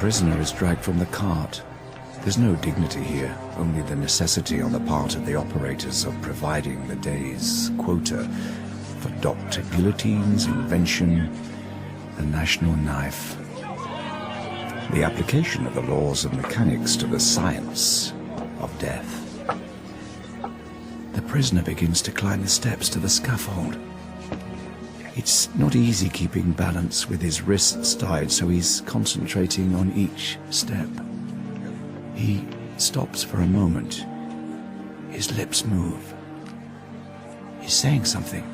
prisoner is dragged from the cart. There's no dignity here, only the necessity on the part of the operators of providing the day's quota for Dr. Guillotine's invention, the national knife. The application of the laws of mechanics to the science of death. The prisoner begins to climb the steps to the scaffold. It's not easy keeping balance with his wrists tied, so he's concentrating on each step. He stops for a moment. His lips move. He's saying something.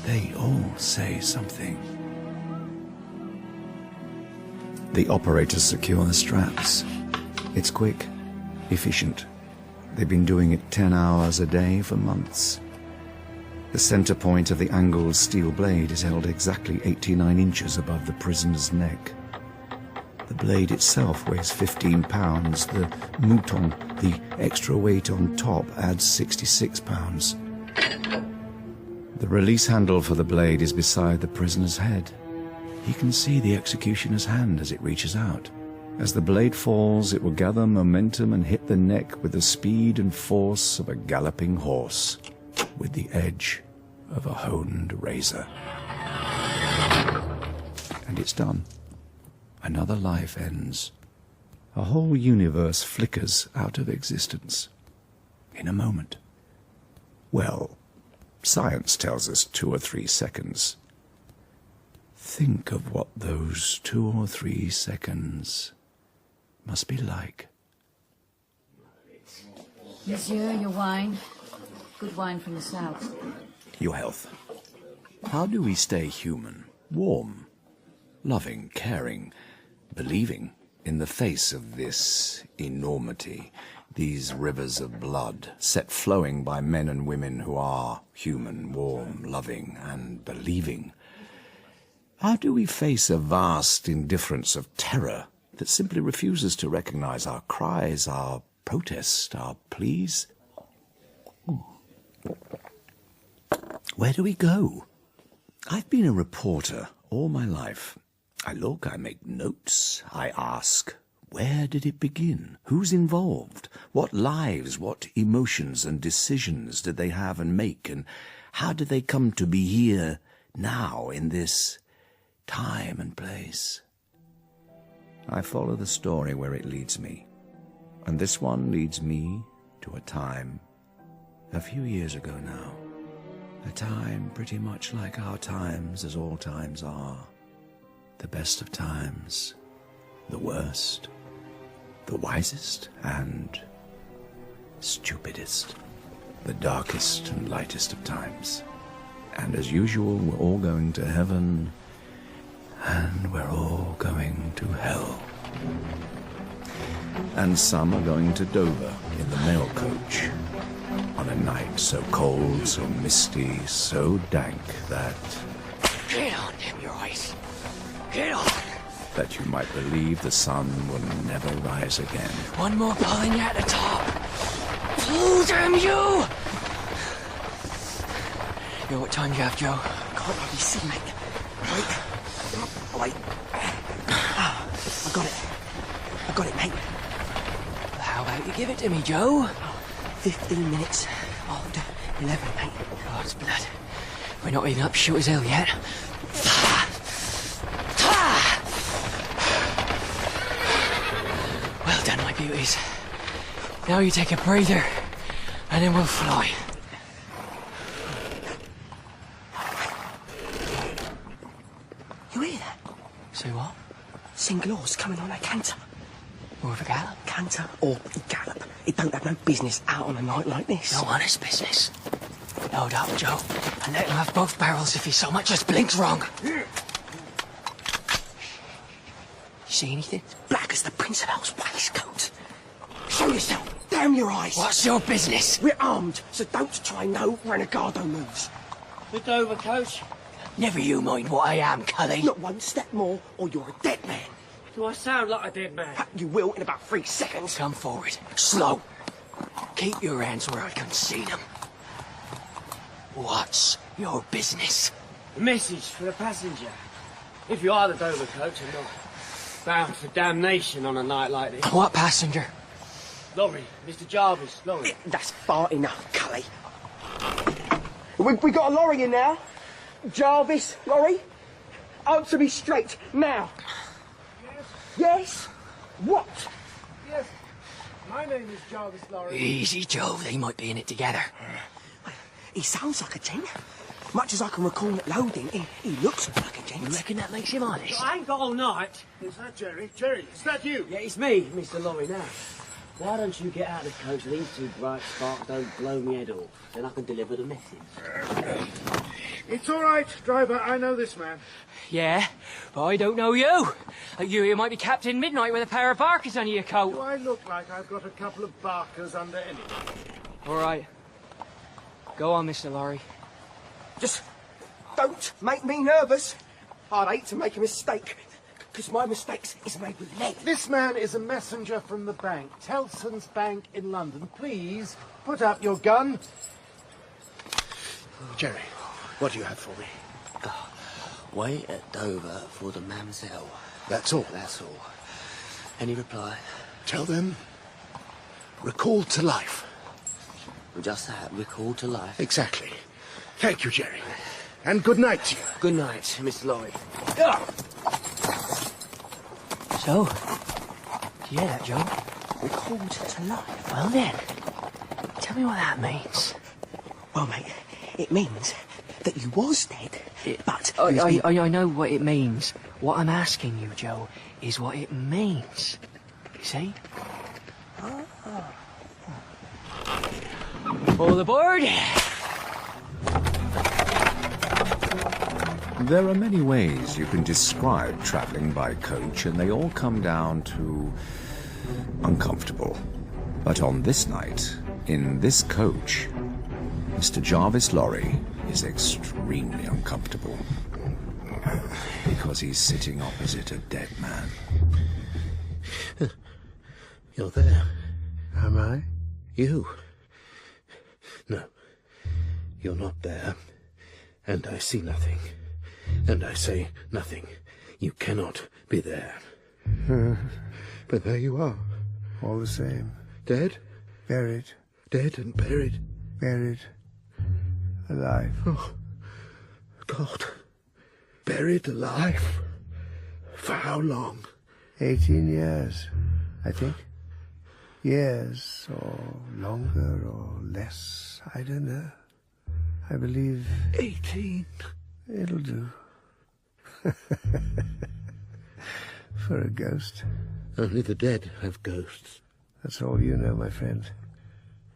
They all say something. The operators secure the straps. It's quick, efficient. They've been doing it 10 hours a day for months. The center point of the angled steel blade is held exactly 89 inches above the prisoner's neck. The blade itself weighs 15 pounds. The mouton, the extra weight on top, adds 66 pounds. The release handle for the blade is beside the prisoner's head. He can see the executioner's hand as it reaches out. As the blade falls, it will gather momentum and hit the neck with the speed and force of a galloping horse, with the edge of a honed razor. And it's done. Another life ends. A whole universe flickers out of existence. In a moment. Well, science tells us 2 or 3 seconds. Think of what those 2 or 3 seconds must be like. Monsieur, your wine. Good wine from the south. Your health. How do we stay human, warm, loving, caring, believing in the face of this enormity, these rivers of blood set flowing by men and women who are human, warm, loving, and believing? How do we face a vast indifference of terror that simply refuses to recognize our cries, our protests, our pleas? Where do we go? I've been a reporter all my life. I look, I make notes, I ask, where did it begin? Who's involved? What lives, what emotions and decisions did they have and make? And how did they come to be here now in this time and place? I follow the story where it leads me. And this one leads me to a time a few years ago now. A time pretty much like our times, as all times are. The best of times, the worst, the wisest and stupidest, the darkest and lightest of times. And as usual, we're all going to heaven, and we're all going to hell. And some are going to Dover in the mail coach, on a night so cold, so misty, so dank that... Get on, damn your eyes! Get on! That you might believe the sun will never rise again. One more pulling you at the top! Oh, damn you! You know what time you have, Joe? Can't hardly see, mate. Wait. I got it, mate. Well, how about you give it to me, Joe? 15 minutes after 11, mate. God's blood. We're not even up short as hell yet. Well done, my beauties. Now you take a breather, and then we'll fly. You hear that? Say what? Single horse coming on a canter. More of a gallop? Canter or gallop. It don't have no business out on a night like this. No honest business. Load up, Joe, and let him have both barrels if he so much as blinks wrong. You see anything? Black as the Prince of Wales waistcoat. Show yourself. Damn your eyes. What's your business? We're armed, so don't try no renegado moves. The Dover coach? Never you mind what I am, Cully. Not one step more, or you're a dead man. Do I sound like a dead man? You will in about 3 seconds. Come forward. Slow. Keep your hands where I can see them. What's your business? A message for the passenger. If you are the Dover coach or not. Bound for damnation on a night like this. What passenger? Lorry, Mr. Jarvis, lorry. That's far enough, Cully. We got a lorry in now. Jarvis, lorry. Answer me straight, now. Yes, Yes? What? yes. My name is Jarvis Lorry. Easy, Joe. They might be in it together. He sounds like a gent. Much as I can recall at loading, he looks like a gent. You reckon that makes him honest? I ain't got all night. Is that Jerry? Jerry, is that you? Yeah, it's me, Mr. Lorry, now. Why don't you get out of the coach so these two bright sparks don't blow me head off? Then I can deliver the message. It's all right, driver. I know this man. Yeah, but I don't know you. You might be Captain Midnight with a pair of barkers under your Do coat. I look like I've got a couple of barkers under anything? All right. Go on, Mr. Lorry. Just don't make me nervous. I'd hate to make a mistake, because my mistakes is made with lead. This man is a messenger from the bank, Tellson's Bank in London. Please, put up your gun. Jerry, what do you have for me? Wait at Dover for the mamselle. That's all. That's all. Any reply? Tell them, recalled to life. Just that, recalled to life. Exactly. Thank you, Jerry. And good night to you. Good night, Mr. Lorry. So, do you hear that, Joe? Recalled to life. Well then, tell me what that means. Well, mate, it means that you was dead, but... I know what it means. What I'm asking you, Joe, is what it means. You see? All aboard! There are many ways you can describe travelling by coach, and they all come down to uncomfortable. But on this night, in this coach, Mr. Jarvis Lorry is extremely uncomfortable. Because he's sitting opposite a dead man. You're there. Am I? You? No. You're not there. And I see nothing. And I say nothing. You cannot be there. But there you are. All the same. Dead? Buried. Dead and buried. Buried. Alive. Oh, God. Buried alive? For how long? 18 years, I think. Years, or longer, or less. I don't know. I believe... 18? It'll do. For a ghost. Only the dead have ghosts. That's all you know, my friend.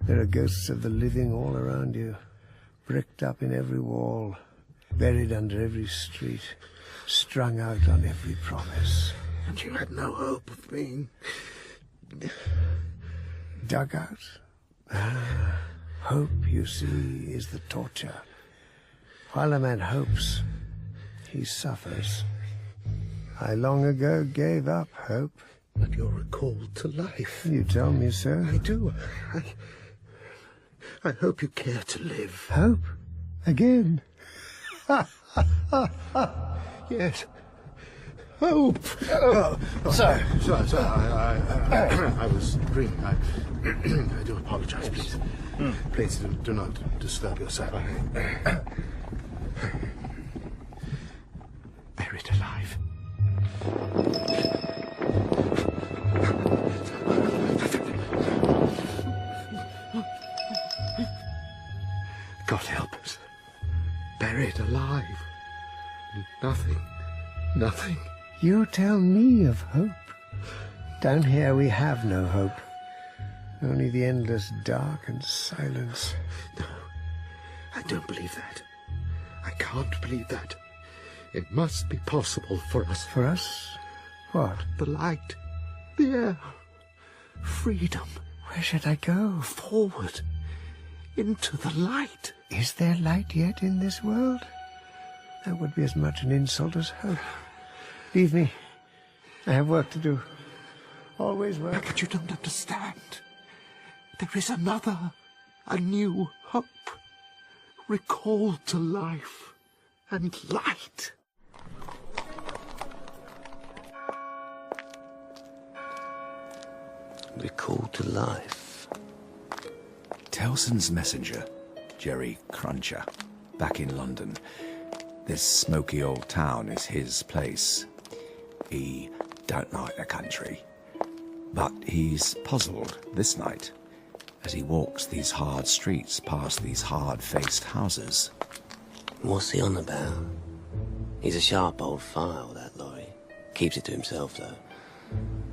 There are ghosts of the living all around you, bricked up in every wall, buried under every street, strung out on every promise. And you had no hope of being... Dug out? Hope, you see, is the torture. While a man hopes, he suffers. I long ago gave up hope. But you're recalled to life. You tell me so. I do. I hope you care to live. Hope? Again? Yes. Hope. Sorry. I was dreaming. I do apologize, please. Please do not disturb yourself. Buried alive. God help us. Buried alive. Nothing. You tell me of hope. Down here we have no hope. Only the endless dark and silence. No, I don't believe that. I can't believe that. It must be possible for us. For us? What? The light, the air, freedom. Where should I go? Forward, into the light. Is there light yet in this world? That would be as much an insult as hope. Leave me. I have work to do. Always work. But you don't understand. There is another, a new hope. Recalled to life and light. Recalled to life. Tellson's messenger, Jerry Cruncher, back in London. This smoky old town is his place. He don't like the country, but he's puzzled this night as he walks these hard streets past these hard-faced houses. What's he on about? He's a sharp old file, that Laurie. Keeps it to himself, though.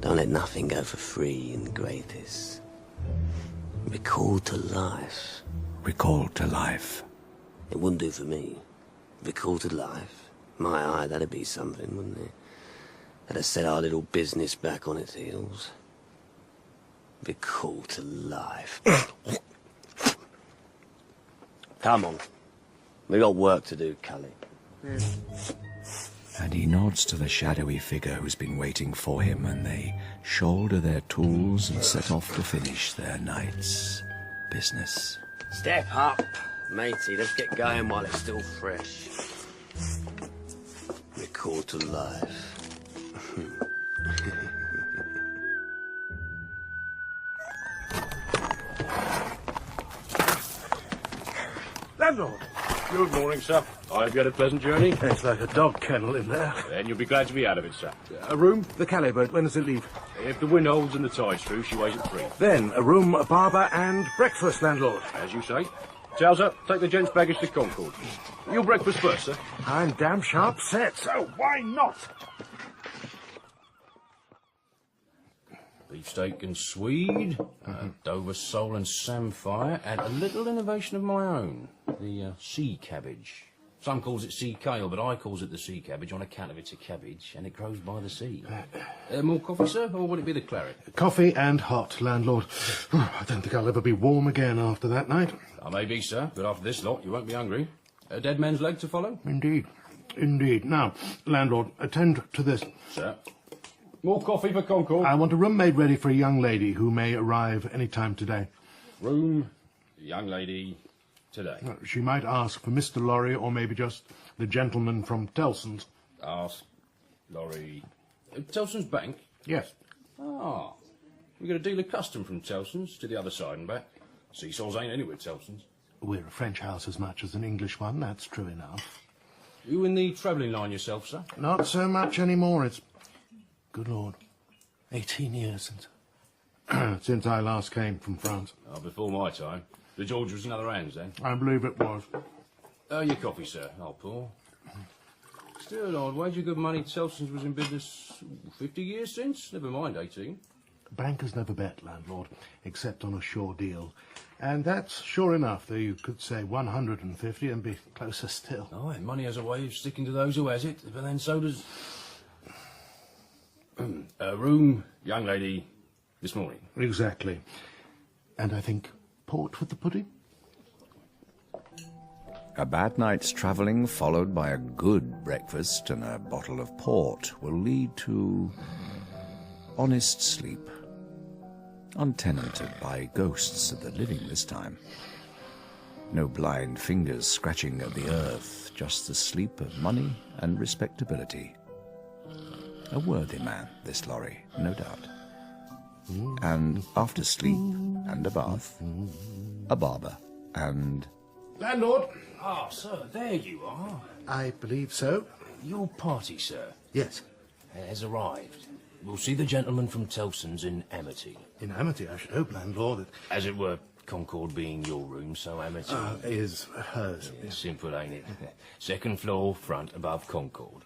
Don't let nothing go for free in Gratis. Recalled to life. Recalled to life. It wouldn't do for me. Recalled to life. My eye, that'd be something, wouldn't it? That'd have set our little business back on its heels. Recalled to life. Come on. We got work to do, Cully. And he nods to the shadowy figure who's been waiting for him, and they shoulder their tools and set off to finish their night's business. Step up, matey. Let's get going while it's still fresh. Recalled to life. Landlord! Good morning, sir. I hope you had a pleasant journey. It's like a dog kennel in there. And you'll be glad to be out of it, sir. A room, the Calais boat. When does it leave? If the wind holds and the tide's true, she weighs at 3. Then a room, a barber, and breakfast, landlord. As you say. Towser, take the gents' baggage to Concord. You'll breakfast first, sir. I'm damn sharp set, so why not? Beefsteak and swede, Dover sole and samphire, and a little innovation of my own, the sea cabbage. Some calls it sea kale, but I calls it the sea cabbage on account of it's a cabbage, and it grows by the sea. More coffee, sir, or would it be the claret? Coffee and hot, landlord. I don't think I'll ever be warm again after that night. I may be, sir, but after this lot, you won't be hungry. A dead man's leg to follow? Indeed. Indeed. Now, landlord, attend to this. Sir. More coffee for Concord. I want a room made ready for a young lady who may arrive any time today. Room, young lady, today. She might ask for Mr. Laurie or maybe just the gentleman from Tellson's. Ask Laurie. Tellson's Bank? Yes. Ah. We got a deal of custom from Tellson's to the other side and back. Seesaws ain't anywhere Tellson's. We're a French house as much as an English one, that's true enough. You in the travelling line yourself, sir? Not so much anymore, it's... Good Lord. 18 years since I last came from France. Oh, before my time. The George was in other hands then. I believe it was. Your coffee, sir. I'll pour. Still, I'd wager good money Tellson's was in business 50 years since. Never mind 18. Bankers never bet, landlord, except on a sure deal. And that's sure enough, though you could say 150 and be closer still. Oh, and money has a way of sticking to those who has it, but then so does... room, young lady, this morning. Exactly. And I think port with the pudding? A bad night's travelling followed by a good breakfast and a bottle of port will lead to honest sleep, untenanted by ghosts of the living this time. No blind fingers scratching at the earth, just the sleep of money and respectability. A worthy man, this Laurie, no doubt. And after sleep and a bath, a barber and... Landlord! Ah, sir, there you are. I believe so. Your party, sir, Yes. has arrived. We'll see the gentleman from Tellson's in Amity. In Amity, I should hope, landlord. As it were, Concord being your room, so Amity... Is hers. Simple, ain't it? Second floor, front, above Concord.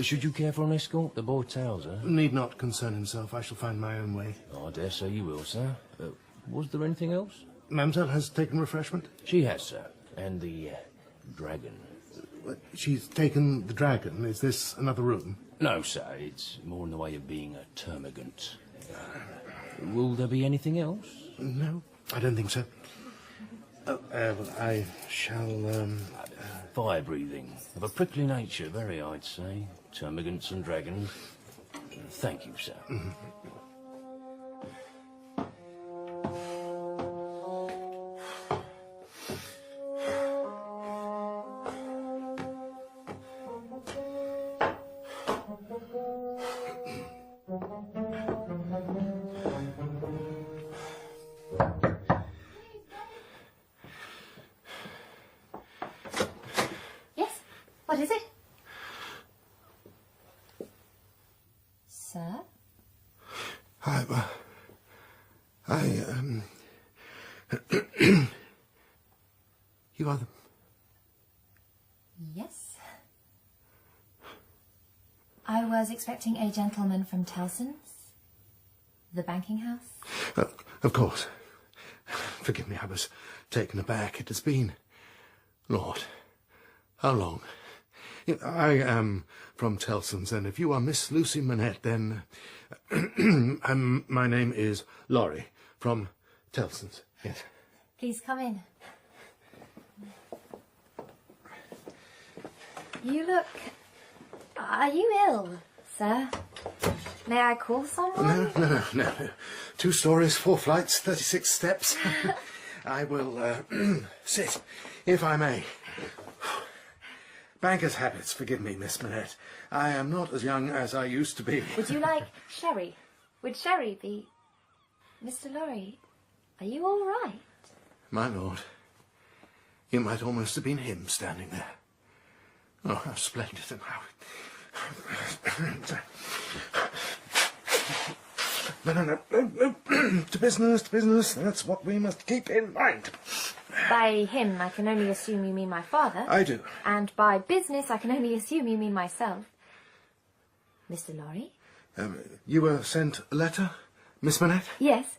Should you care for an escort? The boy Towser? Need not concern himself. I shall find my own way. I dare say you will, sir. Was there anything else? Mademoiselle has taken refreshment? She has, sir. And the dragon. She's taken the dragon. Is this another room? No, sir. It's more in the way of being a termagant. Will there be anything else? No, I don't think so. Well, I shall, Fire breathing. Of a prickly nature, very, I'd say. Termagants and dragons. Thank you, sir. You are the... Yes. I was expecting a gentleman from Tellson's, the banking house. Of course. Forgive me, I was taken aback. It has been... Lord, how long? I am from Tellson's, and if you are Miss Lucie Manette, then... my name is Laurie, from Tellson's, yes. Please come in. You look... Are you ill, sir? May I call someone? No. 2 stories, 4 flights, 36 steps. I will sit, if I may. Banker's habits, forgive me, Miss Manette. I am not as young as I used to be. Would you like sherry? Would sherry be... Mr. Laurie, are you all right? My lord, you might almost have been him standing there. Oh, how splendid and how... No. To business, that's what we must keep in mind. By him, I can only assume you mean my father. I do. And by business, I can only assume you mean myself. Mr. Laurie? You were sent a letter, Miss Manette? Yes.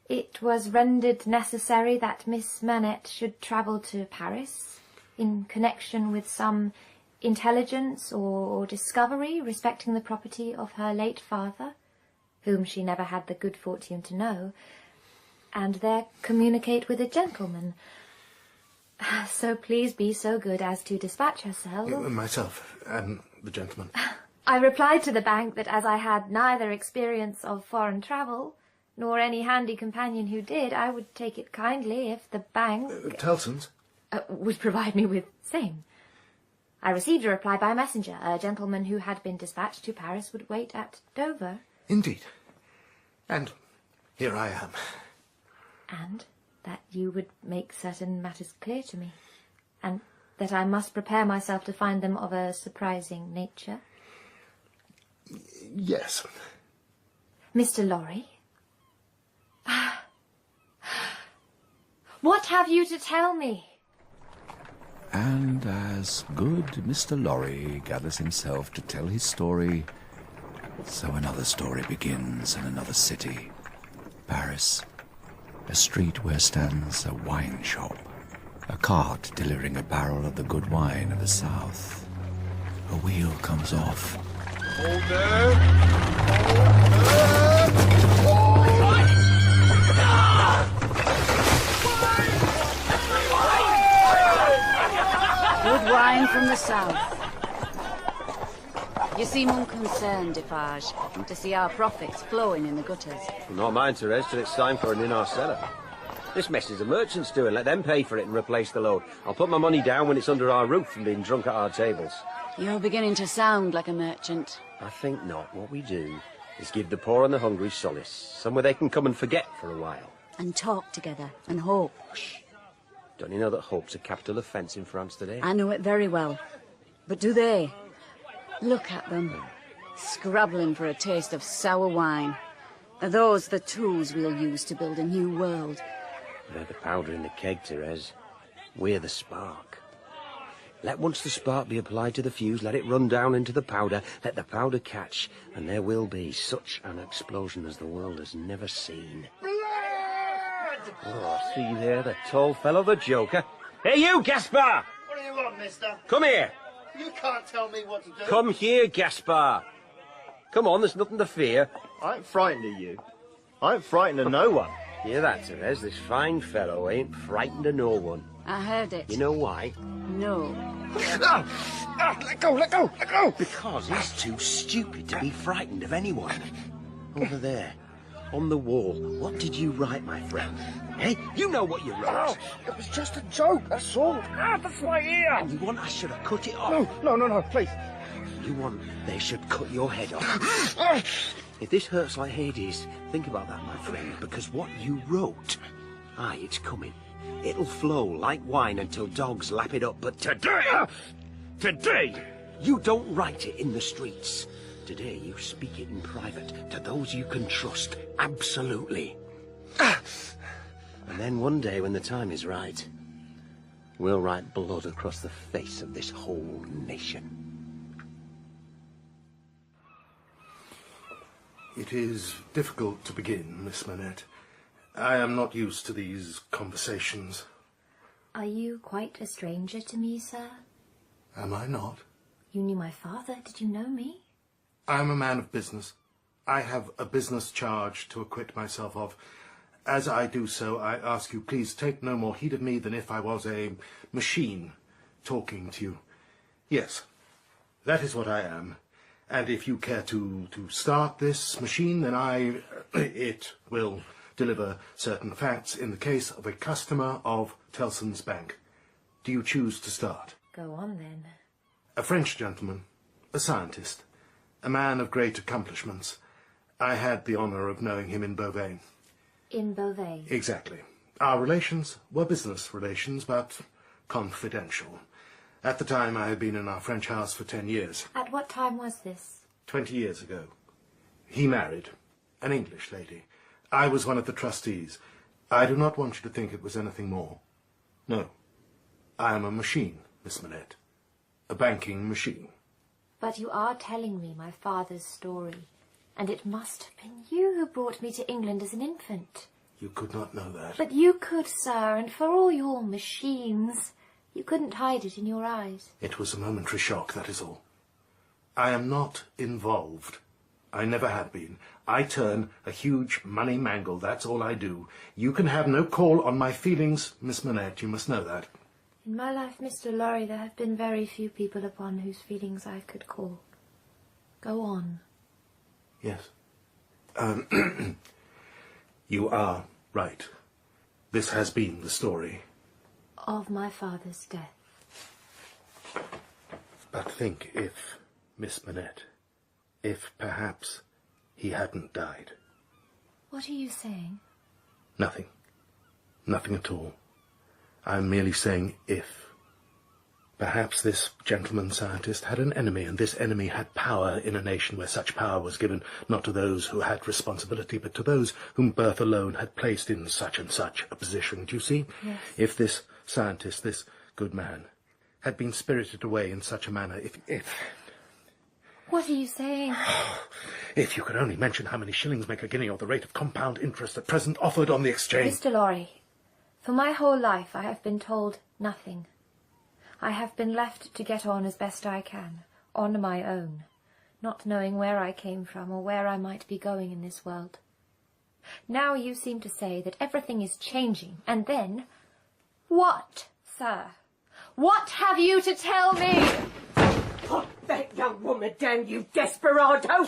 It was rendered necessary that Miss Manette should travel to Paris in connection with some intelligence or discovery respecting the property of her late father, whom she never had the good fortune to know, and there communicate with a gentleman. So please be so good as to dispatch herself. Myself and the gentleman. I replied to the bank that as I had neither experience of foreign travel nor any handy companion who did, I would take it kindly if the bank... Tellson's? Would provide me with same. I received a reply by messenger. A gentleman who had been dispatched to Paris would wait at Dover. Indeed. And here I am. And that you would make certain matters clear to me, and that I must prepare myself to find them of a surprising nature. Yes. Mr. Laurie? What have you to tell me? And as good Mr. Laurie gathers himself to tell his story, so another story begins in another city, Paris. A street where stands a wine shop, a cart delivering a barrel of the good wine of the south. A wheel comes off. Good wine from the south. You seem unconcerned, Defarge, to see our profits flowing in the gutters. Not mine, Therese, till it's time for an in our cellar. This mess is the merchants doing. Let them pay for it and replace the load. I'll put my money down when it's under our roof and being drunk at our tables. You're beginning to sound like a merchant. I think not. What we do is give the poor and the hungry solace, somewhere they can come and forget for a while. And talk together, and hope. Shh. Don't you know that hope's a capital offence in France today? I know it very well. But do they? Look at them, scrabbling for a taste of sour wine. Are those the tools we'll use to build a new world? They're the powder in the keg, Therese. We're the spark. Let once the spark be applied to the fuse, let it run down into the powder, let the powder catch, and there will be such an explosion as the world has never seen. Oh, see there, the tall fellow, the joker. Hey, you, Gaspar! What do you want, mister? Come here. You can't tell me what to do. Come here, Gaspar. Come on, there's nothing to fear. I ain't frightened of you. I ain't frightened of no one. Hear that, Therese? This fine fellow ain't frightened of no one. I heard it. You know why? No. Let go, let go, let go! Because he's too stupid to be frightened of anyone. Over there, on the wall, what did you write, my friend? Hey, you know what you wrote. It was just a joke, that's all. That's my ear. And you want I should have cut it off? No, please. You want they should cut your head off? If this hurts like Hades, think about that, my friend, because what you wrote, it's coming. It'll flow like wine until dogs lap it up, but today, you don't write it in the streets. Today, you speak it in private to those you can trust, absolutely. And then one day, when the time is right, We'll write blood across the face of this whole nation. It is difficult to begin, Miss Manette. I am not used to these conversations. Are you quite a stranger to me, sir? Am I not? You knew my father. Did you know me? I am a man of business. I have a business charge to acquit myself of. As I do so, I ask you, please take no more heed of me than if I was a machine talking to you. Yes, that is what I am. And if you care to start this machine, then it will deliver certain facts in the case of a customer of Tellson's Bank. Do you choose to start? Go on, then. A French gentleman, a scientist, a man of great accomplishments. I had the honour of knowing him in Beauvais. In Beauvais? Exactly. Our relations were business relations, but confidential. At the time, I had been in our French house for 10 years. At what time was this? 20 years ago. He married an English lady. I was one of the trustees. I do not want you to think it was anything more. No. I am a machine, Miss Manette. A banking machine. But you are telling me my father's story, and it must have been you who brought me to England as an infant. You could not know that. But you could, sir, and for all your machines, you couldn't hide it in your eyes. It was a momentary shock, that is all. I am not involved. I never have been. I turn a huge money mangle, that's all I do. You can have no call on my feelings, Miss Manette, you must know that. In my life, Mr. Lorry, there have been very few people upon whose feelings I could call. Go on. Yes. You are right. This has been the story. Of my father's death. But think if, Miss Manette, if perhaps he hadn't died. What are you saying? Nothing. Nothing at all. I'm merely saying if. Perhaps this gentleman scientist had an enemy, and this enemy had power in a nation where such power was given not to those who had responsibility, but to those whom birth alone had placed in such and such a position. Do you see? Yes. If this scientist, this good man, had been spirited away in such a manner, if... What are you saying? If you could only mention how many shillings make a guinea, or the rate of compound interest at present offered on the exchange. Mr. Lorry, for my whole life I have been told nothing. I have been left to get on as best I can, on my own, not knowing where I came from or where I might be going in this world. Now you seem to say that everything is changing, and then... What, sir? What have you to tell me? Put that young woman down, you desperado!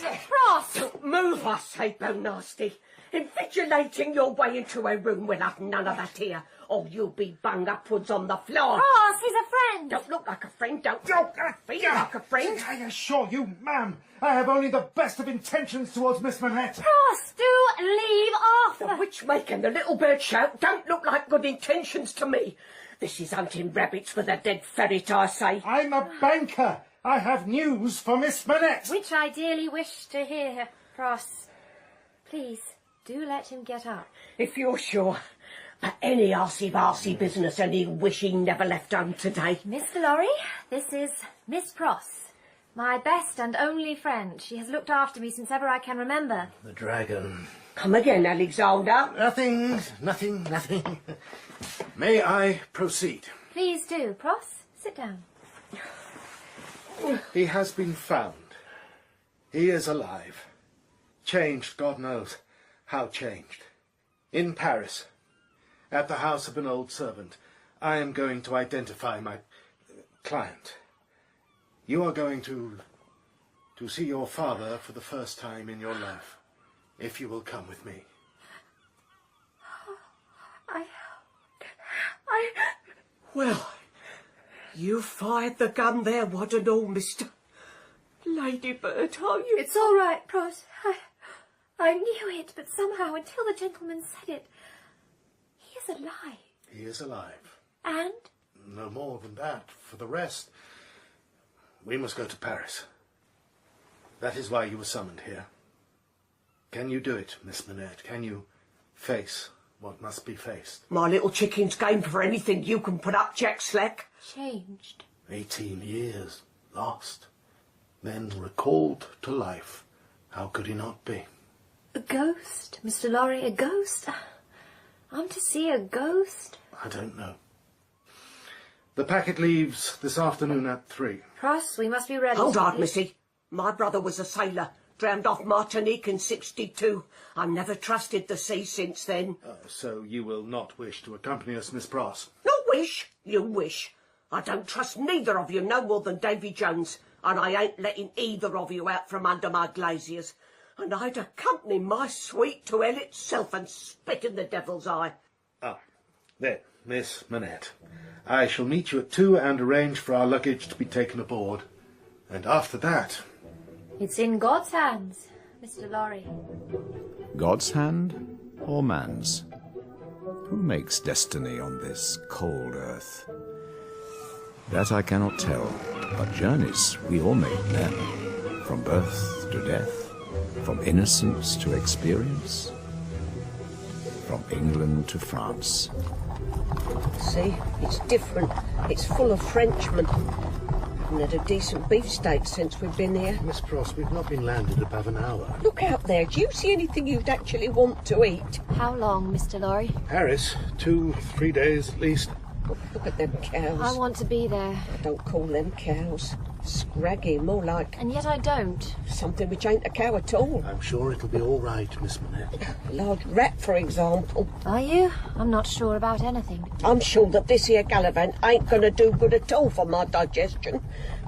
Ross! Don't move, I say, Bo Nasty. Invigilating your way into a room, we'll have none of that here, or you'll be bung upwards on the floor. Ross, he's a friend! Don't look like a friend, don't feel like a friend. I assure you, ma'am, I have only the best of intentions towards Miss Manette. Ross, do leave off! The witch making the little bird shout don't look like good intentions to me. This is hunting rabbits with a dead ferret, I say. I'm a banker. I have news for Miss Manette. Which I dearly wish to hear, Ross. Please, do let him get up. If you're sure. But any arsey-varsey business, and he wish he never left home today. Mr. Lorry, this is Miss Pross, my best and only friend. She has looked after me since ever I can remember. The dragon. Come again, Alexander. Nothing. May I proceed? Please do. Pross, sit down. He has been found. He is alive. Changed, God knows how changed. In Paris, at the house of an old servant. I am going to identify my client. You are going to see your father for the first time in your life, if you will come with me. Well, you fired the gun there, what and all, Mr. Ladybird, are you? It's all right, Pross. I knew it, but somehow, until the gentleman said it, he is alive. He is alive. And? No more than that. For the rest, we must go to Paris. That is why you were summoned here. Can you do it, Miss Manette? Can you face what must be faced. My little chicken's game for anything you can put up, Jack Slack. Changed. 18 years lost, then recalled to life. How could he not be? A ghost, Mr. Lorry, a ghost? I'm to see a ghost? I don't know. The packet leaves this afternoon at 3. Pross, we must be ready. Hold on, missy. My brother was a sailor, drowned off Martinique in 62. I've never trusted the sea since then. So you will not wish to accompany us, Miss Pross? No wish, you wish. I don't trust neither of you no more than Davy Jones, and I ain't letting either of you out from under my glaziers. And I'd accompany my sweet to hell itself and spit in the devil's eye. Ah, then, Miss Manette, I shall meet you at 2 and arrange for our luggage to be taken aboard. And after that... It's in God's hands, Mr. Lorry. God's hand or man's? Who makes destiny on this cold earth? That I cannot tell, but journeys we all make then, from birth to death, from innocence to experience, from England to France. See, it's different. It's full of Frenchmen. Haven't had a decent beefsteak since we've been here. Miss Pross, we've not been landed above an hour. Look out there. Do you see anything you'd actually want to eat? How long, Mr. Lorry? Paris, 2-3 days at least. Oh, look at them cows. I want to be there. I don't call them cows. Scraggy, more like... And yet I don't. Something which ain't a cow at all. I'm sure it'll be all right, Miss Manette. A large rat, for example. Are you? I'm not sure about anything. I'm sure that this here gallivant ain't going to do good at all for my digestion.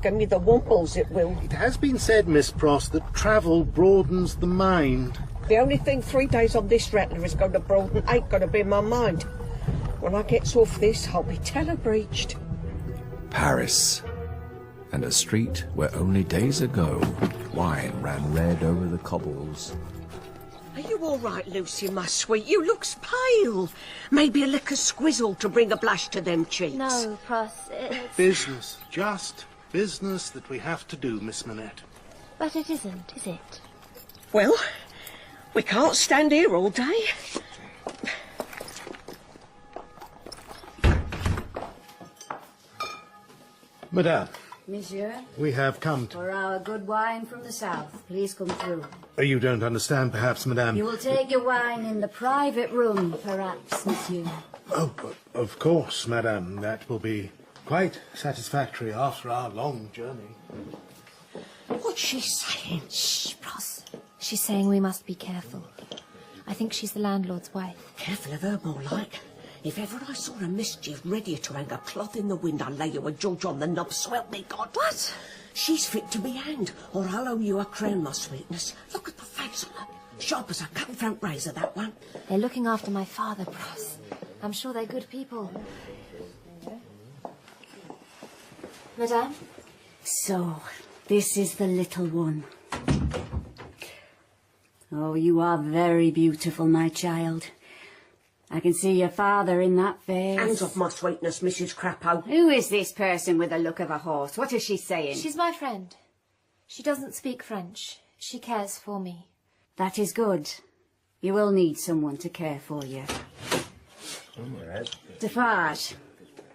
Give me the wamples, it will. It has been said, Miss Pross, that travel broadens the mind. The only thing 3 days on this rattler is going to broaden ain't going to be my mind. When I gets off this, I'll be telebreached. Paris, and a street where only days ago wine ran red over the cobbles. Are you all right, Lucie, my sweet? You looks pale. Maybe a lick of squizzle to bring a blush to them cheeks. No, Pross, it's... Business, just business that we have to do, Miss Manette. But it isn't, is it? Well, we can't stand here all day. Madame, Monsieur, we have come to... for our good wine from the south, please come through. You don't understand, perhaps, Madame. You will take your wine in the private room, perhaps, monsieur. Oh, of course, Madame. That will be quite satisfactory after our long journey. What's she saying? Shh, Pross. She's saying we must be careful. I think she's the landlord's wife. Careful of her, more like. If ever I saw a mischief ready to hang a cloth in the wind, I'd lay you a George on the knob, swell me God. What? She's fit to be hanged, or I'll owe you a crown, my sweetness. Look at the face on her. Sharp as a cut-front razor, that one. They're looking after my father, Pross. I'm sure they're good people. Madame? So, this is the little one. Oh, you are very beautiful, my child. I can see your father in that face. Hands off my sweetness, Mrs. Crapo. Who is this person with the look of a horse? What is she saying? She's my friend. She doesn't speak French. She cares for me. That is good. You will need someone to care for you. Defarge,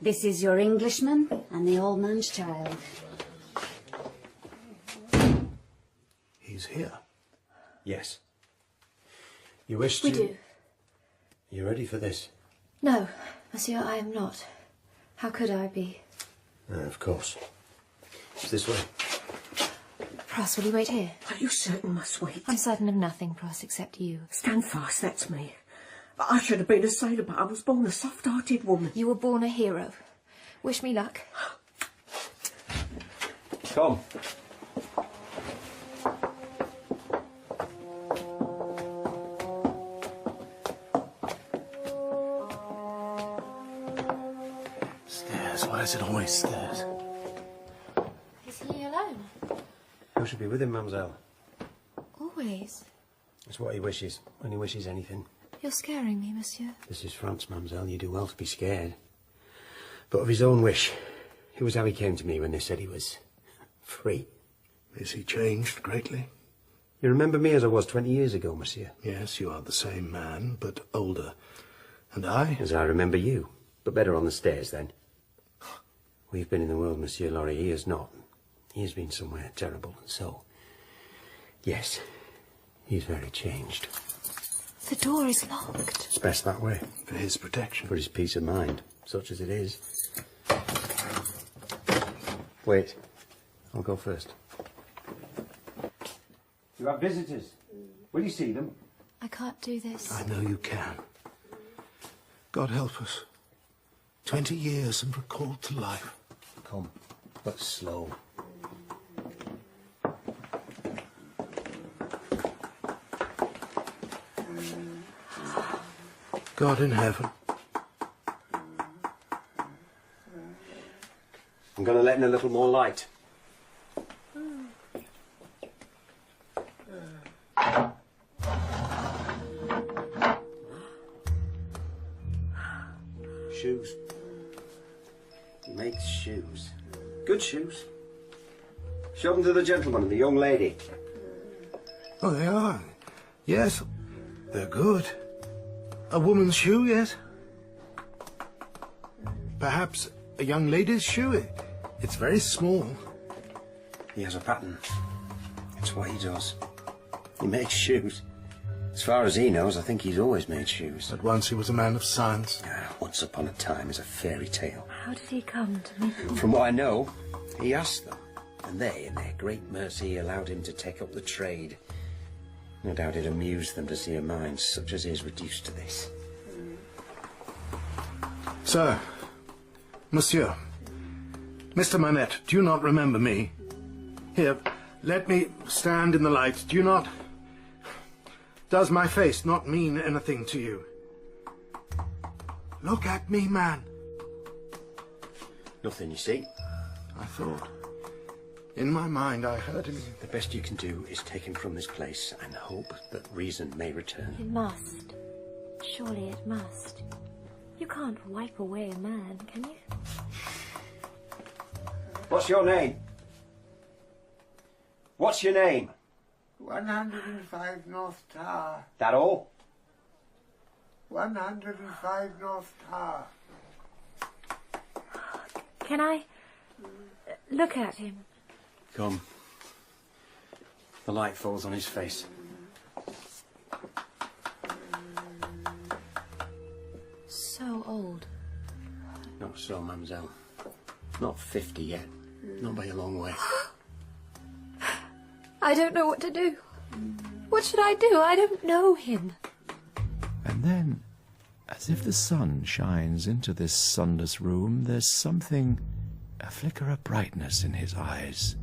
this is your Englishman and the old man's child. He's here. Yes. You wish to... We do. You ready for this? No, monsieur, I am not. How could I be? Of course. It's this way. Pross, will you wait here? Are you certain, my sweet? I'm certain of nothing, Pross, except you. Stand fast, that's me. I should have been a sailor, but I was born a soft-hearted woman. You were born a hero. Wish me luck. Come. Stairs. Why is it always stairs? Is he alone? Who should be with him, mademoiselle? Always. It's what he wishes, when he wishes anything. You're scaring me, monsieur. This is France, mademoiselle. You do well to be scared. But of his own wish. It was how he came to me when they said he was free. Is he changed greatly? You remember me as I was 20 years ago, monsieur? Yes, you are the same man, but older. And I? As I remember you, but better on the stairs then. We've been in the world, Monsieur Laurie. He has not. He has been somewhere terrible, and so... Yes, he's very changed. The door is locked. It's best that way. For his protection. For his peace of mind, such as it is. Wait. I'll go first. You have visitors. Will you see them? I can't do this. I know you can. God help us. 20 years and recalled to life. Come, but slow. God in heaven. I'm going to let in a little more light. Shoes. He makes shoes. Good shoes. Show them to the gentleman and the young lady. Oh, they are. Yes, they're good. A woman's shoe, yes? Perhaps a young lady's shoe. It's very small. He has a pattern. It's what he does. He makes shoes. As far as he knows, I think he's always made shoes. But once he was a man of science. Once upon a time is a fairy tale. How did he come to make them? From what I know, he asked them. And they, in their great mercy, allowed him to take up the trade. No doubt it amused them to see a mind such as his reduced to this. Sir, Monsieur, Mr. Manette, do you not remember me? Here, let me stand in the light. Do you not... Does my face not mean anything to you? Look at me, man. Nothing, you see. I thought. In my mind, I heard him. The best you can do is take him from this place and hope that reason may return. It must. Surely it must. You can't wipe away a man, can you? What's your name? What's your name? 105 North Tower. That all? 105 North Tower. Can I look at him? Come. The light falls on his face. So old. Not so, mademoiselle. Not 50 yet. Not by a long way. I don't know what to do. What should I do? I don't know him. And then, as if the sun shines into this sunless room, there's something, a flicker of brightness in his eyes,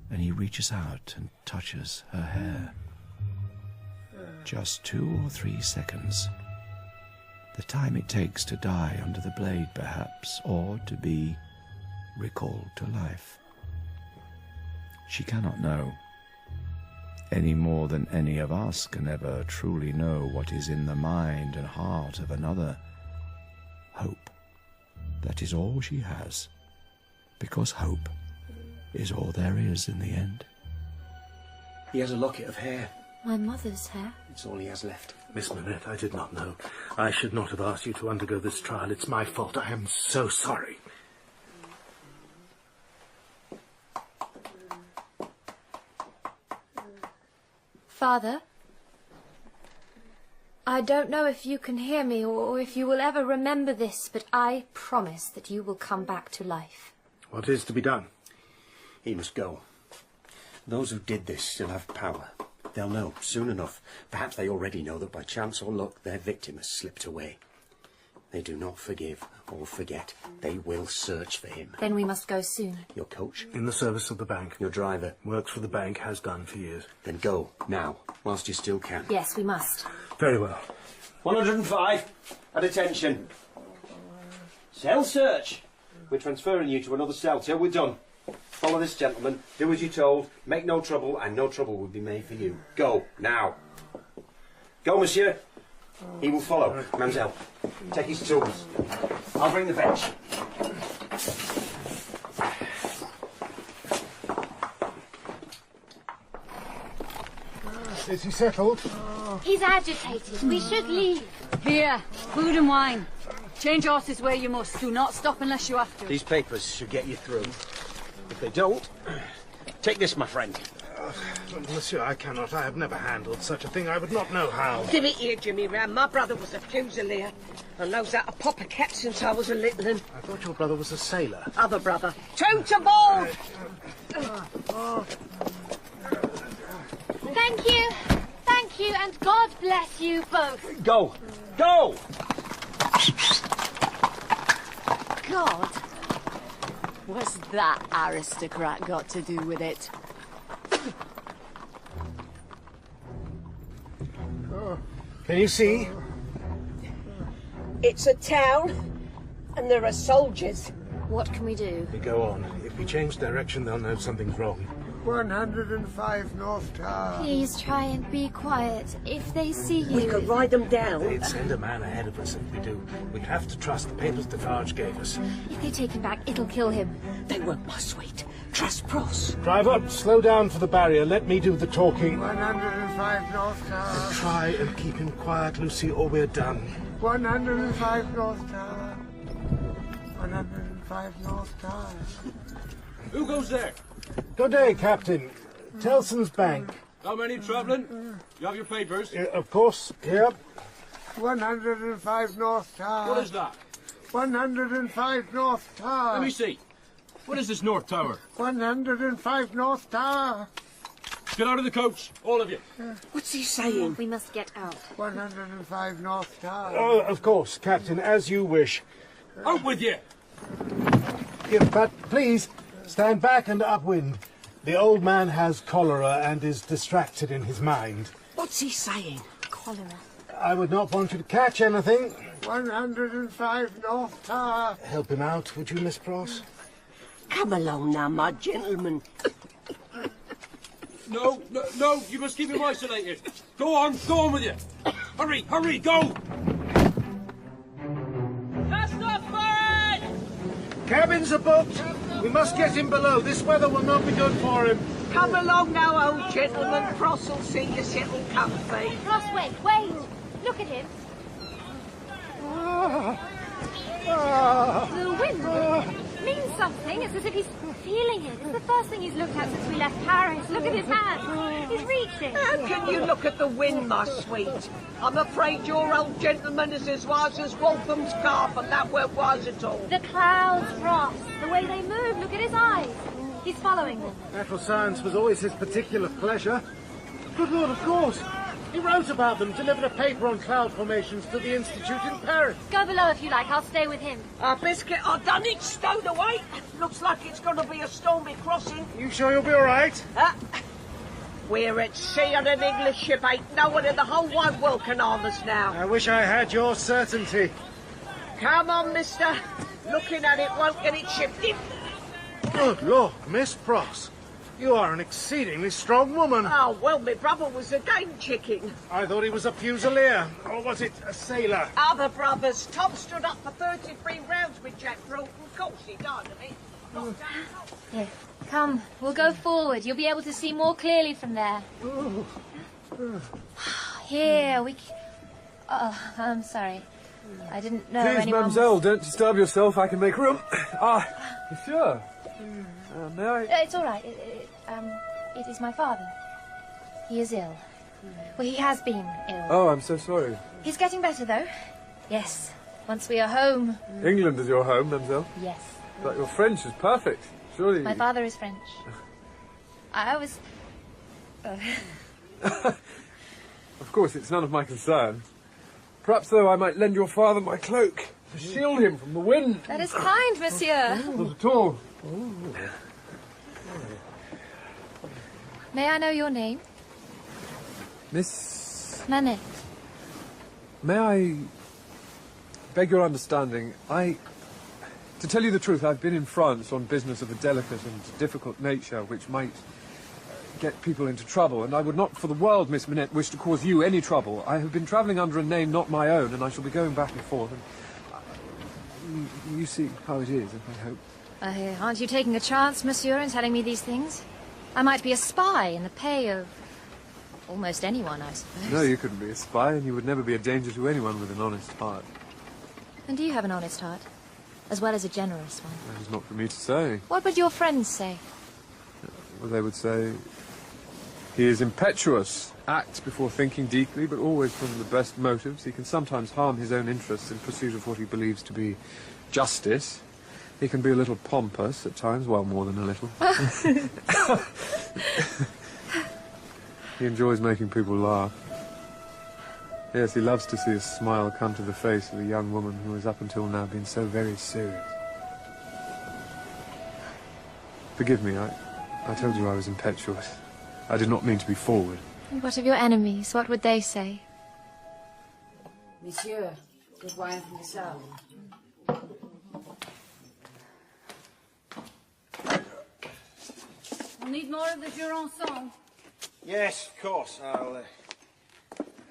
and he reaches out and touches her hair. Just 2 or 3 seconds. The time it takes to die under the blade, perhaps, or to be recalled to life. She cannot know, any more than any of us can ever truly know what is in the mind and heart of another. Hope. That is all she has, because hope is all there is in the end. He has a locket of hair. My mother's hair. It's all he has left. Miss Manette, I did not know. I should not have asked you to undergo this trial. It's my fault. I am so sorry. Father, I don't know if you can hear me or if you will ever remember this, but I promise that you will come back to life. What is to be done? He must go. Those who did this still have power. They'll know soon enough. Perhaps they already know that by chance or luck their victim has slipped away. They do not forgive or forget. They will search for him. Then we must go soon. Your coach? In the service of the bank. Your driver? Works for the bank, has done for years. Then go, now, whilst you still can. Yes, we must. Very well. 105, at attention. Cell search. We're transferring you to another cell till we're done. Follow this gentleman, do as you're told, make no trouble, and no trouble will be made for you. Go, now. Go, monsieur. He will follow. Mademoiselle, take his tools. I'll bring the bench. Is he settled? He's agitated. We should leave. Here, food and wine. Change horses where you must. Do not stop unless you have to. These papers should get you through. If they don't, take this, my friend. Monsieur, I cannot. I have never handled such a thing. I would not know how. Give it here, Jimmy Ram. My brother was a fusilier. And knows how to pop a cat since I was a little un. I thought your brother was a sailor. Other brother. Two to board! Thank you. Thank you, and God bless you both. Go! Go! God, what's that aristocrat got to do with it? Can you see? It's a town, and there are soldiers. What can we do? We go on. If we change direction, they'll know something's wrong. 105 North Tower. Please try and be quiet. If they see you... We could ride them down. They'd send a man ahead of us if we do. We'd have to trust the papers Defarge gave us. If they take him back, it'll kill him. They weren't my sweet. Trust Pross. Driver, slow down for the barrier. Let me do the talking. 105 North Tower. Try and keep him quiet, Lucie, or we're done. 105 North Tower. 105 North Tower. Who goes there? Good day, Captain. Tellson's Bank. How many travelling? You have your papers? Of course, here. 105 North Tower. What is that? 105 North Tower. Let me see. What is this North Tower? 105 North Tower. Get out of the coach, all of you. What's he saying? We must get out. 105 North Tower. Oh, of course, Captain, as you wish. Out with you! But please, stand back and upwind. The old man has cholera and is distracted in his mind. What's he saying? Cholera. I would not want you to catch anything. 105 North Tower. Help him out, would you, Miss Pross? Come along now, my gentleman. No, you must keep him isolated. Go on with you. Hurry, go! Cast off forward! Cabins are booked. We must get him below. This weather will not be good for him. Come along now, old gentleman. Pross will see you settle comfy. Ross, wait. Look at him. The wind means something. It's as if he's feeling it. It's the first thing he's looked at since we left Paris. Look at his hand. He's reaching. How can you look at the wind, my sweet? I'm afraid your old gentleman is as wise as Waltham's calf, and that weren't wise at all. The clouds, Ross. The way they move. Look at his eyes. He's following them. Natural science was always his particular pleasure. Good Lord, of course. He wrote about them, delivered a paper on cloud formations to the Institute in Paris. Go below if you like. I'll stay with him. Biscuit, I've done it, stowed away. Looks like it's going to be a stormy crossing. You sure you'll be all right? We're at sea on an English ship. Ain't no one in the whole wide world can harm us now. I wish I had your certainty. Come on, mister. Looking at it won't get it shifted. Good Lord, Miss Pross. You are an exceedingly strong woman. Oh, well, my brother was a game chicken. I thought he was a fusilier. Or was it a sailor? Other brothers. Tom stood up for 33 rounds with Jack Broughton. Of course he died of it. Here, come. We'll go forward. You'll be able to see more clearly from there. Here, we... Oh, I'm sorry. I didn't know Please, anyone... mademoiselle, don't disturb yourself. I can make room. Monsieur. May I... It's all right. It is my father. He is ill. Well, he has been ill. Oh, I'm so sorry. He's getting better, though. Yes. Once we are home. England is your home, mademoiselle? Yes. But your French is perfect. Surely... My father is French. I was... Of course, it's none of my concern. Perhaps, though, I might lend your father my cloak to shield him from the wind. That is kind, monsieur. Not at all. May I know your name? Miss... Manette. May I beg your understanding? To tell you the truth, I've been in France on business of a delicate and difficult nature which might get people into trouble, and I would not for the world, Miss Manette, wish to cause you any trouble. I have been travelling under a name not my own, and I shall be going back and forth, and you see how it is, I hope. Aren't you taking a chance, monsieur, in telling me these things? I might be a spy in the pay of almost anyone, I suppose. No, you couldn't be a spy, and you would never be a danger to anyone with an honest heart. And do you have an honest heart? As well as a generous one? That is not for me to say. What would your friends say? Well, they would say he is impetuous, acts before thinking deeply, but always from the best motives. He can sometimes harm his own interests in pursuit of what he believes to be justice. He can be a little pompous at times, well, more than a little. He enjoys making people laugh. Yes, he loves to see a smile come to the face of a young woman who has up until now been so very serious. Forgive me, I told you I was impetuous. I did not mean to be forward. And what of your enemies? What would they say? Monsieur, good wine from the south. I'll need more of the Jurançon. Yes, of course.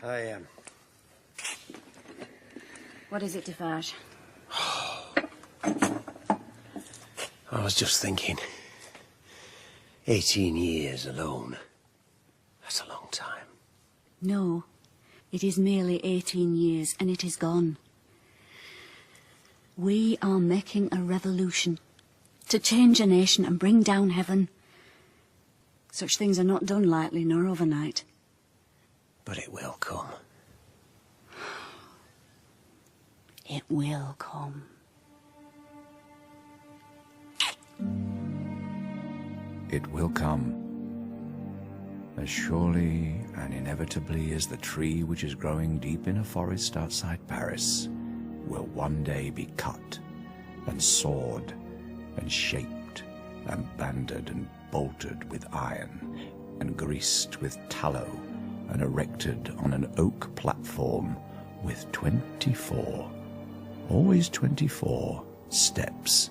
I am. What is it, Defarge? I was just thinking. 18 years alone. That's a long time. No, it is merely 18 years, and it is gone. We are making a revolution to change a nation and bring down heaven. Such things are not done lightly nor overnight. But it will come. It will come. It will come. As surely and inevitably as the tree which is growing deep in a forest outside Paris will one day be cut and sawed and shaped and banded and bolted with iron and greased with tallow and erected on an oak platform with 24, always 24, steps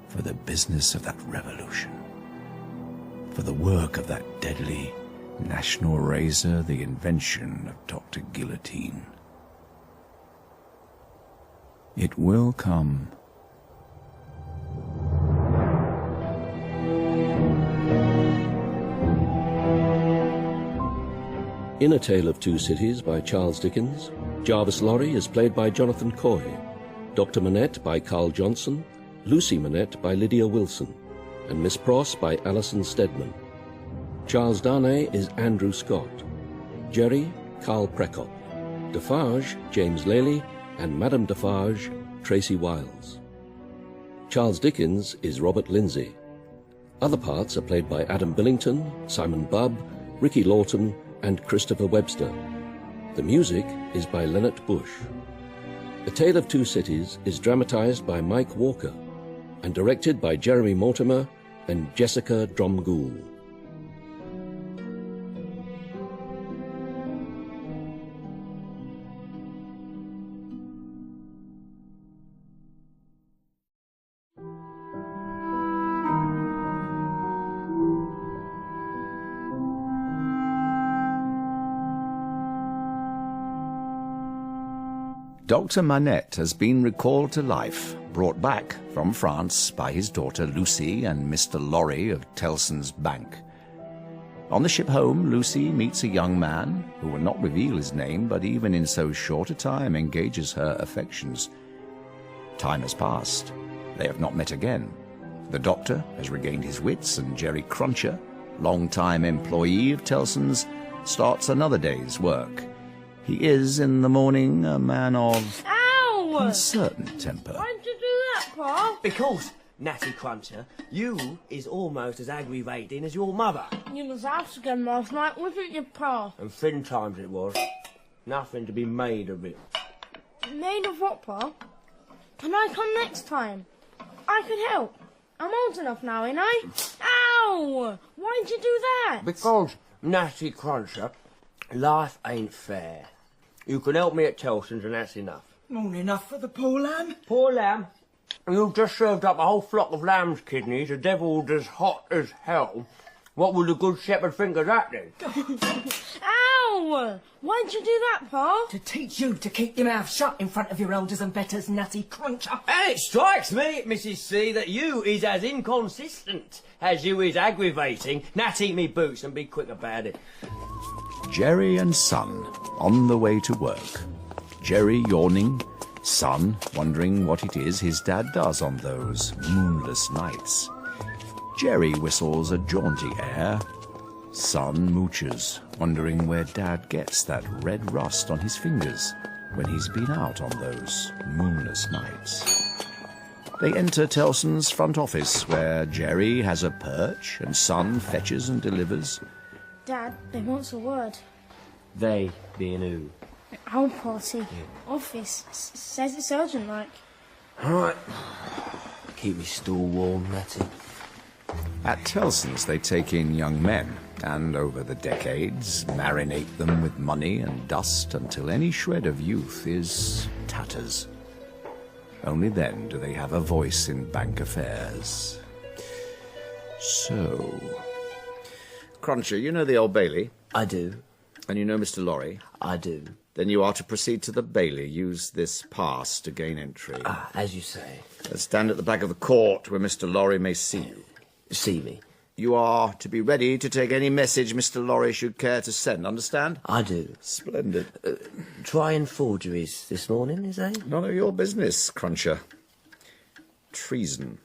for the business of that revolution, for the work of that deadly national razor, the invention of Dr. Guillotine. It will come. In A Tale of Two Cities by Charles Dickens, Jarvis Lorry is played by Jonathan Coy, Dr. Manette by Carl Johnson, Lucie Manette by Lydia Wilson, and Miss Pross by Alison Stedman. Charles Darnay is Andrew Scott, Jerry, Carl Prekop, Defarge, James Lely, and Madame Defarge, Tracy Wiles. Charles Dickens is Robert Lindsay. Other parts are played by Adam Billington, Simon Bubb, Ricky Lawton, and Christopher Webster. The music is by Leonard Bush. A Tale of Two Cities is dramatised by Mike Walker and directed by Jeremy Mortimer and Jessica Dromgoole. Dr. Manette has been recalled to life, brought back from France by his daughter Lucie and Mr. Lorry of Tellson's Bank. On the ship home, Lucie meets a young man who will not reveal his name, but even in so short a time engages her affections. Time has passed. They have not met again. The doctor has regained his wits, and Jerry Cruncher, long-time employee of Tellson's, starts another day's work. He is, in the morning, a man of uncertain temper. Why'd you do that, Pa? Because, Natty Cruncher, you is almost as aggravating as your mother. You was out again last night, wasn't you, Pa? And thin times it was. Nothing to be made of it. Made of what, Pa? Can I come next time? I could help. I'm old enough now, ain't I? Ow! Why'd you do that? Because, Natty Cruncher, life ain't fair. You can help me at Tellson's and that's enough. Not enough for the poor lamb? Poor lamb? You've just served up a whole flock of lamb's kidneys, devilled as hot as hell. What would the good shepherd think of that, then? Ow! Why'd you do that, Pa? To teach you to keep your mouth shut in front of your elders and betters, Natty Cruncher. And it strikes me, Mrs. C, that you is as inconsistent as you is aggravating. Natty me boots and be quick about it. Jerry and son, on the way to work. Jerry yawning, Son wondering what it is his dad does on those moonless nights. Jerry whistles a jaunty air. Son mooches, wondering where Dad gets that red rust on his fingers when he's been out on those moonless nights. They enter Tellson's front office, where Jerry has a perch and Son fetches and delivers. Dad, they want a word. They being who? Our party. Office. Says it's urgent, like. All right. Keep me stool warm, Matty. At Tellson's they take in young men, and over the decades marinate them with money and dust until any shred of youth is tatters. Only then do they have a voice in bank affairs. So... Cruncher, you know the Old Bailey? I do. And you know Mr. Lorry? I do. Then you are to proceed to the Bailey. Use this pass to gain entry. As you say. Stand at the back of the court where Mr. Lorry may see you. See me? You are to be ready to take any message Mr. Lorry should care to send, understand? I do. Splendid. Trying forgeries this morning, is they? None of your business, Cruncher. Treason.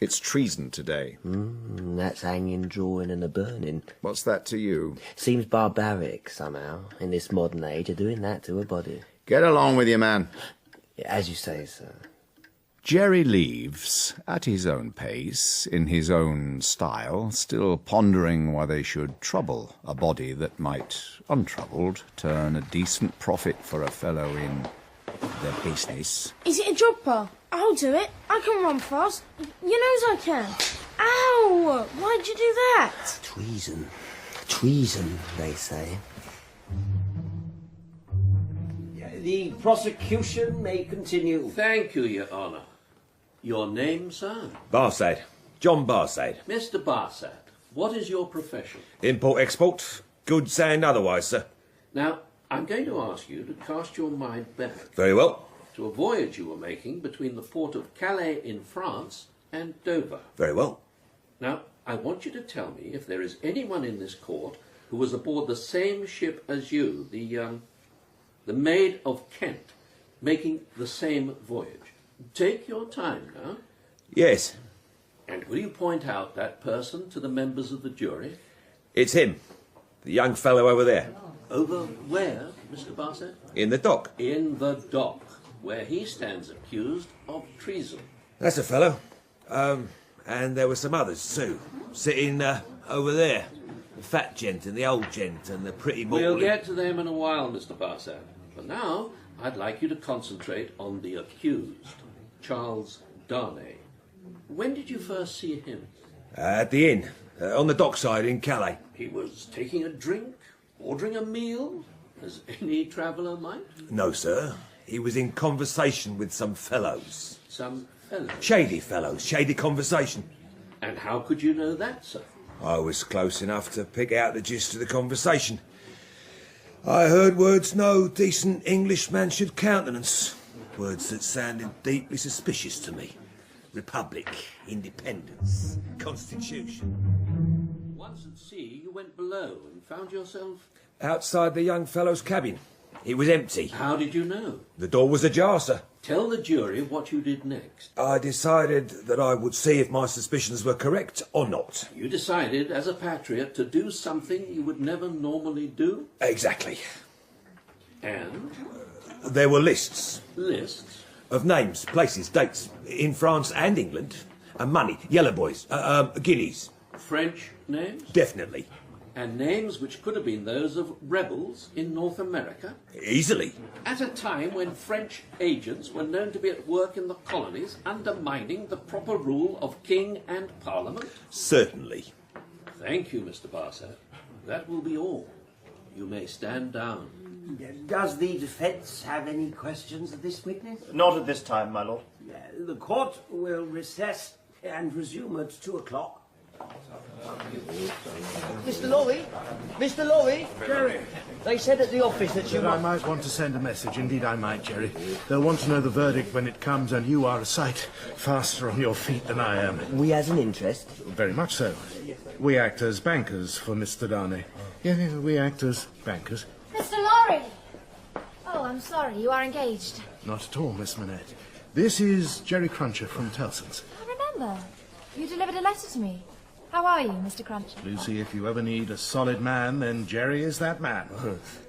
It's treason today. That's hanging, drawing and a burning. What's that to you? Seems barbaric, somehow, in this modern age, of doing that to a body. Get along with you, man. As you say, sir. Jerry leaves, at his own pace, in his own style, still pondering why they should trouble a body that might, untroubled, turn a decent profit for a fellow in their business. Is it a job, Pa? I'll do it. I can run fast. You knows I can. Ow! Why'd you do that? Treason. Treason, they say. The prosecution may continue. Thank you, Your Honour. Your name, sir? Barsad. John Barsad. Mr. Barsad, what is your profession? Import-export, goods and otherwise, sir. Now, I'm going to ask you to cast your mind back Very well. to a voyage you were making between the port of Calais in France and Dover. Very well. Now, I want you to tell me if there is anyone in this court who was aboard the same ship as you, the Maid of Kent, making the same voyage. Take your time now. Yes. And will you point out that person to the members of the jury? It's him. The young fellow over there. Over where, Mr. Barsad? In the dock. In the dock, where he stands accused of treason. That's a fellow. And there were some others too, sitting over there. The fat gent and the old gent and the pretty We'll get to them in a while, Mr. Barsad. For now, I'd like you to concentrate on the accused, Charles Darnay. When did you first see him? At the inn, on the dockside in Calais. He was taking a drink, ordering a meal, as any traveller might? No, sir. He was in conversation with some fellows. Some fellows? Shady fellows, shady conversation. And how could you know that, sir? I was close enough to pick out the gist of the conversation. I heard words no decent Englishman should countenance. Words that sounded deeply suspicious to me. Republic, independence, constitution. Once at sea, you went below and found yourself... Outside the young fellow's cabin. It was empty. How did you know? The door was ajar, sir. Tell the jury what you did next. I decided that I would see if my suspicions were correct or not. You decided, as a patriot, to do something you would never normally do? Exactly. And? There were lists. Lists? Of names, places, dates, in France and England. And money, yellow boys, guineas. French names? Definitely. And names which could have been those of rebels in North America? Easily. At a time when French agents were known to be at work in the colonies, undermining the proper rule of king and parliament? Certainly. Thank you, Mr. Barsad. That will be all. You may stand down. Does the defence have any questions of this witness? Not at this time, my lord. The court will recess and resume at 2 o'clock. Mr. Lorry? Mr. Lorry? Jerry. They said at the office that you I might want to send a message. Indeed I might, Jerry. They'll want to know the verdict when it comes, and you are a sight faster on your feet than I am. We has an interest? Very much so. We act as bankers for Mr. Darnay. Yeah, we act as bankers. Mr. Lorry! Oh, I'm I'm sorry, you are engaged. Not at all, Miss Manette. This is Jerry Cruncher from Tellson's. I remember. You delivered a letter to me. How are you, Mr. Cruncher? Lucy, if you ever need a solid man, then Jerry is that man.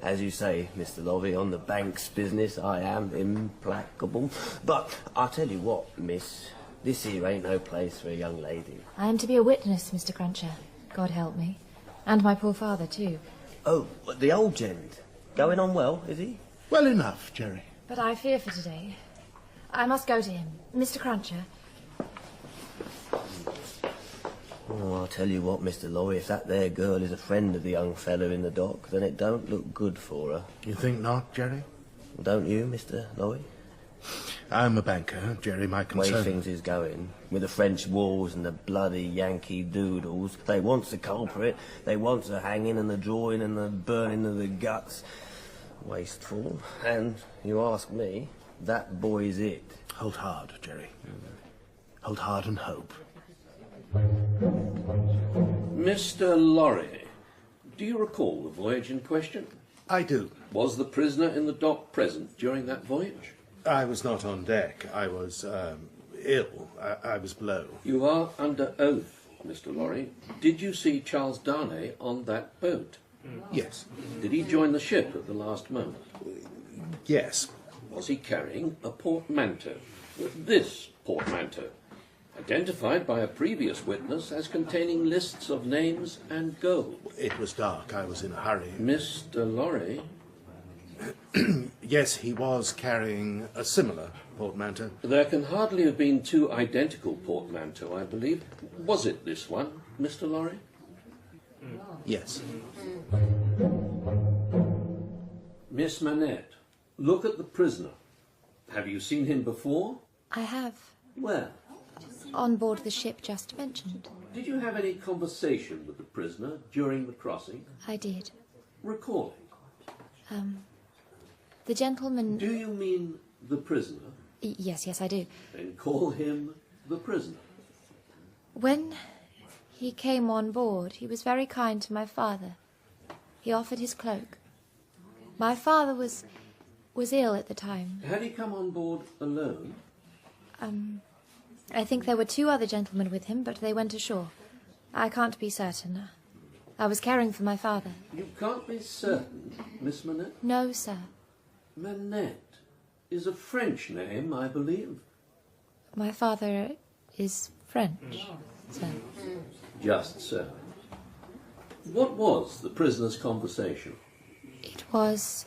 As you say, Mr. Lorry, on the bank's business I am implacable. But I'll tell you what, miss, this here ain't no place for a young lady. I am to be a witness, Mr. Cruncher. God help me. And my poor father, too. Oh, the old gent. Going on well, is he? Well enough, Jerry. But I fear for today. I must go to him. Mr. Cruncher. Oh, I'll tell you what, Mr. Lorry, if that there girl is a friend of the young fellow in the dock, then it don't look good for her. You think not, Jerry? Don't you, Mr. Lorry? I'm a banker, Jerry, my concern... Way things is going, with the French wars and the bloody Yankee doodles, they wants the culprit, they wants the hanging and the drawing and the burning of the guts. Wasteful. And, you ask me, that boy's it. Hold hard, Jerry. Hold hard and hope. Mr. Lorry, do you recall the voyage in question? I do. Was the prisoner in the dock present during that voyage? I was not on deck. I was, ill. I was below. You are under oath, Mr. Lorry. Did you see Charles Darnay on that boat? Yes. Did he join the ship at the last moment? Yes. Was he carrying a portmanteau? This portmanteau, identified by a previous witness as containing lists of names and gold. It was dark. I was in a hurry. Mr. Lorry? Yes, he was carrying a similar portmanteau. There can hardly have been two identical portmanteaux, I believe. Was it this one, Mr. Lorry? Yes. Miss Manette, look at the prisoner. Have you seen him before? I have. Where? On board the ship just mentioned. Did you have any conversation with the prisoner during the crossing? I did. Recall it. The gentleman... Do you mean the prisoner? Yes, I do. Then call him the prisoner. When he came on board, he was very kind to my father. He offered his cloak. My father was ill at the time. Had he come on board alone? I think there were two other gentlemen with him, but they went ashore. I can't be certain. I was caring for my father. You can't be certain, Miss Manette? No, sir. Manette is a French name, I believe. My father is French, sir. Just so. What was the prisoner's conversation? It was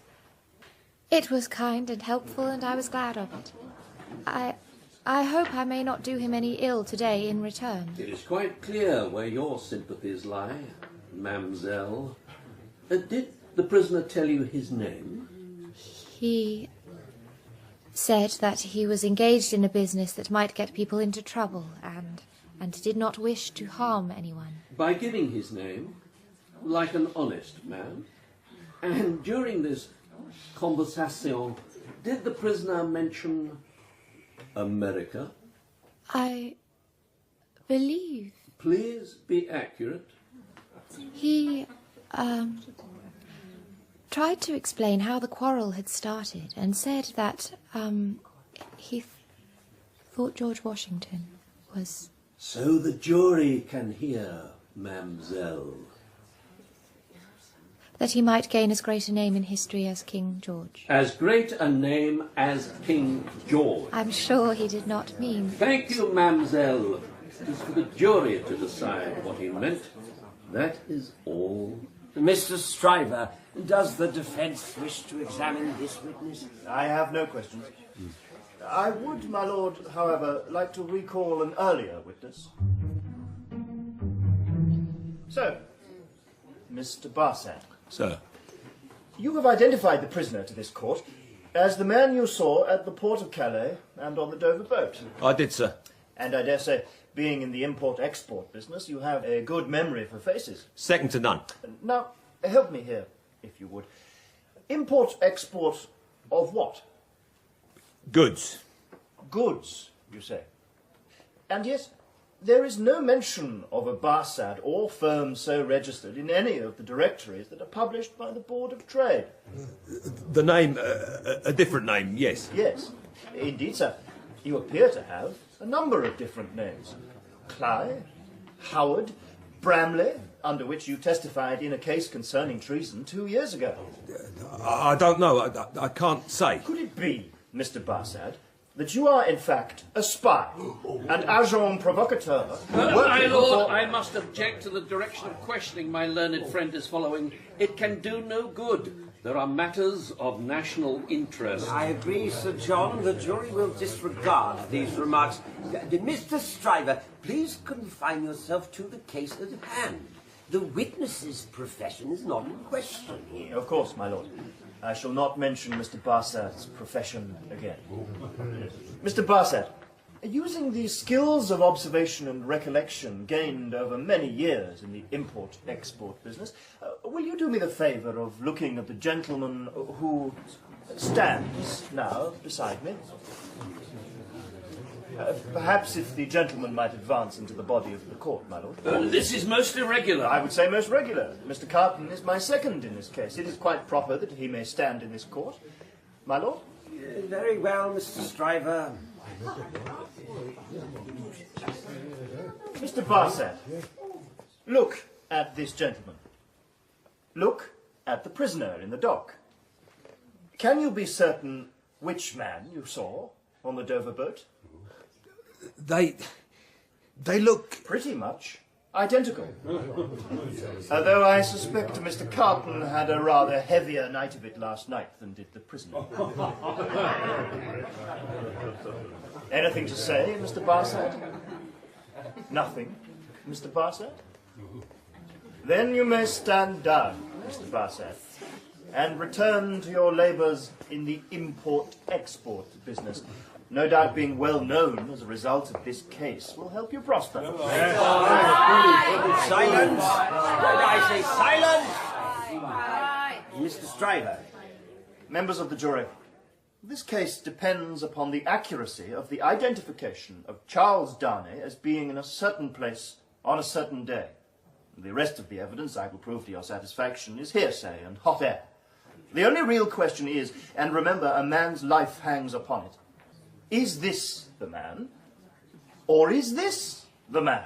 kind and helpful, and I was glad of it. I hope I may not do him any ill today in return. It is quite clear where your sympathies lie, Mademoiselle. Did the prisoner tell you his name? He said that he was engaged in a business that might get people into trouble and did not wish to harm anyone. By giving his name, like an honest man. And during this conversation, did the prisoner mention America? I believe... Please be accurate. He, tried to explain how the quarrel had started and said that, he thought George Washington was... So the jury can hear, Mademoiselle. That he might gain as great a name in history as King George. As great a name as King George. I'm sure he did not mean... Thank you, Mademoiselle. It is for the jury to decide what he meant. That is all. Mr. Stryver, does the defence wish to examine this witness? I have no questions. I would, my lord, however, like to recall an earlier witness. So, Mr. Barsan. Sir. You have identified the prisoner to this court as the man you saw at the port of Calais and on the Dover boat. I did, sir. And I dare say, being in the import-export business, you have a good memory for faces. Second to none. Now, help me here, if you would. Import-export of what? Goods. Goods, you say. And yes, There is no mention of a barsad or firm so registered in any of the directories that are published by the Board of Trade. The name, a different name, yes. Yes, indeed, sir. You appear to have a number of different names. Cly, Howard, Bramley, under which you testified in a case concerning treason 2 years ago. I don't know. I can't say. Could it be, Mr. Barsad, that you are in fact a spy, an agent provocateur? My lord, I must object to the direction of questioning my learned friend is following. It can do no good. There are matters of national interest. I agree, Sir John. The jury will disregard these remarks. Mr. Stryver, please confine yourself to the case at hand. The witness's profession is not in question here. Of course, my lord. I shall not mention Mr. Barsad's profession again. Mr. Barsad, using the skills of observation and recollection gained over many years in the import-export business, will you do me the favour of looking at the gentleman who stands now beside me? Perhaps if the gentleman might advance into the body of the court, my lord. This is most irregular. I would say most regular. Mr. Carton is my second in this case. It is quite proper that he may stand in this court. My lord? Very well, Mr. Stryver. Mr. Barsad, look at this gentleman. Look at the prisoner in the dock. Can you be certain which man you saw on the Dover boat? They look pretty much identical. Although I suspect Mr. Carton had a rather heavier night of it last night than did the prisoner. Anything to say, Mr. Barsad? Nothing, Mr. Barsad? Then you may stand down, Mr. Barsad, and return to your labours in the import-export business. No doubt being well known as a result of this case will help you prosper. Silence! I say silence! Mr. Stryver. Members of the jury, this case depends upon the accuracy of the identification of Charles Darnay as being in a certain place on a certain day. The rest of the evidence, I will prove to your satisfaction, is hearsay and hot air. The only real question is, and remember, a man's life hangs upon it, is this the man, or is this the man?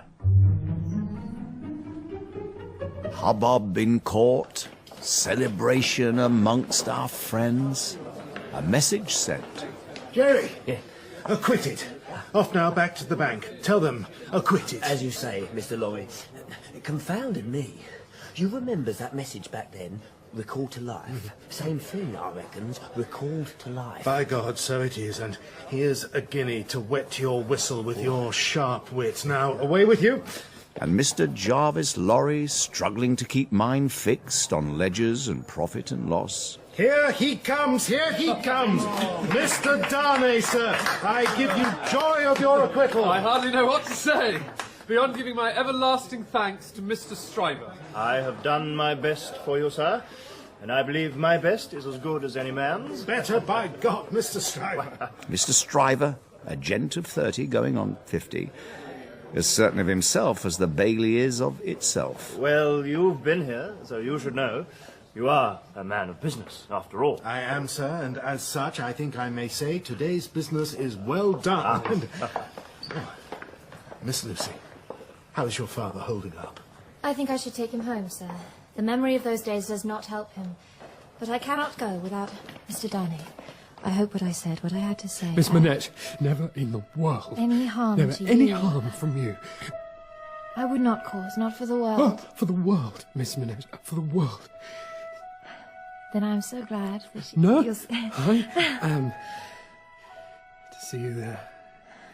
Hubbub in court, celebration amongst our friends, a message sent. Jerry! Yeah. Acquitted. Off now, back to the bank. Tell them, acquitted. As you say, Mr. Lorry. It confounded me. You remember that message back then? Recalled to life. Same thing, I reckons. Recalled to life. By God, so it is. And here's a guinea to wet your whistle with your sharp wit. Now, away with you. And Mr. Jarvis Lorry struggling to keep mind fixed on ledgers and profit and loss. Here he comes, here he comes. Mr. Darnay, sir, I give you joy of your acquittal. I hardly know what to say, beyond giving my everlasting thanks to Mr. Stryver. I have done my best for you, sir, and I believe my best is as good as any man's. Better, by God, Mr. Stryver. Mr. Stryver, a gent of 30 going on 50, as certain of himself as the Bailey is of itself. Well, you've been here, so you should know. You are a man of business, after all. I am, sir, and as such, I think I may say today's business is well done. Miss Lucie, how is your father holding up? I think I should take him home, sir. The memory of those days does not help him. But I cannot go without Mr. Darnay. I hope what I said, what I had to say. Miss Manette, never in the world. Any harm never to any you. harm from you. I would not cause, not for the world. Oh, for the world, Miss Manette, for the world. Then I'm so glad that No, you'll... I am to see you there,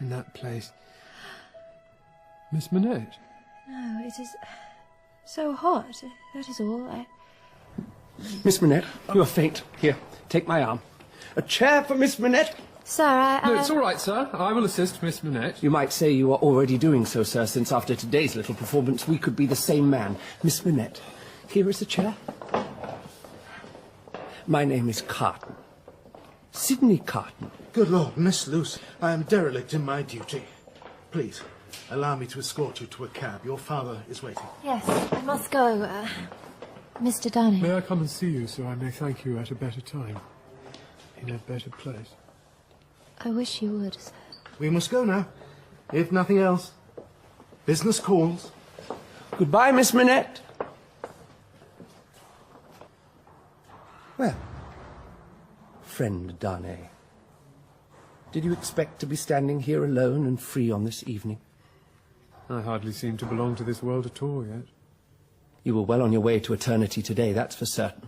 in that place. Miss Manette. No, it is so hot. That is all. Miss Manette, you are faint. Here, take my arm. A chair for Miss Manette. Sir, No, it's all right, sir. I will assist Miss Manette. You might say you are already doing so, sir, since after today's little performance we could be the same man. Miss Manette, here is a chair. My name is Carton. Sydney Carton. Good Lord, Miss Lucie, I am derelict in my duty. Please, allow me to escort you to a cab. Your father is waiting. Yes, I must go. Mr. Darnay. May I come and see you so I may thank you at a better time, in a better place? I wish you would, sir. We must go now, if nothing else. Business calls. Goodbye, Miss Manette. Well, friend Darnay, did you expect to be standing here alone and free on this evening? I hardly seem to belong to this world at all yet. You were well on your way to eternity today, that's for certain.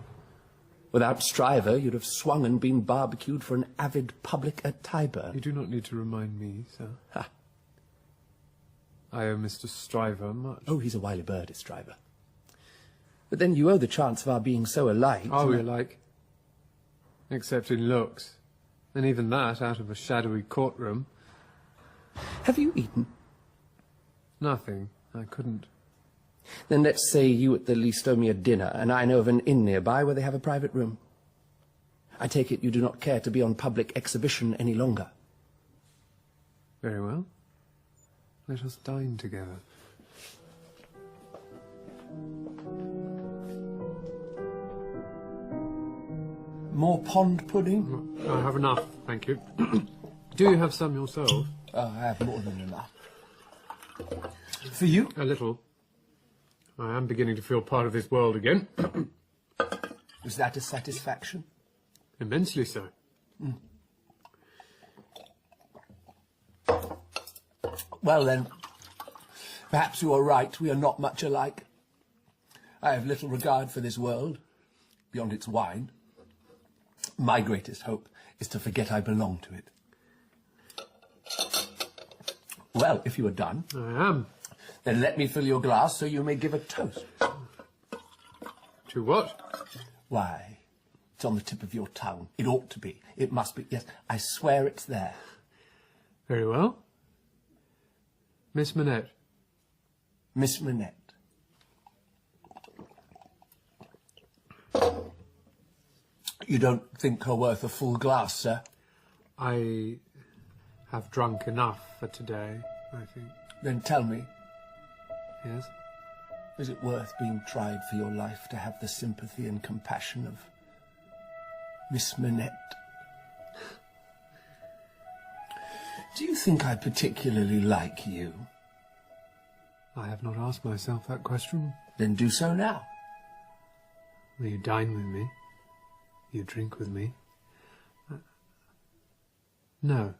Without Stryver, you'd have swung and been barbecued for an avid public at Tyburn. You do not need to remind me, sir. Ha. I owe Mr. Stryver much. Oh, he's a wily bird, is Stryver. But then you owe the chance of our being so alike. Are we alike? Except in looks. And even that out of a shadowy courtroom. Have you eaten? Nothing. I couldn't. Then let's say you at the least owe me a dinner, and I know of an inn nearby where they have a private room. I take it you do not care to be on public exhibition any longer. Very well. Let us dine together. More pond pudding? I have enough, thank you. Do you have some yourself? I have more than enough. For you? A little. I am beginning to feel part of this world again. Is that a satisfaction? Immensely so. Mm. Well then, perhaps you are right, we are not much alike. I have little regard for this world, beyond its wine. My greatest hope is to forget I belong to it. Well, if you are done... I am. Then let me fill your glass so you may give a toast. To what? Why, it's on the tip of your tongue. It ought to be. It must be. Yes, I swear it's there. Very well. Miss Manette. Miss Manette. You don't think her worth a full glass, sir? I have drunk enough for today, I think. Then tell me. Yes? Is it worth being tried for your life to have the sympathy and compassion of Miss Manette? Do you think I particularly like you? I have not asked myself that question. Then do so now. Will you dine with me? You drink with me? No.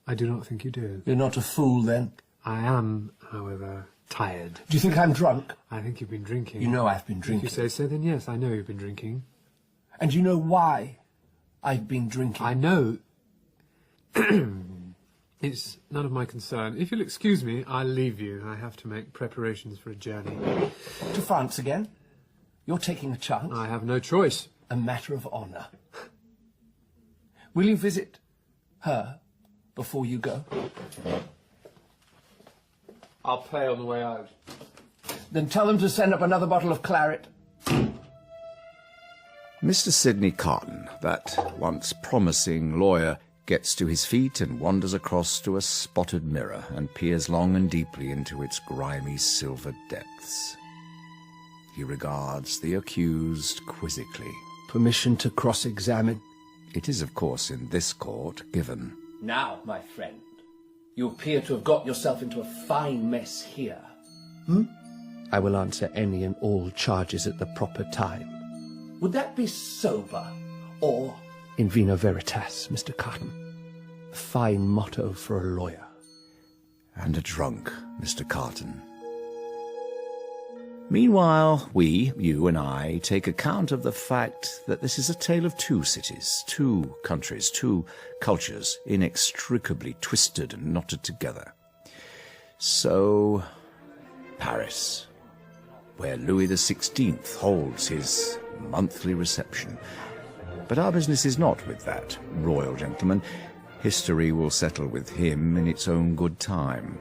I do not think you do. You're not a fool, then? I am, however, tired. Do you think I'm drunk? I think you've been drinking. You know I've been drinking. If you say so, then yes, I know you've been drinking. And you know why I've been drinking? I know. It's none of my concern. If you'll excuse me, I'll leave you. I have to make preparations for a journey. To France again? You're taking a chance? I have no choice. A matter of honour. Will you visit her before you go? I'll pay on the way out. Then tell them to send up another bottle of claret. Mr. Sydney Carton, that once promising lawyer, gets to his feet and wanders across to a spotted mirror and peers long and deeply into its grimy silver depths. He regards the accused quizzically. Permission to cross-examine? It is, of course, in this court given. Now, my friend, you appear to have got yourself into a fine mess here. I will answer any and all charges at the proper time. Would that be sober, or in vino veritas, Mr. Carton? A fine motto for a lawyer. And a drunk, Mr. Carton. Meanwhile, we, you and I, take account of the fact that this is a tale of two cities, two countries, two cultures, inextricably twisted and knotted together. So, Paris, where Louis XVI holds his monthly reception. But our business is not with that royal gentleman. History will settle with him in its own good time.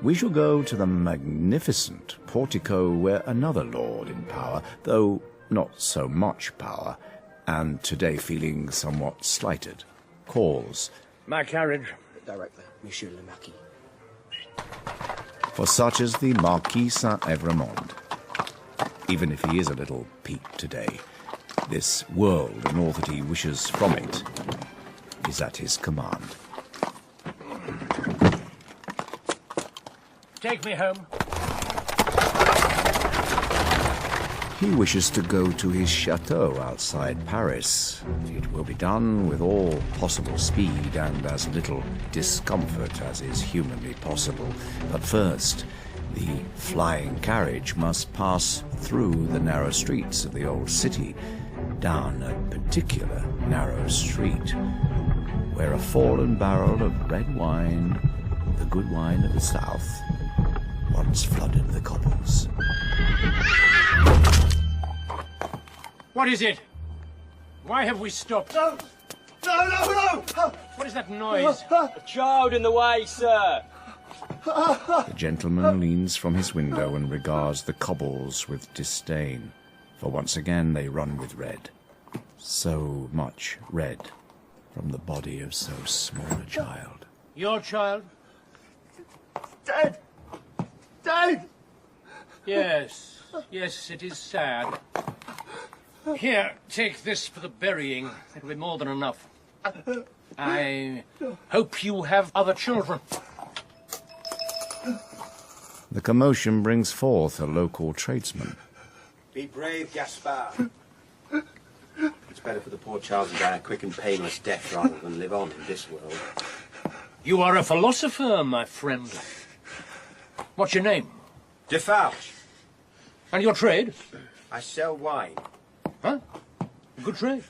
We shall go to the magnificent portico where another lord in power, though not so much power, and today feeling somewhat slighted, calls. My carriage. directly, Monsieur le Marquis. For such as the Marquis Saint-Evremond, even if he is a little peaked today, this world and all that he wishes from it is at his command. Take me home. He wishes to go to his chateau outside Paris. It will be done with all possible speed and as little discomfort as is humanly possible. But first, the flying carriage must pass through the narrow streets of the old city, down a particular narrow street, where a fallen barrel of red wine, the good wine of the south, once flooded the cobbles. What is it? Why have we stopped? No! What is that noise? A child in the way, sir. The gentleman leans from his window and regards the cobbles with disdain, for once again they run with red. So much red from the body of so small a child. Your child? Dead! Dead! Yes, yes, it is sad. Here, take this for the burying. It'll be more than enough. I hope you have other children. The commotion brings forth a local tradesman. Be brave, Gaspard. It's better for the poor child to die a quick and painless death rather than live on in this world. You are a philosopher, my friend. What's your name? Defarge. And your trade? I sell wine. Huh? Good trade.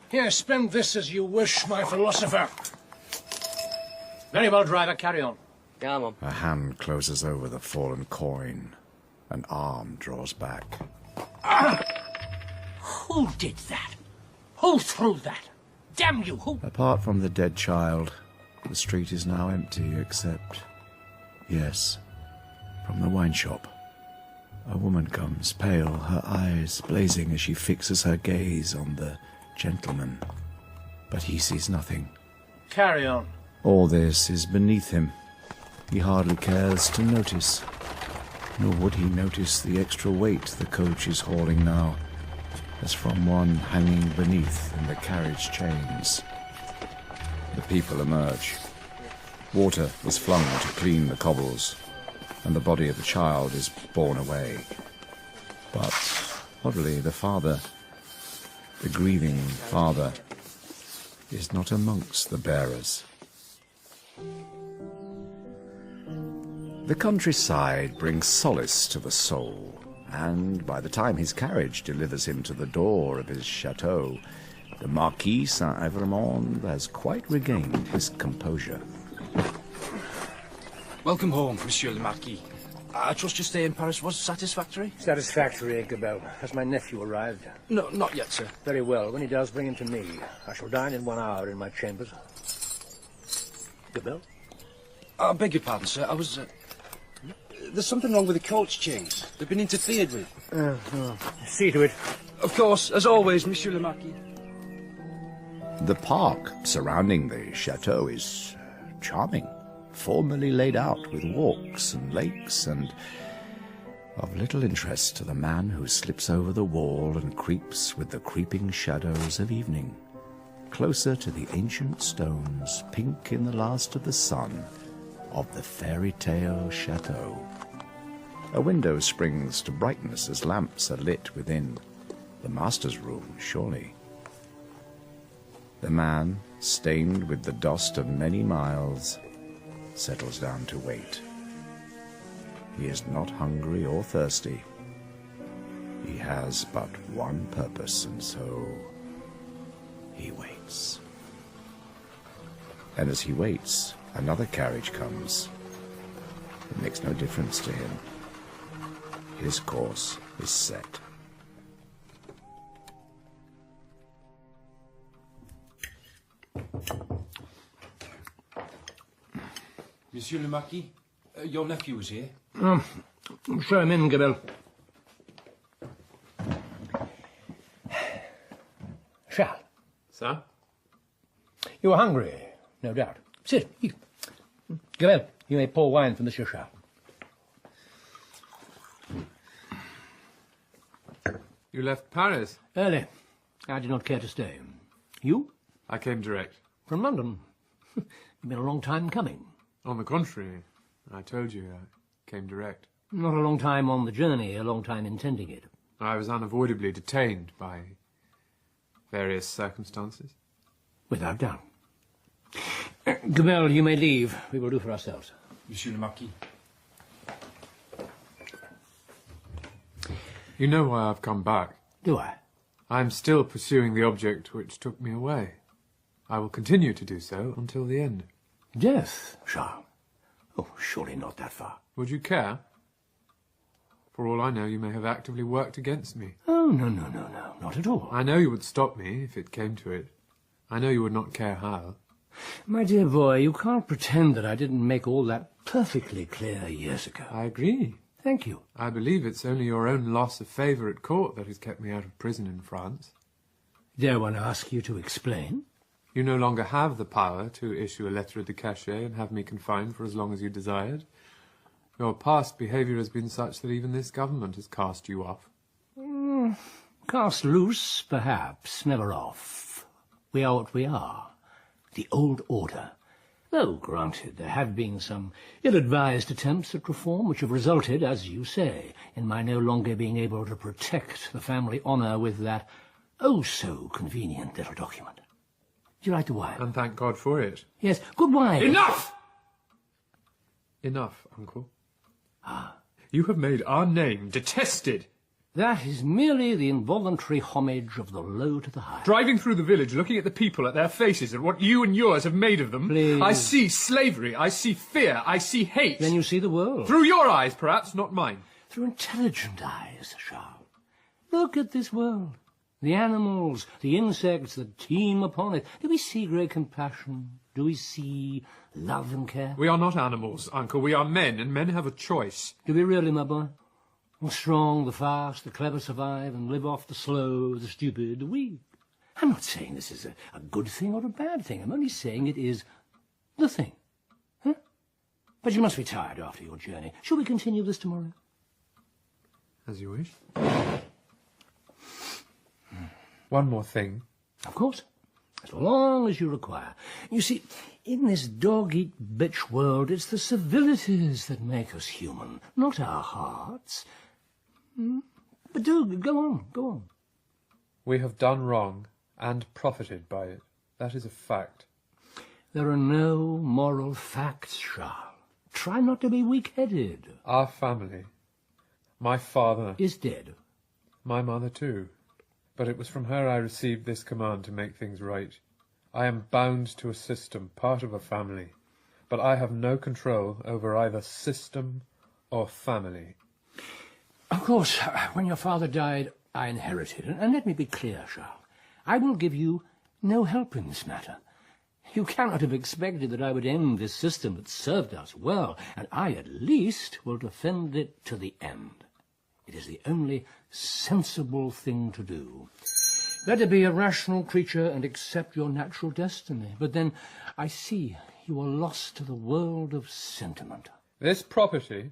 Here, spend this as you wish, my philosopher. Very well, driver, carry on. Come on. A hand closes over the fallen coin. An arm draws back. Ah! Who did that? Who threw that? Damn you, who? Apart from the dead child, the street is now empty except, yes, from the wine shop. A woman comes, pale, her eyes blazing as she fixes her gaze on the gentleman. But he sees nothing. Carry on. All this is beneath him. He hardly cares to notice. Nor would he notice the extra weight the coach is hauling now, as from one hanging beneath in the carriage chains. The people emerge. Water is flung to clean the cobbles, and the body of the child is borne away. But, oddly, the father, the grieving father, is not amongst the bearers. The countryside brings solace to the soul, and by the time his carriage delivers him to the door of his chateau, the Marquis Saint-Evremond has quite regained his composure. Welcome home, Monsieur le Marquis. I trust your stay in Paris was satisfactory? Satisfactory, Gabelle. Has my nephew arrived? No, not yet, sir. Very well. When he does, bring him to me. I shall dine in 1 hour in my chambers. Gabelle? I beg your pardon, sir. I was... There's something wrong with the coach chains. They've been interfered with. See to it. Of course, as always, Monsieur le Marquis. The park surrounding the chateau is charming, formally laid out with walks and lakes, and of little interest to the man who slips over the wall and creeps with the creeping shadows of evening, closer to the ancient stones, pink in the last of the sun, of the fairy tale chateau. A window springs to brightness as lamps are lit within. The master's room, surely. The man, stained with the dust of many miles, settles down to wait. He is not hungry or thirsty. He has but one purpose, and so he waits. And as he waits, another carriage comes. It makes no difference to him. His course is set. Monsieur le Marquis, your nephew is here. Show him in, Gabelle. Charles. Sir? You are hungry, no doubt. Sit. Gabelle, you may pour wine for Monsieur Charles. You left Paris? Early. I did not care to stay. You? I came direct. From London? You've been a long time coming. On the contrary, I told you I came direct. Not a long time on the journey, a long time intending it. I was unavoidably detained by various circumstances. Without doubt. Gabelle, you may leave. We will do for ourselves. Monsieur le Marquis. You know why I've come back. Do I? I am still pursuing the object which took me away. I will continue to do so until the end. Death, Charles? Oh, surely not that far. Would you care? For all I know, you may have actively worked against me. Oh, no, not at all. I know you would stop me if it came to it. I know you would not care how. My dear boy, you can't pretend that I didn't make all that perfectly clear years ago. I agree. Thank you. I believe it's only your own loss of favour at court that has kept me out of prison in France. Dare one ask you to explain? You no longer have the power to issue a lettre de cachet and have me confined for as long as you desired. Your past behaviour has been such that even this government has cast you off. Cast loose, perhaps, never off. We are what we are. The old order. Though, granted, there have been some ill-advised attempts at reform which have resulted, as you say, in my no longer being able to protect the family honour with that oh-so-convenient little document. Do you like the wine? And thank God for it. Yes, good wine. Enough! Enough, Uncle. You have made our name detested. That is merely the involuntary homage of the low to the high. Driving through the village, looking at the people, at their faces, at what you and yours have made of them, Please. I see slavery, I see fear, I see hate. Then you see the world. Through your eyes, perhaps, not mine. Through intelligent eyes, Charles. Look at this world. The animals, the insects that teem upon it. Do we see great compassion? Do we see love and care? We are not animals, Uncle. We are men, and men have a choice. Do we really, my boy? The strong, the fast, the clever survive and live off the slow, the stupid, the weak. I'm not saying this is a good thing or a bad thing. I'm only saying it is the thing. Huh? But you must be tired after your journey. Shall we continue this tomorrow? As you wish. One more thing. Of course. As long as you require. You see, in this dog-eat-bitch world, it's the civilities that make us human, not our hearts. But do, go on. We have done wrong and profited by it. That is a fact. There are no moral facts, Charles. Try not to be weak-headed. Our family, my father... is dead. My mother, too. But it was from her I received this command to make things right. I am bound to a system, part of a family. But I have no control over either system or family. Of course, when your father died, I inherited. And let me be clear, Charles. I will give you no help in this matter. You cannot have expected that I would end this system that served us well, and I, at least, will defend it to the end. It is the only sensible thing to do. Better be a rational creature and accept your natural destiny. But then, I see you are lost to the world of sentiment. This property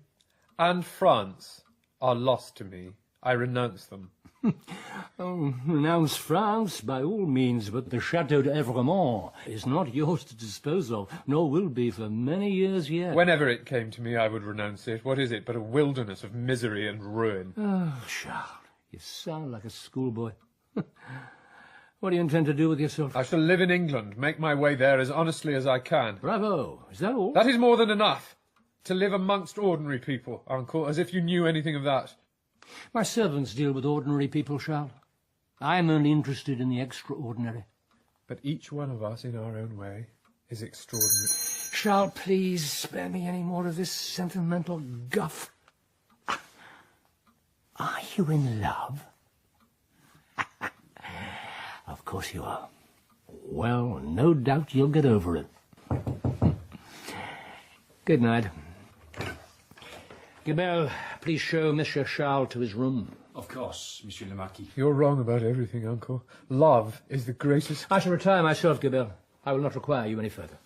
and France are lost to me. I renounce them. Renounce France by all means, but the Château d'Evremont is not yours to dispose of, nor will be for many years yet. Whenever it came to me, I would renounce it. What is it but a wilderness of misery and ruin? Oh, Charles, you sound like a schoolboy. What do you intend to do with yourself? I shall live in England, make my way there as honestly as I can. Bravo! Is that all? That is more than enough. To live amongst ordinary people, Uncle, as if you knew anything of that. My servants deal with ordinary people, Charles. I am only interested in the extraordinary. But each one of us, in our own way, is extraordinary. Charles, please spare me any more of this sentimental guff. Are you in love? Of course you are. Well, no doubt you'll get over it. Good night. Gabelle, please show Monsieur Charles to his room. Of course, Monsieur le Marquis. You're wrong about everything, Uncle. Love is the greatest... I shall retire myself, Gabelle. I will not require you any further.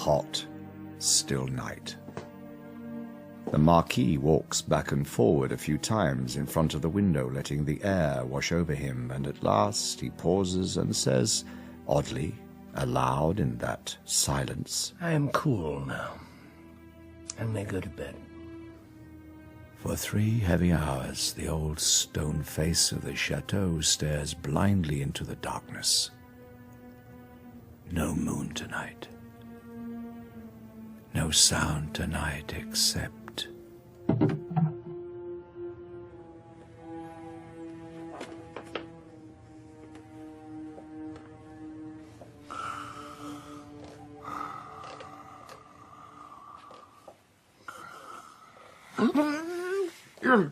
hot, still night. The Marquis walks back and forward a few times in front of the window, letting the air wash over him, and at last he pauses and says, oddly, aloud in that silence, I am cool now, and may go to bed. For 3 heavy hours, the old stone face of the chateau stares blindly into the darkness. No moon tonight. No sound tonight except...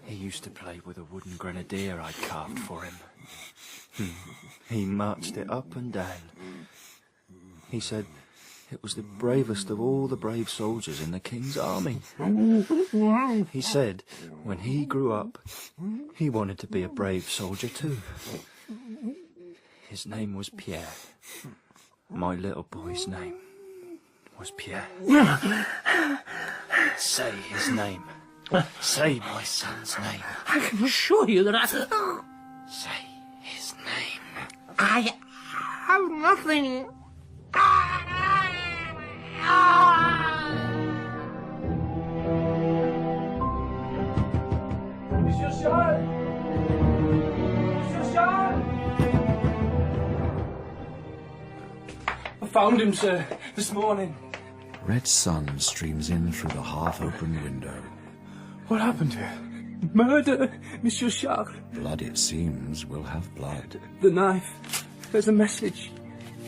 He used to play with a wooden grenadier I'd carved for him. He marched it up and down. He said it was the bravest of all the brave soldiers in the King's army. He said when he grew up, he wanted to be a brave soldier too. His name was Pierre. My little boy's name was Pierre. Say his name. Say my son's name. I can assure you that I... Say his name. I have nothing. Monsieur Charles! Monsieur Charles! I found him, sir, this morning. Red sun streams in through the half-open window. What happened here? Murder, Monsieur Charles. Blood, it seems, will have blood. The knife. There's a message.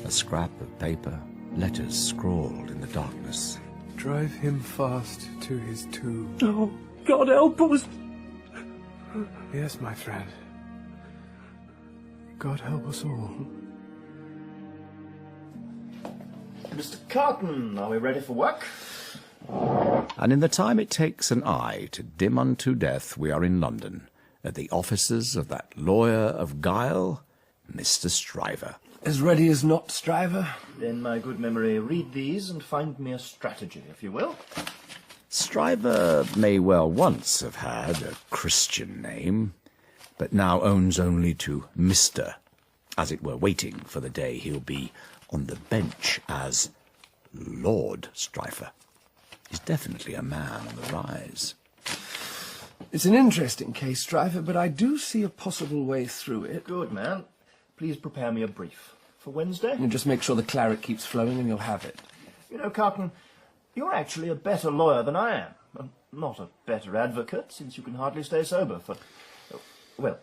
A scrap of paper, letters scrawled in the darkness. Drive him fast to his tomb. Oh, God help us. Yes, my friend. God help us all. Mr. Carton, are we ready for work? And in the time it takes an eye to dim unto death, we are in London, at the offices of that lawyer of guile, Mr. Stryver. As ready as not, Stryver? In my good memory, read these and find me a strategy, if you will. Stryver may well once have had a Christian name, but now owns only to Mr., as it were waiting for the day he'll be on the bench as Lord Stryver. He's definitely a man on the rise. It's an interesting case, Stryver, but I do see a possible way through it. Good, man. Please prepare me a brief. For Wednesday? And just make sure the claret keeps flowing and you'll have it. You know, Carton, you're actually a better lawyer than I am. And not a better advocate, since you can hardly stay sober for... Well,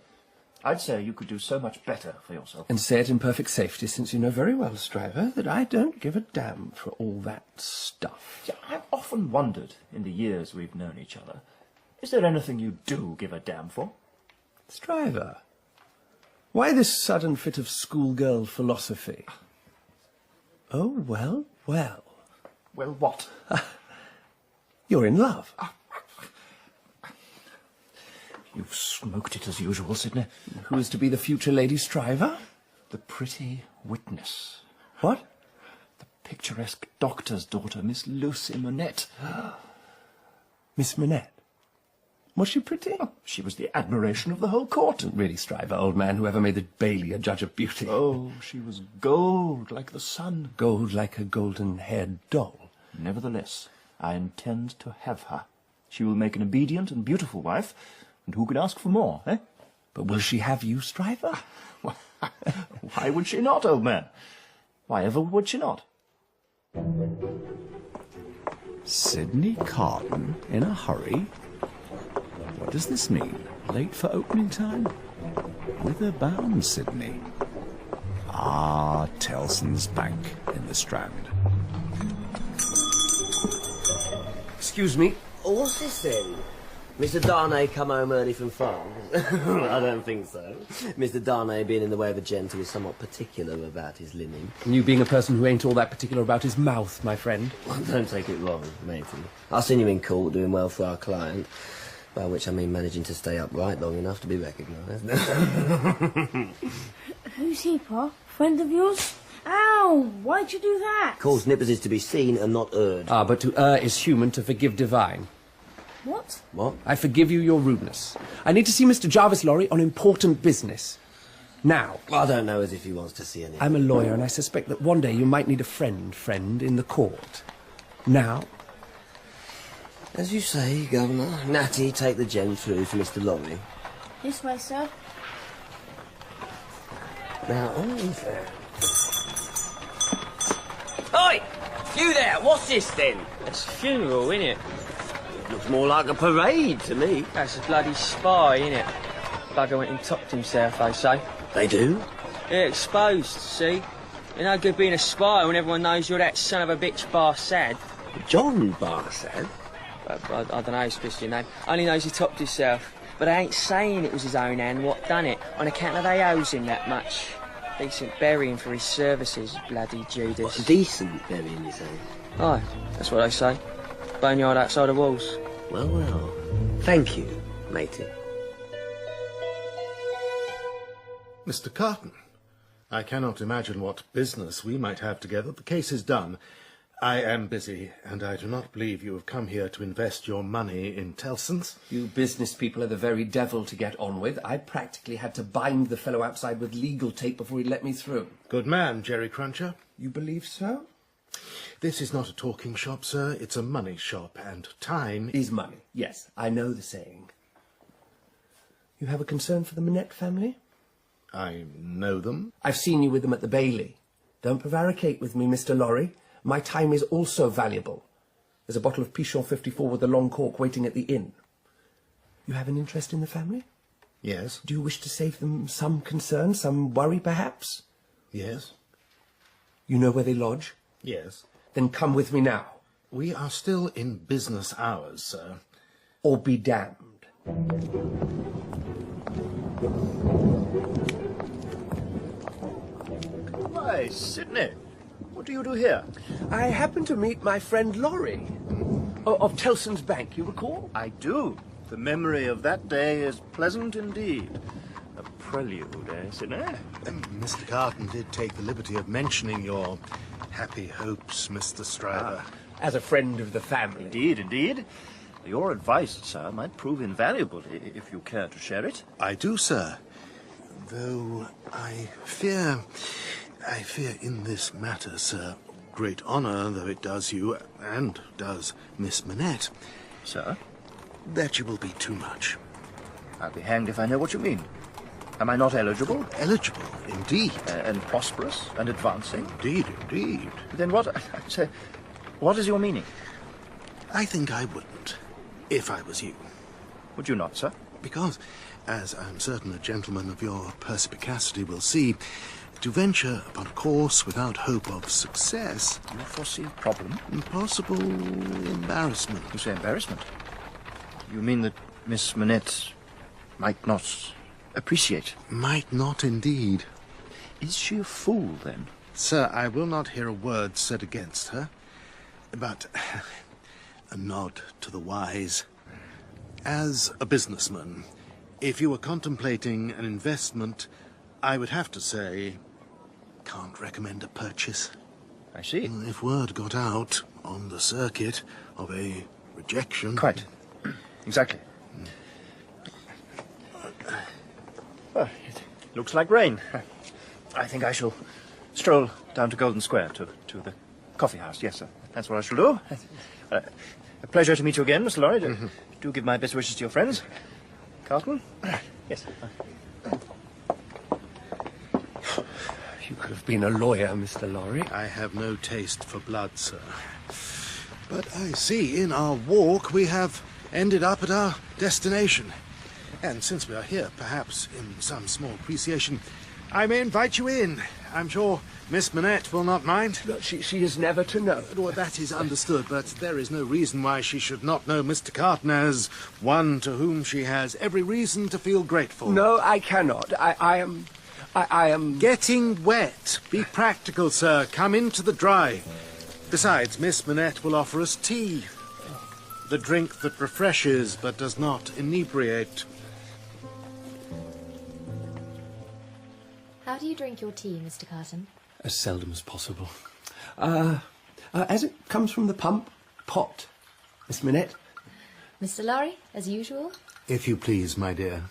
I'd say you could do so much better for yourself. And say it in perfect safety, since you know very well, Stryver, that I don't give a damn for all that stuff. Yeah, I've often wondered, in the years we've known each other, is there anything you do give a damn for? Stryver, why this sudden fit of schoolgirl philosophy? Oh, well, well. Well, what? You're in love. You've smoked it as usual, Sydney. Who is to be the future Lady Stryver? The pretty witness. What? The picturesque doctor's daughter, Miss Lucie Manette. Miss Manette? Was she pretty? Oh, she was the admiration of the whole court. Really, Stryver, old man, whoever made the Bailey a judge of beauty. Oh, she was gold like the sun. Gold like a golden-haired doll. Nevertheless, I intend to have her. She will make an obedient and beautiful wife, and who could ask for more, eh? But will she have you, Stryver? Why would she not, old man? Why ever would she not? Sydney Carton in a hurry? What does this mean? Late for opening time? Whither bound, Sydney? Ah, Tellson's Bank in the Strand. Excuse me. What's this then? Mr. Darnay come home early from France? I don't think so. Mr. Darnay, being in the way of a gent who is somewhat particular about his linen. And you being a person who ain't all that particular about his mouth, my friend. Well, don't take it wrong, matey. I've seen you in court doing well for our client, by which I mean managing to stay upright long enough to be recognised. Who's he, Pa? Friend of yours? Ow! Why'd you do that? Cause nippers is to be seen and not heard. Ah, but to err is human, to forgive divine. What? What? I forgive you your rudeness. I need to see Mr. Jarvis Lorry on important business. Now. I don't know as if he wants to see anything. I'm a lawyer, and I suspect that one day you might need a friend in the court. Now. As you say, Governor. Natty, take the gem through for Mr. Lorry. This way, sir. Now, on there. Oi! You there, what's this then? It's a funeral, innit? Looks more like a parade to me. That's a bloody spy, innit? Bugger went and topped himself, they say. They do? Yeah, exposed, see? You're no good being a spy when everyone knows you're that son of a bitch Barsad. John Barsad? I don't know his Christian name. Only knows he topped himself. But I ain't saying it was his own hand what done it, on account of they owes him that much. Decent burying for his services, bloody Judas. What, decent burying, you say? Aye, that's what they say. Boneyard outside the walls. Well, well. Thank you, matey. Mr. Carton, I cannot imagine what business we might have together. The case is done. I am busy, and I do not believe you have come here to invest your money in Tellson's. You business people are the very devil to get on with. I practically had to bind the fellow outside with legal tape before he'd let me through. Good man, Jerry Cruncher. You believe so? This is not a talking shop, sir. It's a money shop, and time is money. Yes, I know the saying. You have a concern for the Manette family? I know them. I've seen you with them at the Bailey. Don't prevaricate with me, Mr. Lorry. My time is also valuable. There's a bottle of Pichon 54 with a long cork waiting at the inn. You have an interest in the family? Yes. Do you wish to save them some concern, some worry, perhaps? Yes. You know where they lodge? Yes. Then come with me now. We are still in business hours, sir. Or be damned. Why, Sydney, what do you do here? I happened to meet my friend Lorry. Of Tellson's Bank, you recall? I do. The memory of that day is pleasant indeed. A prelude, Sydney? Mr. Carton did take the liberty of mentioning your happy hopes, Mr. Stryver. As a friend of the family. Indeed, indeed. Your advice, sir, might prove invaluable if you care to share it. I do, sir. Though I fear in this matter, sir, great honour though it does you, and does Miss Manette, sir, that you will be too much. I'll be hanged if I know what you mean. Am I not eligible? Eligible, indeed. And prosperous and advancing? Indeed, indeed. Then what, I'd say, what is your meaning? I think I wouldn't, if I was you. Would you not, sir? Because, as I'm certain a gentleman of your perspicacity will see, to venture upon a course without hope of success... You foresee a problem? Possible embarrassment. You say embarrassment? You mean that Miss Manette might not appreciate? Might not, indeed. Is she a fool, then? Sir, I will not hear a word said against her, but a nod to the wise. As a businessman, if you were contemplating an investment, I would have to say, can't recommend a purchase. I see. If word got out on the circuit of a rejection... Quite. Exactly. Well, it looks like rain. I think I shall stroll down to Golden Square to the coffee house. Yes, sir. That's what I shall do. A pleasure to meet you again, Mr. Lorry. Do give my best wishes to your friends. Carton? Yes. You could have been a lawyer, Mr. Lorry. I have no taste for blood, sir. But I see in our walk we have ended up at our destination. And since we are here, perhaps in some small appreciation, I may invite you in. I'm sure Miss Manette will not mind. No, she is never to know. Well, that is understood, but there is no reason why she should not know Mr. Carton as one to whom she has every reason to feel grateful. No, I cannot. I am... Getting wet. Be practical, sir. Come into the dry. Besides, Miss Manette will offer us tea. The drink that refreshes but does not inebriate. How do you drink your tea, Mr. Carton? As seldom as possible. As it comes from the pump, pot, Miss Manette. Mr. Lorry, as usual? If you please, my dear.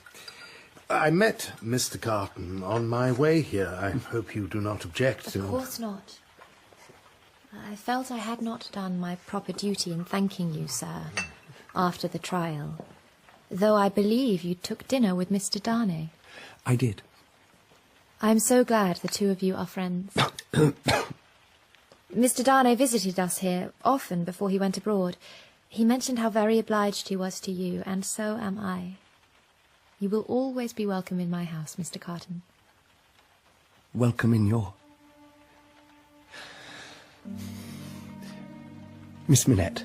I met Mr. Carton on my way here. I hope you do not object to... Of course not. I felt I had not done my proper duty in thanking you, sir, after the trial. Though I believe you took dinner with Mr. Darnay. I did. I am so glad the two of you are friends. Mr. Darnay visited us here often before he went abroad. He mentioned how very obliged he was to you, and so am I. You will always be welcome in my house, Mr. Carton. Welcome in your... Miss Manette,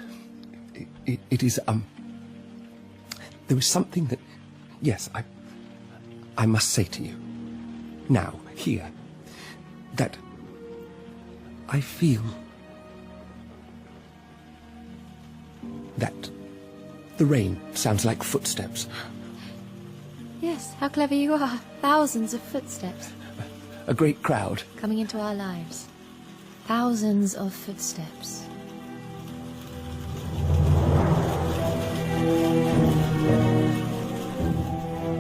it is, there is something that, yes, I must say to you, now, here, that I feel that the rain sounds like footsteps. Yes, how clever you are. Thousands of footsteps. A great crowd. Coming into our lives. Thousands of footsteps.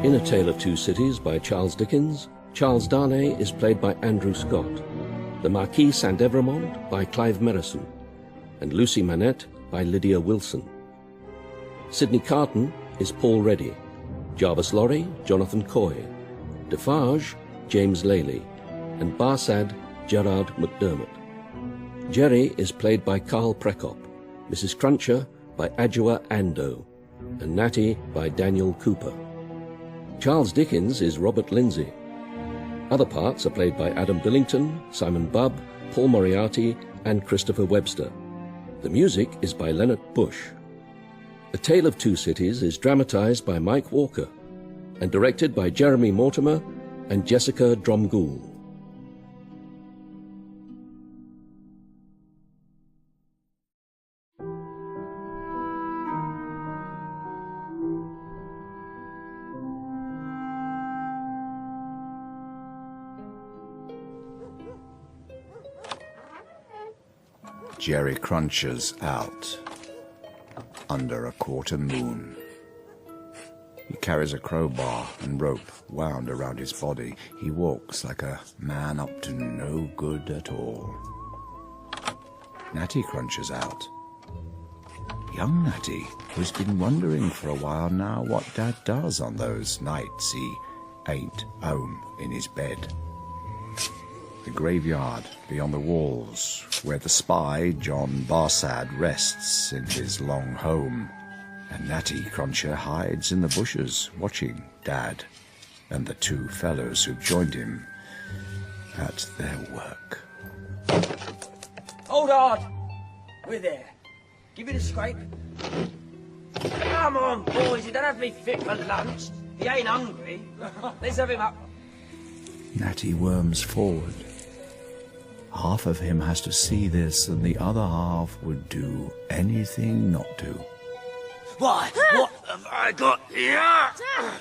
In A Tale of Two Cities by Charles Dickens, Charles Darnay is played by Andrew Scott, the Marquis Saint-Evremond by Clive Merrison, and Lucie Manette by Lydia Wilson. Sydney Carton is Paul Reddy, Jarvis Lorry, Jonathan Coy, Defarge, James Lely, and Barsad, Gerard McDermott. Jerry is played by Carl Prekop, Mrs. Cruncher by Adjoa Ando, and Natty by Daniel Cooper. Charles Dickens is Robert Lindsay. Other parts are played by Adam Billington, Simon Bubb, Paul Moriarty, and Christopher Webster. The music is by Leonard Bush. A Tale of Two Cities is dramatised by Mike Walker and directed by Jeremy Mortimer and Jessica Dromgoole. Jerry Cruncher's out, under a quarter moon. He carries a crowbar and rope wound around his body. He walks like a man up to no good at all. Natty Cruncher's out. Young Natty, who's been wondering for a while now what Dad does on those nights he ain't home in his bed. The graveyard beyond the walls, where the spy, John Barsad, rests in his long home, and Natty Cruncher hides in the bushes, watching Dad and the two fellows who joined him at their work. Hold hard! We're there. Give it a scrape. Come on, boys, you don't have to be fit for lunch. He ain't hungry. Let's have him up. Natty worms forward. Half of him has to see this, and the other half would do anything not to. Why, what have I got here? Dad!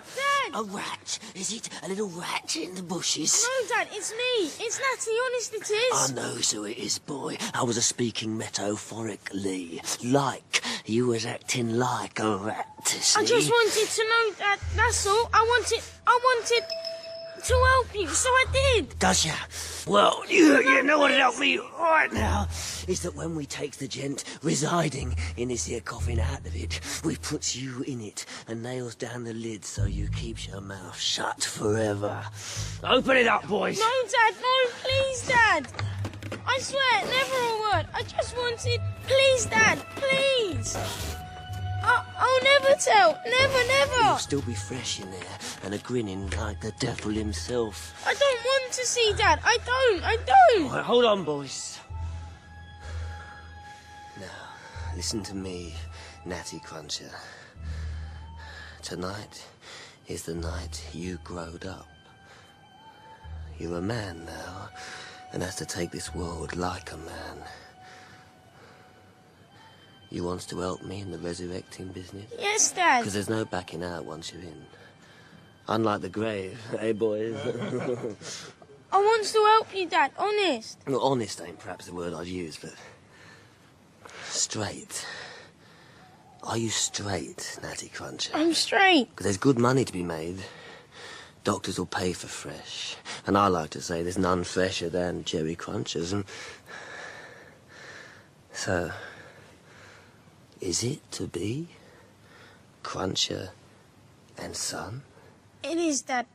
A rat. Is it? A little rat in the bushes? No, Dad, it's me. It's Natty, honest it is. I know who it is, boy. I was speaking metaphorically. Like you was acting like a rat, see? I just wanted to know that, that's all. I wanted to help you, so I did. Does ya? Well, you know what'd help me right now is that when we takes the gent residing in this here coffin out of it, we puts you in it and nails down the lid so you keeps your mouth shut forever. Open it up, boys. No, Dad, no, please, Dad. I swear, never a word. I just wanted... Please, Dad, please. I'll never tell. Never. You'll still be fresh in there and a grinning like the devil himself. I don't want to see Dad. I don't. All right, hold on, boys. Now, listen to me, Natty Cruncher. Tonight is the night you growed up. You're a man now and has to take this world like a man. You wants to help me in the resurrecting business? Yes, Dad. Because there's no backing out once you're in. Unlike the grave, eh, boys? I want to help you, Dad, honest. Well, honest ain't perhaps the word I'd use, but... straight. Are you straight, Natty Cruncher? I'm straight. Because there's good money to be made. Doctors will pay for fresh. And I like to say there's none fresher than Jerry Crunchers. And so, is it to be Cruncher and Son? It is, Dad.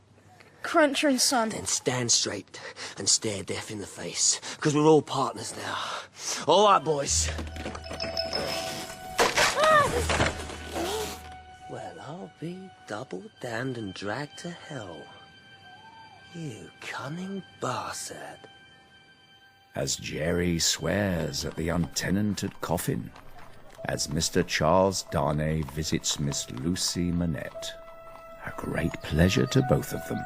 Cruncher and Son. Then stand straight and stare death in the face. Because we're all partners now. All right, boys. Well, I'll be double damned and dragged to hell. You cunning bastard. As Jerry swears at the untenanted coffin, as Mr. Charles Darnay visits Miss Lucie Manette. A great pleasure to both of them.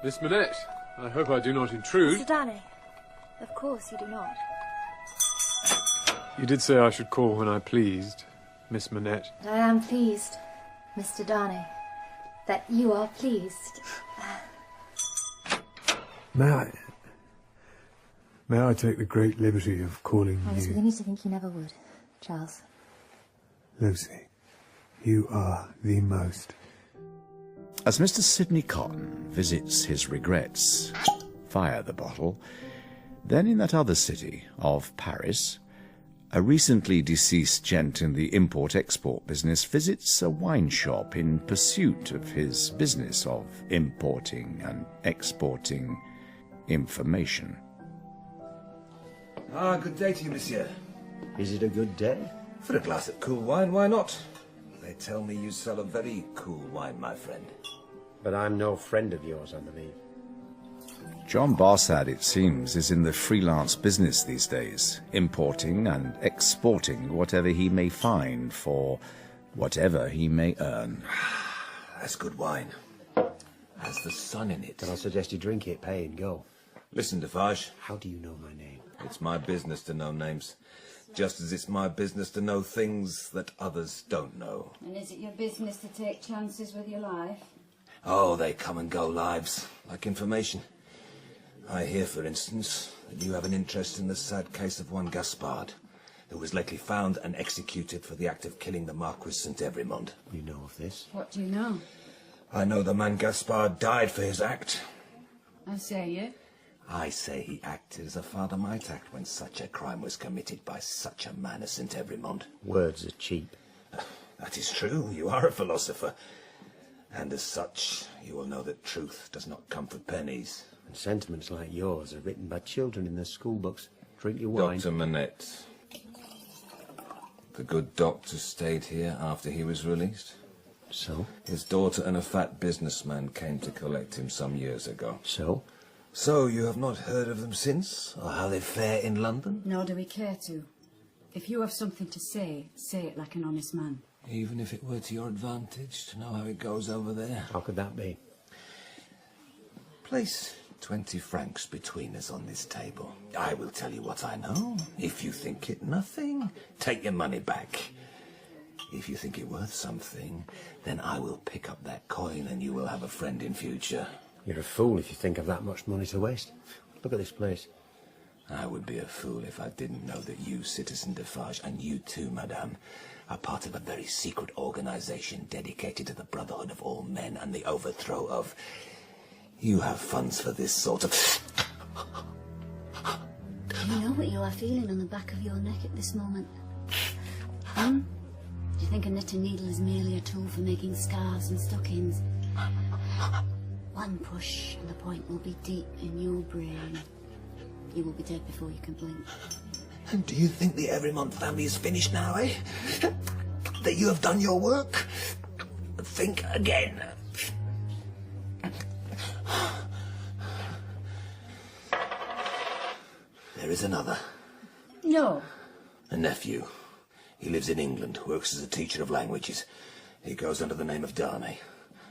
Miss Manette, I hope I do not intrude. Mr. Darnay, of course you do not. You did say I should call when I pleased, Miss Manette. I am pleased, Mr. Darnay, that you are pleased. May I take the great liberty of calling I was you beginning to think you never would, Charles. Lucy? You are the most. As Mr. Sydney Carton visits his regrets via the bottle, then in that other city of Paris, a recently deceased gent in the import-export business visits a wine shop in pursuit of his business of importing and exporting information. Ah, good day to you, monsieur. Is it a good day? For a glass of cool wine, why not? They tell me you sell a very cool wine, my friend. But I'm no friend of yours, I believe. John Barsad, it seems, is in the freelance business these days, importing and exporting whatever he may find for whatever he may earn. That's good wine. Has the sun in it. Then I'll suggest you drink it, pay and go. Listen, Defarge. How do you know my name? It's my business to know names. Just as it's my business to know things that others don't know. And is it your business to take chances with your life? Oh, they come and go lives, like information. I hear, for instance, that you have an interest in the sad case of one Gaspard, who was lately found and executed for the act of killing the Marquis St. Evremond. You know of this? What do you know? I know the man Gaspard died for his act. I say you. I say he acted as a father might act when such a crime was committed by such a man as St. Evremond. Words are cheap. That is true. You are a philosopher. And as such, you will know that truth does not come for pennies. And sentiments like yours are written by children in their school books. Drink your wine. Dr Manette. The good doctor stayed here after he was released. So? His daughter and a fat businessman came to collect him some years ago. So? So you have not heard of them since? Or how they fare in London? Nor do we care to. If you have something to say it like an honest man. Even if it were to your advantage to know how it goes over there? How could that be? Place 20 francs between us on this table. I will tell you what I know. If you think it nothing, take your money back. If you think it worth something, then I will pick up that coin and you will have a friend in future. You're a fool if you think of that much money to waste. Look at this place. I would be a fool if I didn't know that you, Citizen Defarge, and you too, Madame, are part of a very secret organisation dedicated to the brotherhood of all men and the overthrow of... You have funds for this sort of... You know what you are feeling on the back of your neck at this moment? Do you think a knitting needle is merely a tool for making scarves and stockings? One push and the point will be deep in your brain. You will be dead before you can blink. And do you think the Evremond family is finished now, eh? That you have done your work? Think again. There is another. No. A nephew. He lives in England, works as a teacher of languages. He goes under the name of Darnay.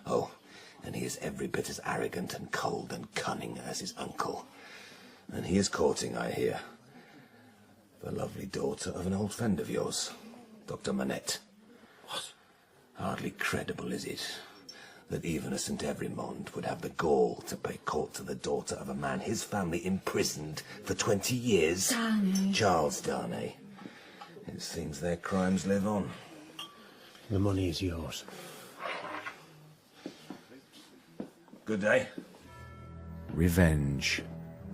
Oh, and he is every bit as arrogant and cold and cunning as his uncle. And he is courting, I hear, the lovely daughter of an old friend of yours, Dr Manette. What? Hardly credible, is it? that even a St. Evremond would have the gall to pay court to the daughter of a man his family imprisoned for 20 years? Darnay. Charles Darnay. It seems their crimes live on. The money is yours. Good day. Revenge.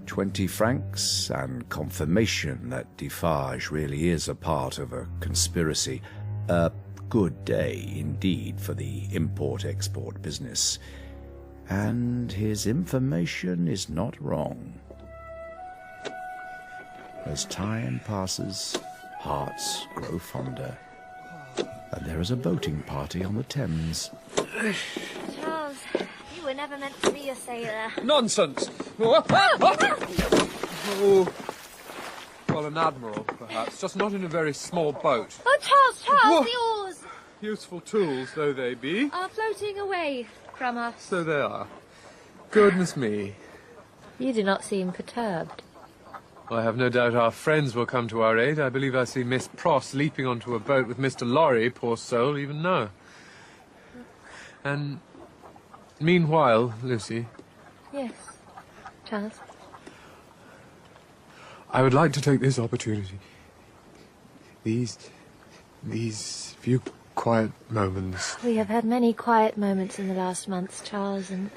20 francs and confirmation that Defarge really is a part of a conspiracy. A good day indeed for the import-export business. And his information is not wrong. As time passes, hearts grow fonder. And there is a boating party on the Thames. Charles, you were never meant to be a sailor. Nonsense! Oh, well, an admiral, perhaps, just not in a very small boat. Oh, Charles, the oars Useful tools though they be. are floating away from us. So they are. Goodness me. You do not seem perturbed. I have no doubt our friends will come to our aid. I believe I see Miss Pross leaping onto a boat with Mr. Lorry, poor soul, even now. And meanwhile, Lucy, Yes, Charles. I would like to take this opportunity. These few quiet moments. We have had many quiet moments in the last months, Charles, and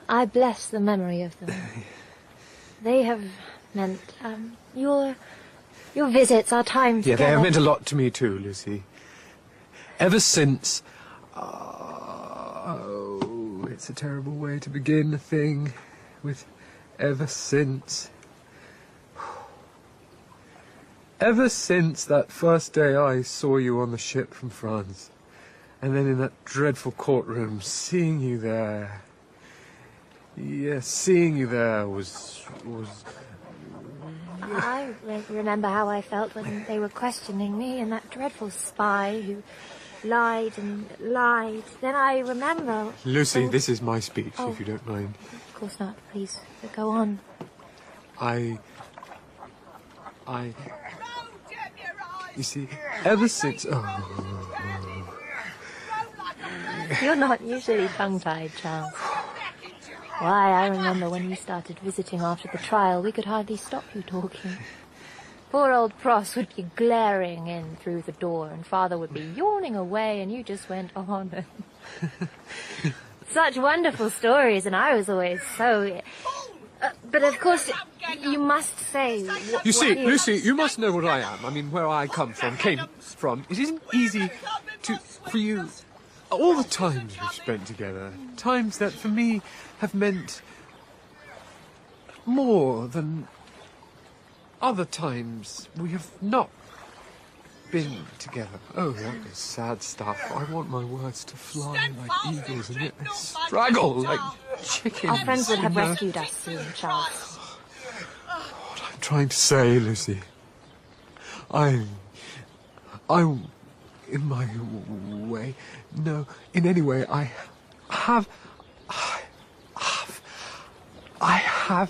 I bless the memory of them. They have meant, your visits, our time Yeah, together. they have meant a lot to me too, Lucy. Ever since... Oh, it's a terrible way to begin a thing with ever since. Ever since that first day I saw you on the ship from France, and then in that dreadful courtroom, seeing you there... Yes, seeing you there was... I remember how I felt when they were questioning me, and that dreadful spy who lied and lied. Then I remember... Lucy, this is my speech, Oh. if you don't mind. Of course not, please, go on. You see, ever since... You're not usually tongue-tied, Charles. Why, I remember when you started visiting after the trial, we could hardly stop you talking. Poor old Pross would be glaring in through the door, and Father would be yawning away, and you just went on. Such wonderful stories, and I was always so... but of course, you must say... You see, Lucy, you must know what I am. I mean, where I came from. It isn't easy for you... All the times we've spent together, times that for me have meant more than other times we have not been together. Oh, that is sad stuff. I want my words to fly like eagles, and yet they straggle like chickens. Our friends would have you know? rescued us soon, Charles. What I'm trying to say, Lucy, I'm in my way. No, in any way, I have.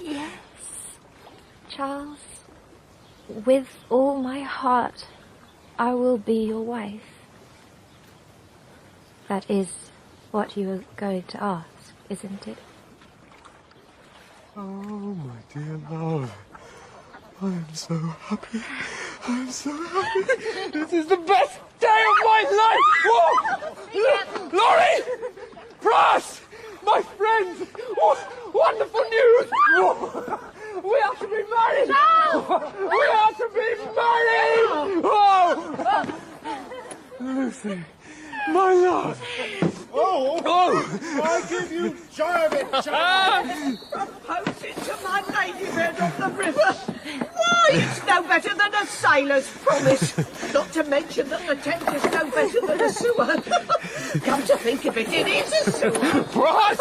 Yes, Charles. With all my heart, I will be your wife. That is what you are going to ask, isn't it? Oh, my dear love. I am so happy. I am so happy. This is the best day of my life. Whoa! Laurie! Pross! My friends! Oh, wonderful news! Whoa. We are to be married! We are to be married! Oh! Lucy, my love. Oh! I give you joy of it, Charles! Propose it to my lady bed of the river. Why, it's no better than a sailor's promise. Not to mention that the Thames is no better than a sewer. Come to think of it, it is a sewer. What?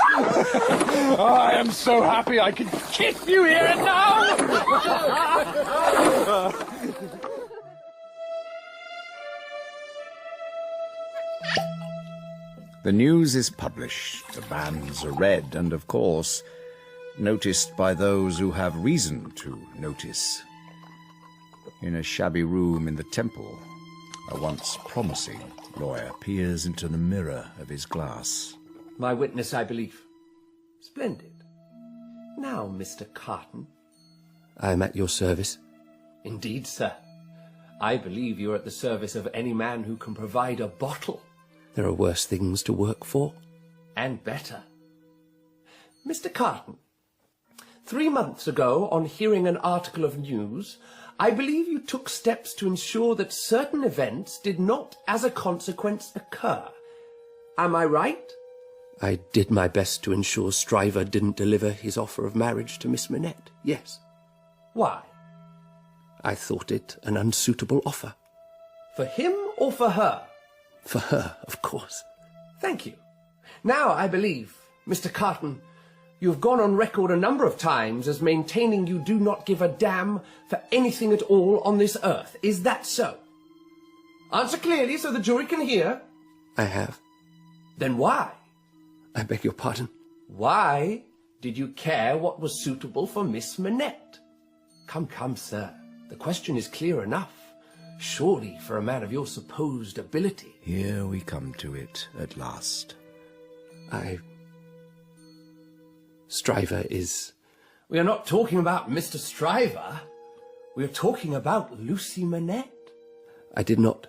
I am so happy I can kiss you here and now! The news is published, the bans are read, and of course, noticed by those who have reason to notice. In a shabby room in the temple, A once promising lawyer peers into the mirror of his glass. My witness, I believe. Splendid. Now, Mr. Carton. I am at your service. Indeed, sir. I believe you're at the service of any man who can provide a bottle. There are worse things to work for. And better. Mr. Carton, 3 months ago, on hearing an article of news, I believe you took steps to ensure that certain events did not, as a consequence, occur. Am I right? I did my best to ensure Stryver didn't deliver his offer of marriage to Miss Manette, yes. Why? I thought it an unsuitable offer. For him or for her? For her, of course. Thank you. Now, I believe, Mr. Carton, you have gone on record a number of times as maintaining you do not give a damn for anything at all on this earth. Is that so? Answer clearly so the jury can hear. I have. Then why? I beg your pardon? Why did you care what was suitable for Miss Manette? Come, come, sir. The question is clear enough. Surely, for a man of your supposed ability. Here we come to it at last. Stryver is... We are not talking about Mr. Stryver. We are talking about Lucie Manette. I did not.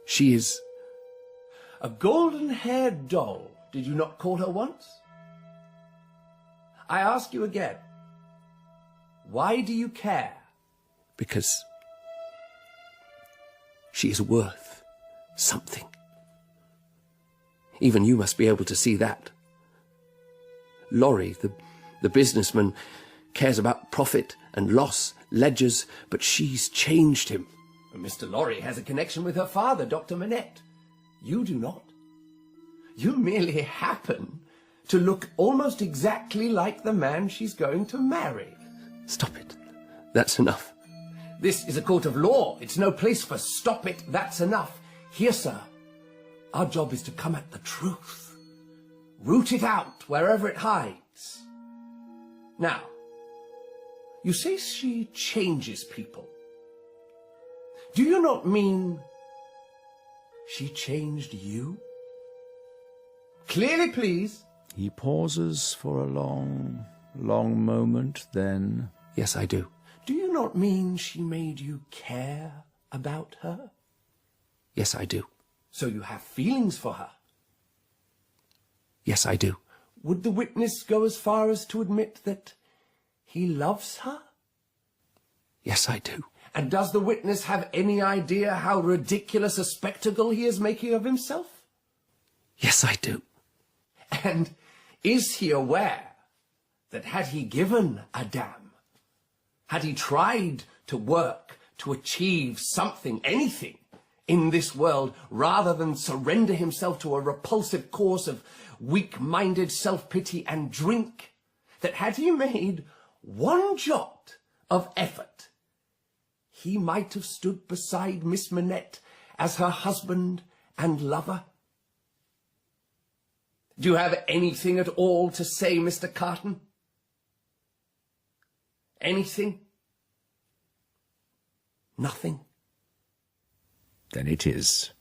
She is... A golden-haired doll, did you not call her once? I ask you again. Why do you care? Because she is worth something. Even you must be able to see that. Laurie, the businessman, cares about profit and loss, ledgers, but she's changed him. Mr. Laurie has a connection with her father, Dr. Manette. You do not. You merely happen to look almost exactly like the man she's going to marry. Stop it. That's enough. This is a court of law. It's no place for stop it, that's enough. Here, sir, our job is to come at the truth. Root it out wherever it hides. Now, you say she changes people. Do you not mean she changed you? Clearly, please. He pauses for a long, long moment, then... Yes, I do. Do you not mean she made you care about her? Yes, I do. So you have feelings for her? Yes, I do. Would the witness go as far as to admit that he loves her? Yes, I do. And does the witness have any idea how ridiculous a spectacle he is making of himself? Yes, I do. And is he aware that had he given a damn, had he tried to work to achieve something, anything, in this world, rather than surrender himself to a repulsive course of weak-minded self-pity and drink, that had he made one jot of effort, he might have stood beside Miss Manette as her husband and lover? Do you have anything at all to say, Mr. Carton? Anything? Nothing? Then it is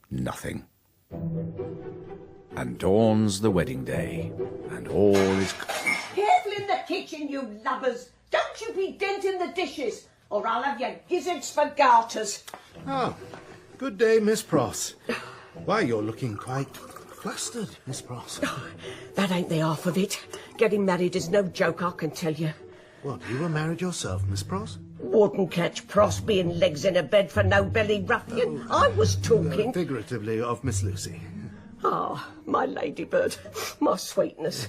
nothing. And dawns the wedding day, and all is... Careful in the kitchen, you lubbers. Don't you be denting the dishes, or I'll have your gizzards for garters. Oh, good day, Miss Pross. Why, you're looking quite flustered, Miss Pross. Oh, that ain't the half of it. Getting married is no joke, I can tell you. What, you were married yourself, Miss Pross? Wouldn't catch Pross being legs in a bed for no belly ruffian. I was talking... figuratively of Miss Lucie. Ah, my ladybird, my sweetness.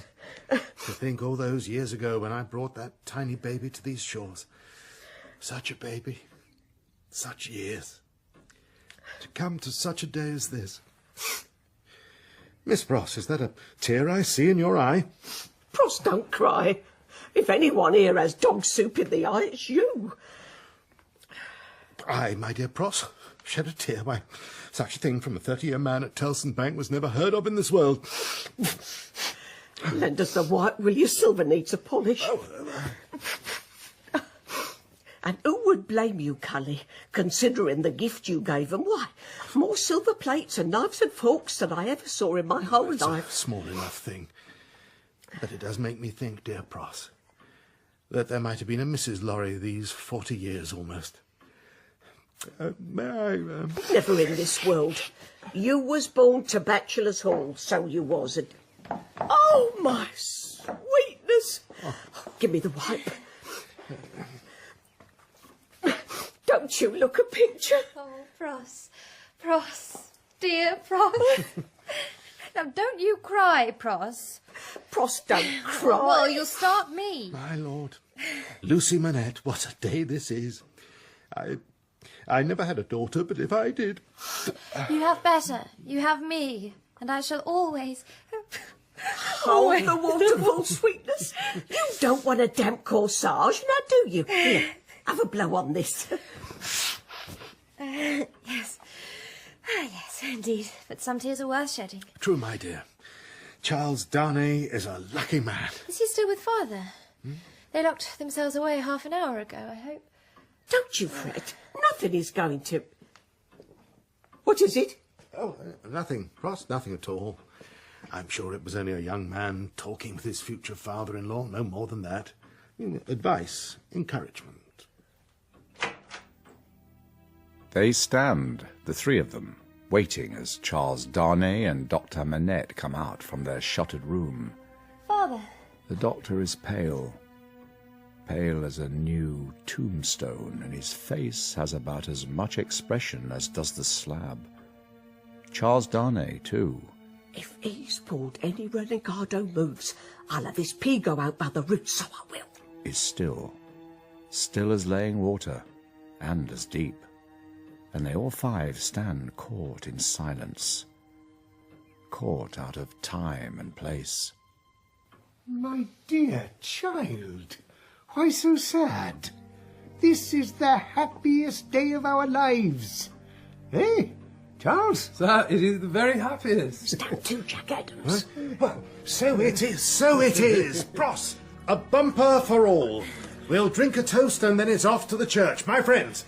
To think all those years ago when I brought that tiny baby to these shores. Such a baby. Such years. To come to such a day as this. Miss Pross, is that a tear I see in your eye? Pross, don't cry. If anyone here has dog soup in the eye, it's you. I, my dear Pross, shed a tear. Why, such a thing from a 30-year man at Tellson Bank was never heard of in this world. Lend us the white, will you? Silver needs a polish. And who would blame you, Cully, considering the gift you gave them? Why, more silver plates and knives and forks than I ever saw in my whole It's life. a small enough thing. But it does make me think, dear Pross, that there might have been a Mrs. Lorry these 40 years almost. May I... Never in this world. You was born to bachelor's hall, so you was. And... Oh, my sweetness. Give me the wipe. Don't you look a picture? Oh, Pros, dear Pros. Now, don't you cry, Pros. Pros, don't cry. Well, you'll start me. My lord. Lucie Manette, what a day this is. I never had a daughter, but if I did... You have better. You have me. And I shall always... Hold the waterfall, sweetness. You don't want a damp corsage, now do you? Here, have a blow on this. Yes. Yes, indeed. But some tears are worth shedding. True, my dear. Charles Darnay is a lucky man. Is he still with Father? They locked themselves away half an hour ago, I hope. Don't you fret. Nothing is going to... What is it? Oh, nothing, Ross, nothing at all. I'm sure it was only a young man talking with his future father-in-law, no more than that. Advice, encouragement. They stand, the three of them, waiting as Charles Darnay and Dr Manette come out from their shuttered room. Father. The doctor is pale as a new tombstone, and his face has about as much expression as does the slab. Charles Darnay, too. If he's pulled any renegado moves, I'll have his pea go out by the roots, so I will. Is still as laying water, and as deep. And they all five stand caught in silence, caught out of time and place. My dear child, why so sad? This is the happiest day of our lives. Eh, Charles? Sir, it is the very happiest. Stand to, Jack Adams. Well, so it is. Pross, a bumper for all. We'll drink a toast and then it's off to the church. My friends,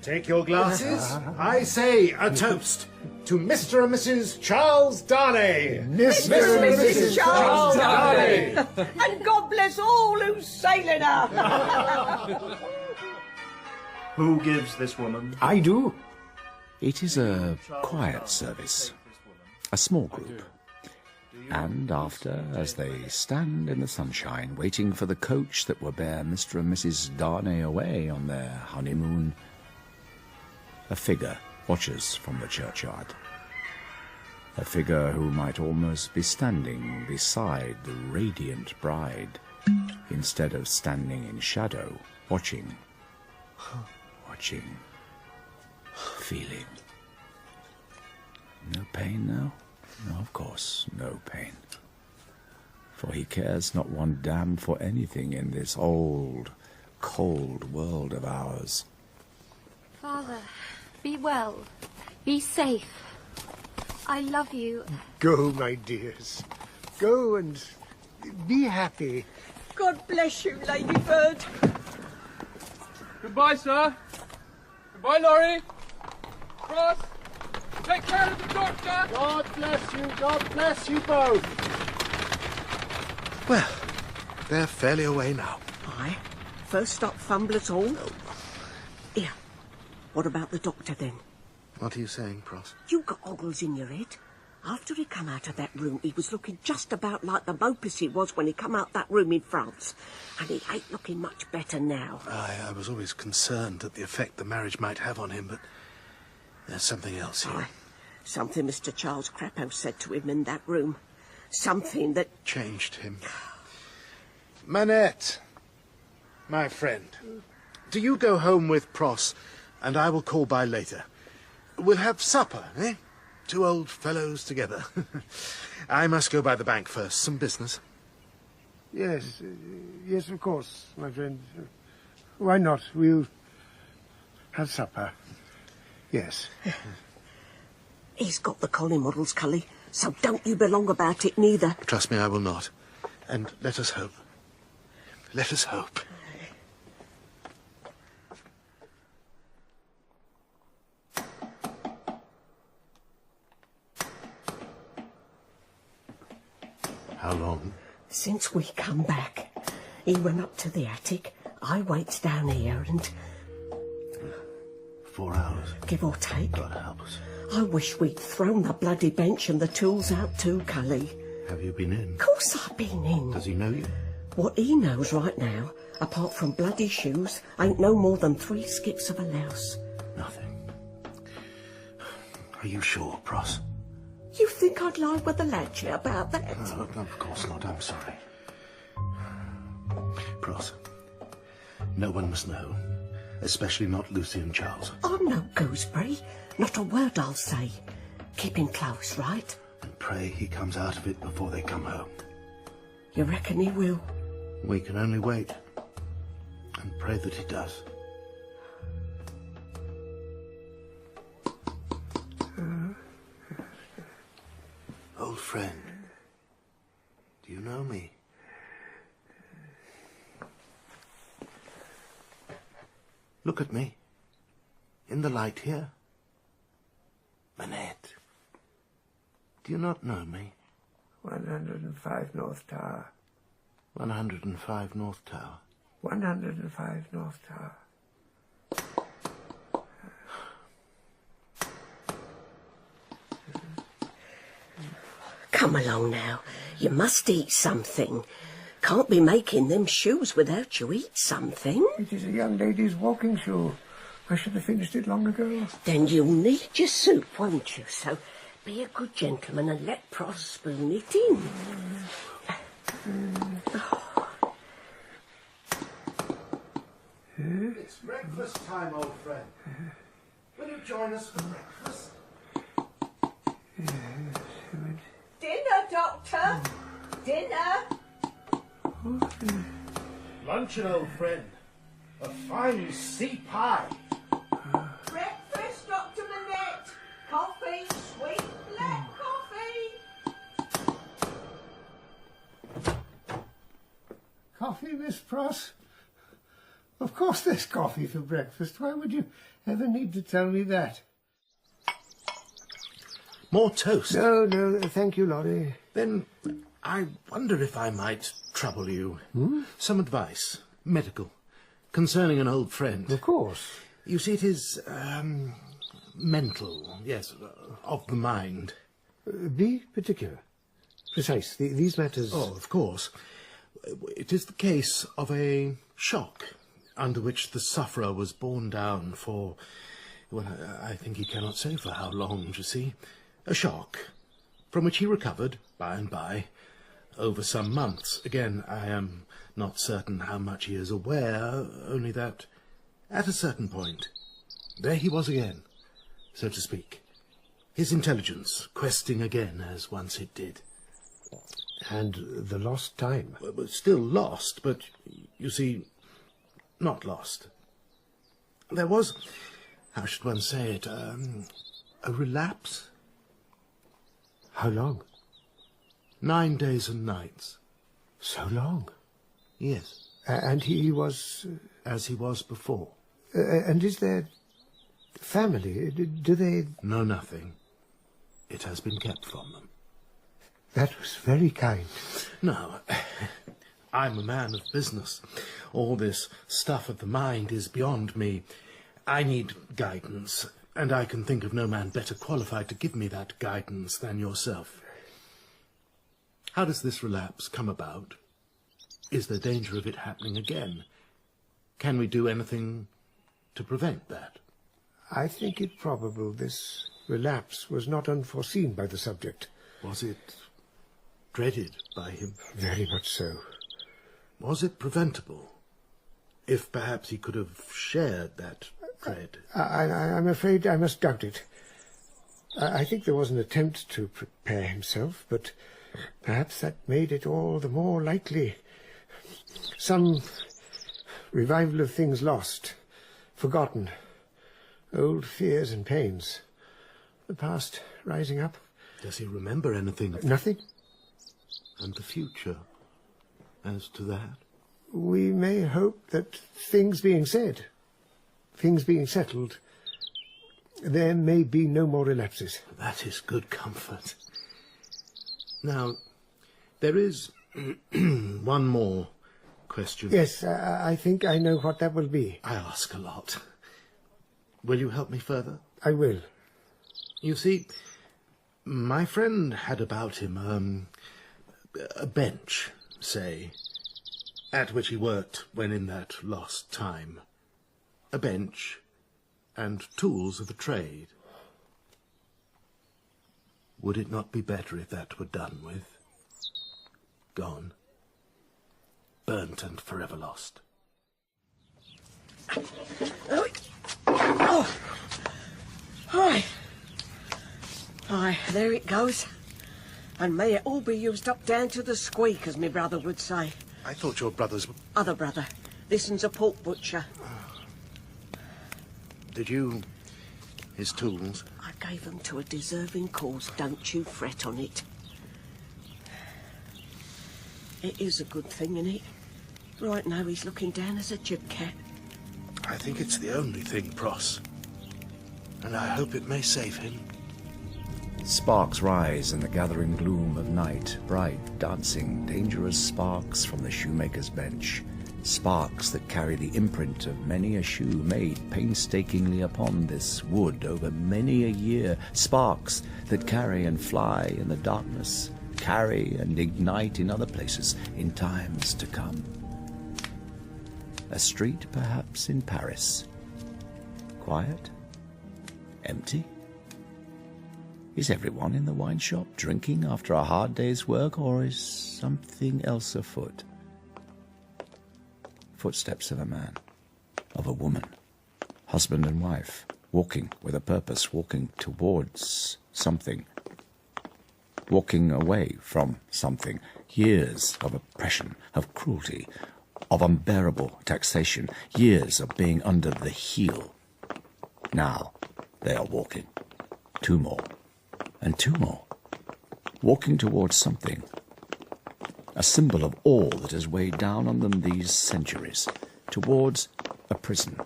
take your glasses. I say a toast to Mr. and Mrs. Charles Darnay. Mr. and Mrs. Charles Darnay. And God bless all who's sailing her. Who gives this woman? I do. It is a quiet service, a small group. And after, as they stand in the sunshine, waiting for the coach that will bear Mr. and Mrs. Darnay away on their honeymoon, a figure watches from the churchyard. A figure who might almost be standing beside the radiant bride, instead of standing in shadow, watching, feeling. No pain now? No, of course, no pain. For he cares not one damn for anything in this old, cold world of ours. Father, be well. Be safe. I love you. Go, my dears. Go and be happy. God bless you, Ladybird. Goodbye, sir. Goodbye, Laurie. Ross, take care of the doctor. God bless you both. Well, they're fairly away now. Aye. First stop, Fumbler's Hall. Here. What about the doctor, then? What are you saying, Pross? You got ogles in your head. After he come out of that room, he was looking just about like the mopus he was when he come out that room in France. And he ain't looking much better now. I was always concerned at the effect the marriage might have on him, but there's something else here. Aye. Something Mr. Charles Crapo said to him in that room. Something that... changed him. Manette, my friend, do you go home with Pross, and I will call by later. We'll have supper, eh? Two old fellows together. I must go by the bank first. Some business. Yes, yes, of course, my friend. Why not? We'll have supper. Yes. He's got the collie models, Cully, so don't you be long about it neither. Trust me, I will not. And let us hope. Let us hope. How long? Since we come back. He went up to the attic, I waits down here and... 4 hours. Give or take. God help us. I wish we'd thrown the bloody bench and the tools out too, Cully. Have you been in? Of course I've been in. Does he know you? What he knows right now, apart from bloody shoes, ain't no more than 3 skips of a louse. Nothing. Are you sure, Pross? You think I'd lie with the lad here about that? No, of course not. I'm sorry. Pross, no one must know, especially not Lucie and Charles. I'm no gooseberry. Not a word I'll say. Keep him close, right? And pray he comes out of it before they come home. You reckon he will? We can only wait and pray that he does. Old friend, do you know me? Look at me. In the light here. Manette. Do you not know me? 105 North Tower. 105 North Tower. 105 North Tower. Come along now. You must eat something. Can't be making them shoes without you eat something. It is a young lady's walking shoe. I should have finished it long ago. Then you'll need your soup, won't you? So be a good gentleman and let Pross spoon it in. It's breakfast time, old friend. Will you join us for breakfast? Dinner, Doctor. Dinner. Luncheon, old friend. A fine sea pie. Breakfast, Dr Manette. Coffee, sweet black coffee. Coffee, Miss Pross? Of course there's coffee for breakfast. Why would you ever need to tell me that? More toast? No, thank you, Laurie. Then I wonder if I might trouble you. Some advice, medical, concerning an old friend. Of course. You see, it is, mental, yes, of the mind. Be particular. Precise. These matters... Oh, of course. It is the case of a shock under which the sufferer was borne down for, well, I think he cannot say for how long, you see. A shock from which he recovered by and by over some months. Again, I am not certain how much he is aware, only that at a certain point, there he was again, so to speak, his intelligence questing again as once it did. And the lost time? Well, still lost, but, you see, not lost. There was, how should one say it, a relapse. How long? 9 days and nights. So long? Yes. And he was... As he was before. And is there family? Do they... No, nothing. It has been kept from them. That was very kind. No, I'm a man of business. All this stuff of the mind is beyond me. I need guidance, and I can think of no man better qualified to give me that guidance than yourself. How does this relapse come about? Is there danger of it happening again? Can we do anything to prevent that? I think it probable this relapse was not unforeseen by the subject. Was it dreaded by him? Very much so. Was it preventable? If perhaps he could have shared that dread. I'm afraid I must doubt it. I think there was an attempt to prepare himself, but perhaps that made it all the more likely. Some revival of things lost, forgotten, old fears and pains. The past rising up. Does he remember anything? Nothing. And the future, as to that? We may hope that things being said, things being settled, there may be no more relapses. That is good comfort. Now, There is one more question. Yes, I think I know what that will be. I ask a lot. Will you help me further? I will. You see, my friend had about him a bench, say, at which he worked when in that lost time. A bench and tools of a trade. Would it not be better if that were done with? Gone. Burnt and forever lost. Oh. Aye. Aye, there it goes. And may it all be used up down to the squeak, as my brother would say. I thought your brothers were... Other brother. This one's a pork butcher. Did you... his tools? I gave them to a deserving cause, don't you fret on it. It is a good thing, isn't it? Right now he's looking down as a jib cat. I think it's the only thing, Pross. And I hope it may save him. Sparks rise in the gathering gloom of night, bright, dancing, dangerous sparks from the shoemaker's bench. Sparks that carry the imprint of many a shoe made painstakingly upon this wood over many a year. Sparks that carry and fly in the darkness, carry and ignite in other places in times to come. A street, perhaps, in Paris. Quiet? Empty? Is everyone in the wine shop drinking after a hard day's work, or is something else afoot? Footsteps of a man, of a woman, husband and wife, walking with a purpose, walking towards something, walking away from something. Years of oppression, of cruelty, of unbearable taxation, years of being under the heel. Now they are walking. Two more. And two more, walking towards something, a symbol of all that has weighed down on them these centuries, towards a prison,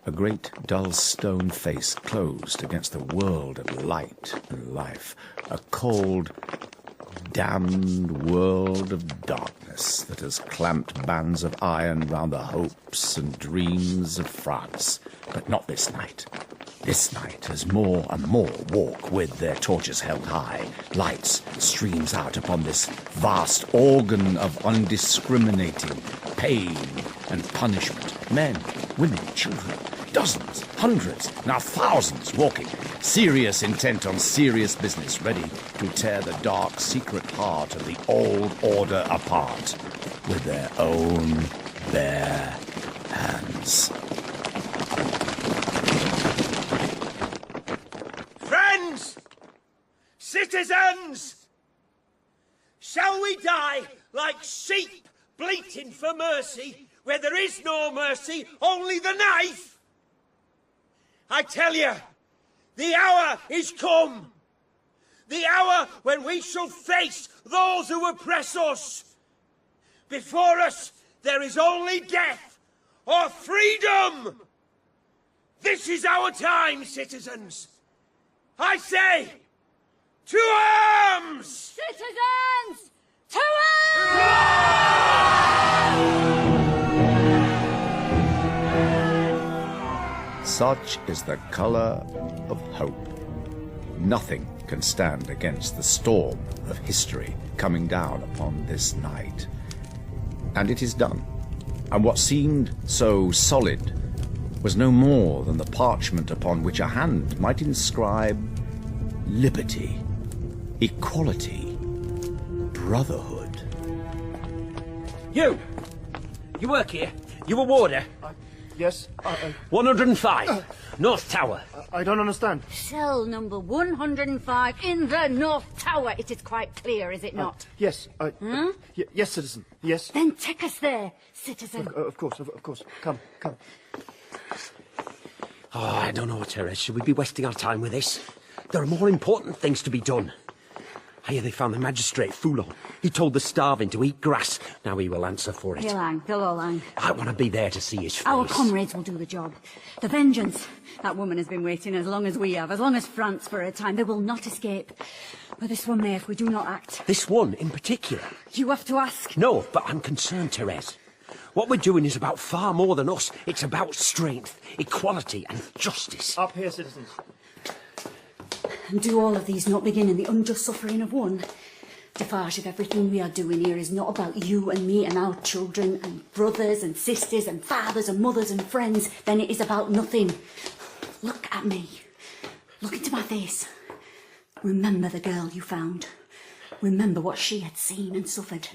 a great dull stone face closed against the world of light and life, a cold, damned world of darkness that has clamped bands of iron round the hopes and dreams of France. But not this night. This night, as more and more walk with their torches held high, lights streams out upon this vast organ of undiscriminating pain and punishment. Men, women, children, dozens, hundreds, now thousands walking, serious intent on serious business, ready to tear the dark, secret heart of the old order apart with their own bare hands. Citizens! Shall we die like sheep bleating for mercy, where there is no mercy, only the knife? I tell you, the hour is come. The hour when we shall face those who oppress us. Before us, there is only death or freedom. This is our time, citizens. I say, to arms! Citizens! To arms! Such is the colour of hope. Nothing can stand against the storm of history coming down upon this night. And it is done. And what seemed so solid was no more than the parchment upon which a hand might inscribe liberty, equality, brotherhood. You work here? You a warder? Yes. 105, North Tower. I don't understand. Cell number 105 in the North Tower. It is quite clear, is it not? Yes. Yes, citizen. Yes. Then take us there, citizen. Of course. Come. Oh, I don't know, Therese. Should we be wasting our time with this? There are more important things to be done. I hear they found the magistrate, Foulon. He told the starving to eat grass. Now he will answer for it. He'll hang. They'll all hang. I want to be there to see his face. Our comrades will do the job. The vengeance. That woman has been waiting as long as we have, as long as France for her time. They will not escape. But this one may if we do not act. This one in particular? You have to ask. No, but I'm concerned, Therese. What we're doing is about far more than us. It's about strength, equality and justice. Up here, citizens. And do all of these not begin in the unjust suffering of one? Defarge, if everything we are doing here is not about you and me and our children and brothers and sisters and fathers and mothers and friends, then it is about nothing. Look at me. Look into my face. Remember the girl you found. Remember what she had seen and suffered.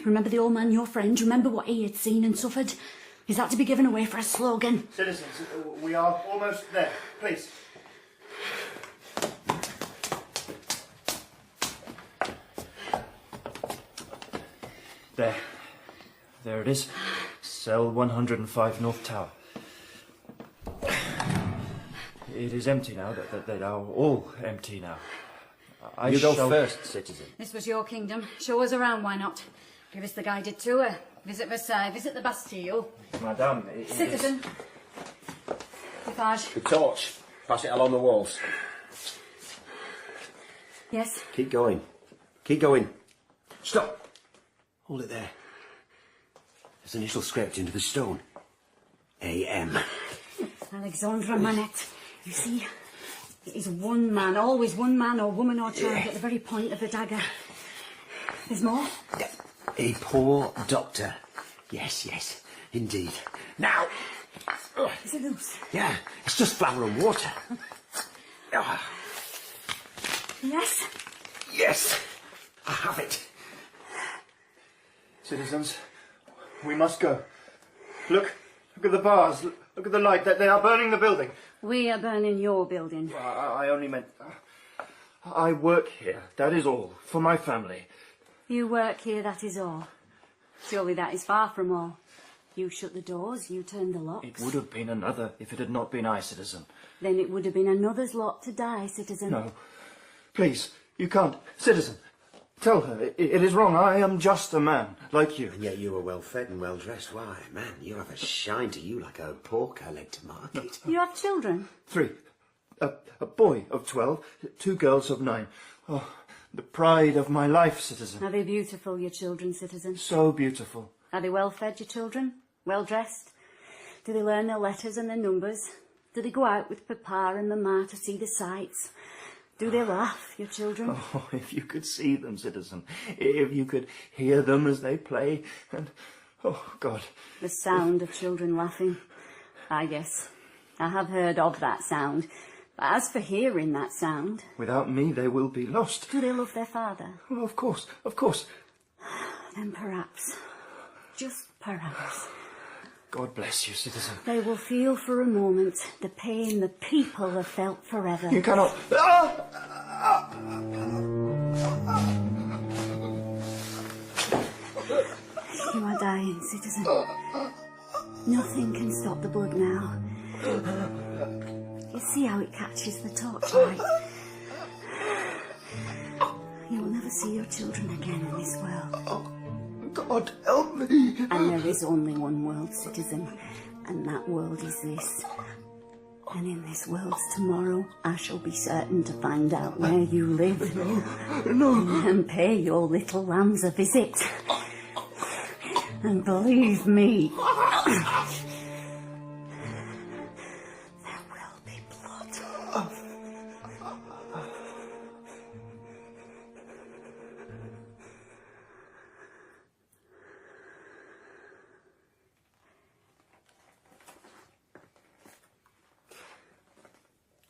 Remember the old man, your friend. Remember what he had seen and suffered. Is that to be given away for a slogan? Citizens, we are almost there. Please. There. There it is. Cell 105 North Tower. It is empty now. They are all empty now. You go first, citizen. This was your kingdom. Show us around, why not? Give us the guided tour. Visit Versailles, visit the Bastille. Madame, Citizen. Defarge. The torch. Pass it along the walls. Yes? Keep going. Keep going. Stop. Hold it there. There's an initial scraped into the stone. A.M. Alexandre Manette. You see, it is one man, always one man or woman or child at the very point of the dagger. There's more? A poor doctor. Yes, yes, indeed. Now. Is it loose? Yeah, it's just flour and water. Yes? Yes, I have it. Citizens, we must go. Look at the bars. Look at the light. They are burning the building. We are burning your building. I only meant... I work here, that is all, for my family. You work here, that is all. Surely that is far from all. You shut the doors, you turned the locks. It would have been another if it had not been I, citizen. Then it would have been another's lot to die, citizen. No. Please, you can't. Citizen, tell her it is wrong. I am just a man, like you. And yet you are well fed and well dressed. Why, man, you have a shine to you like a porker led to market. You have children? 3. A boy of 12, 2 girls of 9. Oh, the pride of my life, citizen. Are they beautiful, your children, citizen? So beautiful. Are they well fed, your children? Well dressed? Do they learn their letters and their numbers? Do they go out with Papa and Mamma to see the sights? Do they laugh, your children? Oh, if you could see them, citizen. If you could hear them as they play. And, oh, God. The sound of children laughing. Ah, yes. I have heard of that sound. But as for hearing that sound... Without me, they will be lost. Do they love their father? Oh, of course, of course. Then perhaps, just perhaps... God bless you, citizen. They will feel for a moment the pain the people have felt forever. You cannot... You are dying, citizen. Nothing can stop the blood now. You see how it catches the torchlight? You will never see your children again in this world. Oh, God, help me. And there is only one world, citizen, and that world is this. And in this world's tomorrow, I shall be certain to find out where you live. No. And pay your little lambs a visit. And believe me, there will be blood.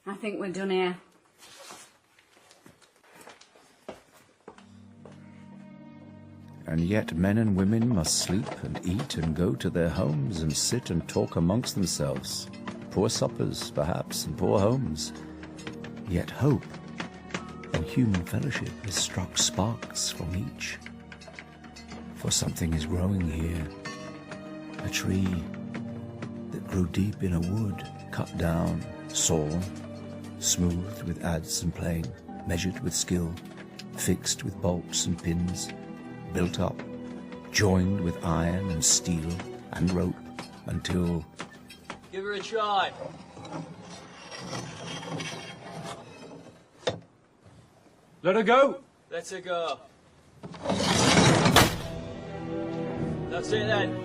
I think we're done here. And yet men and women must sleep and eat and go to their homes and sit and talk amongst themselves. Poor suppers, perhaps, and poor homes. Yet hope and human fellowship has struck sparks from each. For something is growing here. A tree that grew deep in a wood, cut down, sawn, smoothed with adze and plane, measured with skill, fixed with bolts and pins, built up, joined with iron and steel and rope until... Give her a try. Let her go. Let her go. That's it then.